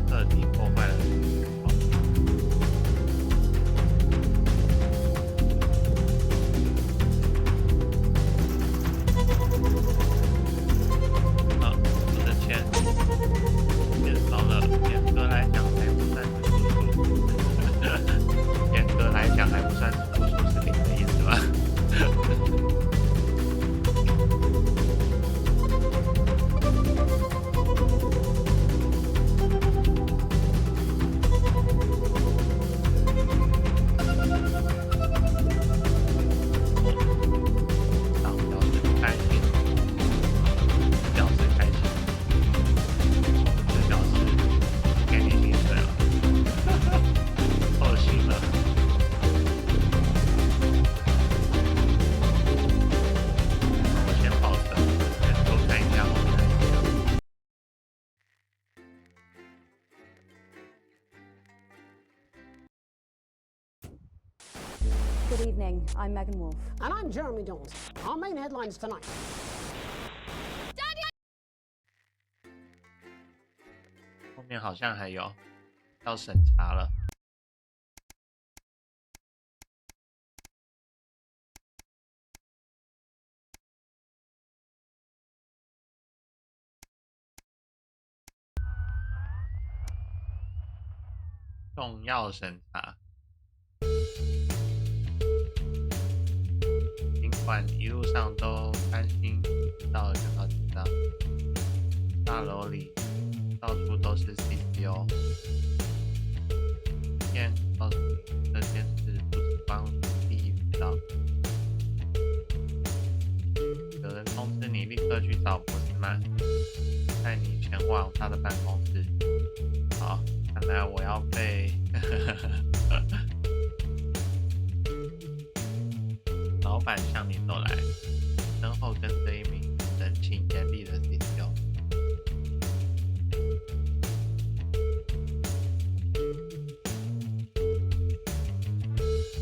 Speaker 10: 彻底破坏了我的钱减少了，严格来讲还不算是负数，严格来讲还不算是负数，是零的意思吧？Good
Speaker 14: evening, I'm Megan Wolf.
Speaker 7: And I'm Jeremy Jones. Our main headlines tonight.
Speaker 10: 后面好像还有要审查了。重要审查。尽管一路上都担心到了感到紧张，大楼里到处都是 CCO。今天告诉你，这件事不只关乎第一频道。有人通知你立刻去找博斯曼，带你前往他的办公室。好，看来我要被老板向你走来，身后跟着一名神情严厉的 CCO。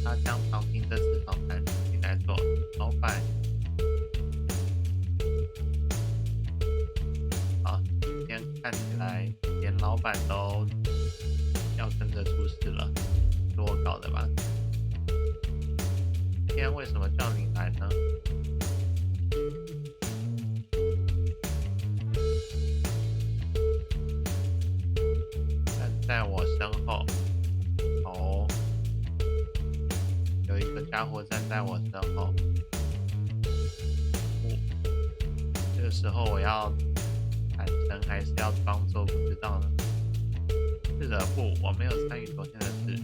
Speaker 10: 他将旁听这次访谈进来说：“老板，好，今天看起来连老板都要跟着出事了，是我搞的吧？今天为什么叫你来呢？”站在我身后，哦，有一个家伙站在我身后。这个时候我要坦诚还是要装作不知道呢？是的，不，我没有参与昨天的事。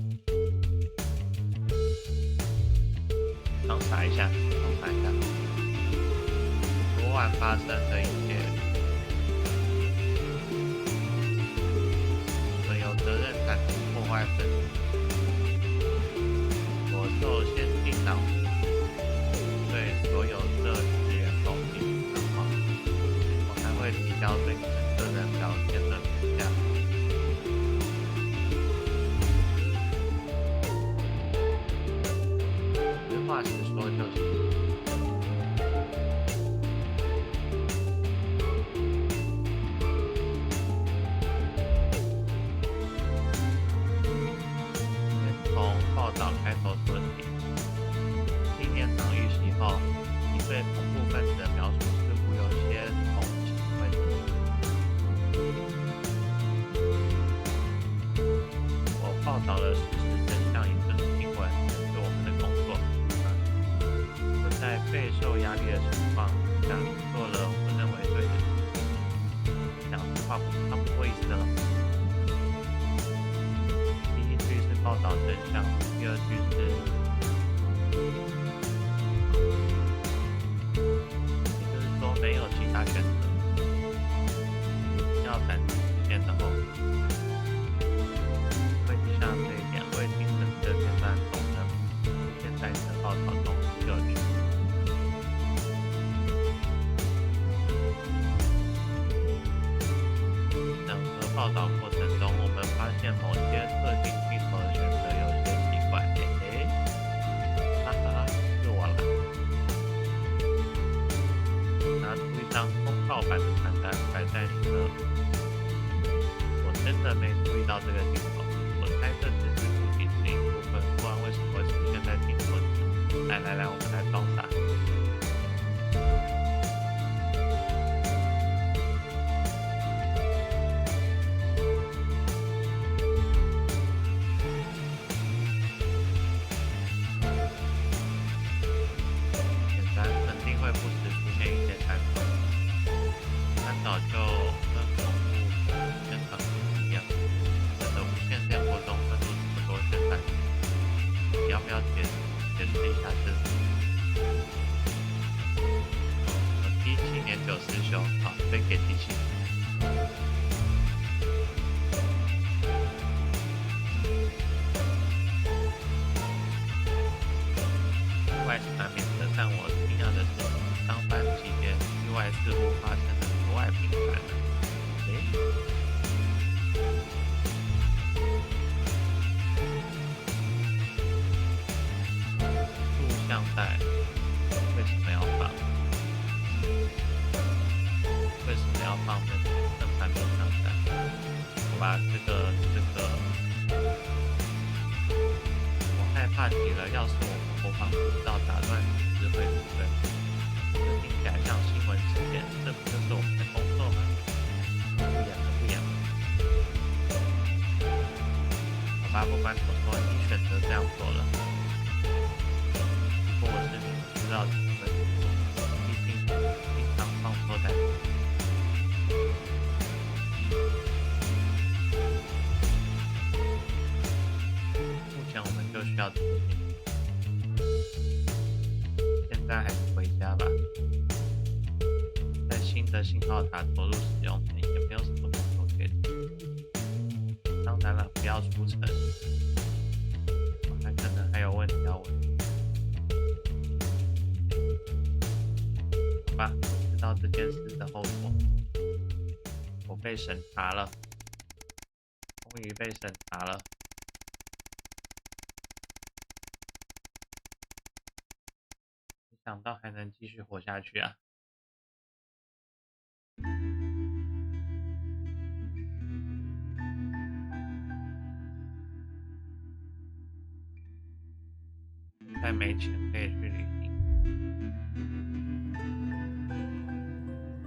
Speaker 10: 装傻一下，装傻一下。昨晚发生的一切，我有责任铲除破坏分子。我受先进党对所有涉事员工进行惩罚，我还会提交对你们个人表现的评价。实话实说就是。从报道开头说起，纪念堂遇袭后，你对恐怖分子的描述似乎有些同情味。我报道了事实真相，也就是新闻，是我们的工作。我在备受压力的情况下做了我认为对的事。讲实话，他不会意思了。第一句是报道真相，第二句是，也就是说没有其他选择，要斩除事件的后果。会记下这一点，会精准的片段总能出现在你的报道中就有。等报道过程中，我们发现某些特定镜头的选择有些奇怪。哈哈，是我啦。拿出一张公告版的传单摆在你那。我真的没注意到这个镜头，我猜这只是布景的一部分，不然为什么会出现在镜头里？来，我们来装傻。就跟恐怖宣传一样，真的无线电波中分出这么多宣传，你要不要解释一下这是？17年9师兄，好，推给机器。意外是难免的，但我惊讶的是，当班期间意外似乎发生的格外频繁了。录像带为什么要放？为什么要放正版录像带？好吧，这个，我害怕极了。要是我们播放不到打断智慧部分，这听起来像新闻事件，这不就是我们的工作吗？不演了。好吧，不管怎么说，你选择这样做了。如果我是你，不知道怎么做，毕竟经常放错在。目前我们就需要这个信息。现在还是回家吧。在新的信号塔投入使用前，也没有什么工作可以做。当然了，不要出城，还可能还有问题要问。好吧，知道这件事的后果，我被审查了，终于被审查了。没想到还能继续活下去啊！再没钱可以去旅行，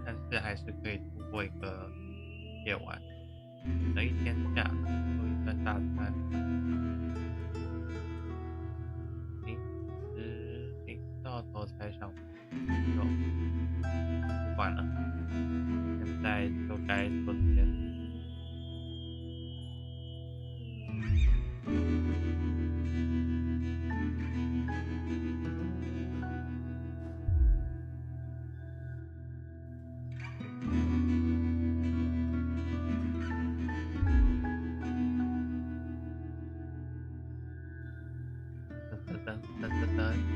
Speaker 10: 但是还是可以度过一个夜晚，省了一天假，做一顿大餐。临到头才想肉，不管了，现在就该做这件事。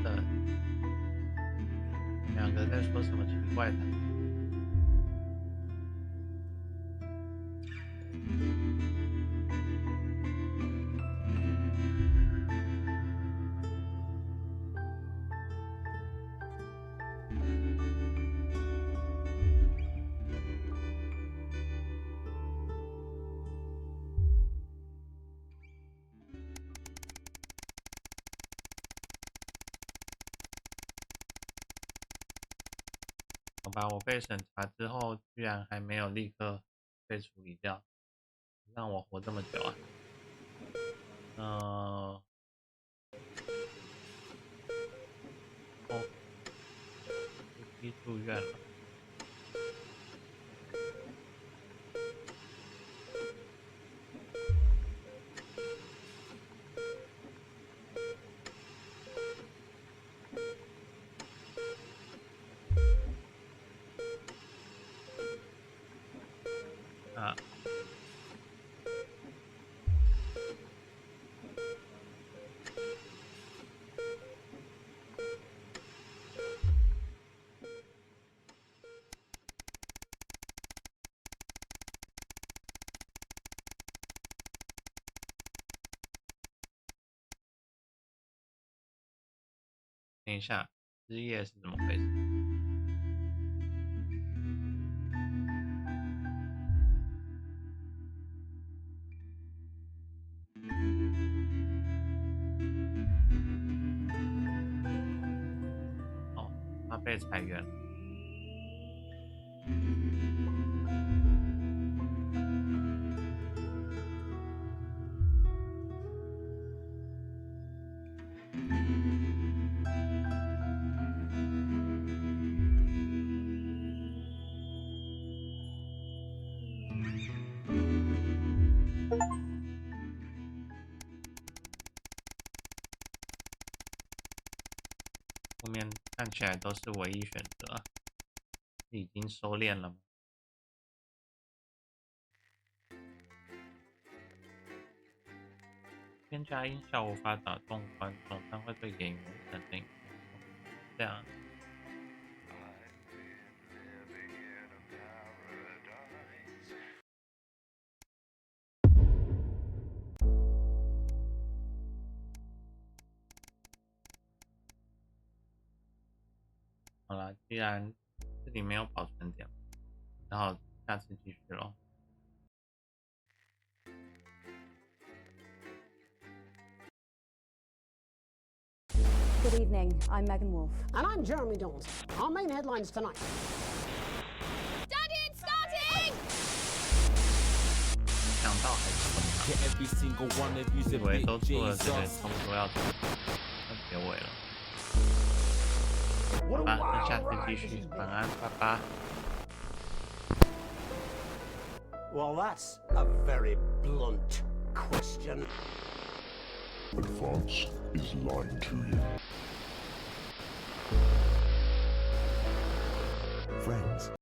Speaker 10: 等，两个在说什么奇怪的？好吧，我被审查之后，居然还没有立刻被处理掉，让我活这么久啊！住院了。啊。等一下，失业是怎么回事？哦，他被裁员了。后面看起来都是唯一选择，已经收敛了吗？添加音效无法打动观众，但会对演员产生影响。这样。好了，既然这里没有保存点，然后下次继续咯。
Speaker 14: Good evening, I'm Megan Wolf.
Speaker 7: And I'm Jeremy Dawes. Our main headlines tonight.
Speaker 2: Daddy, it's starting!
Speaker 10: 想到还是以为都做了这个差不多要结尾了。好吧，那下次继续，晚安，拜拜。
Speaker 17: Well, that's a very blunt question.
Speaker 11: But France is lying to you.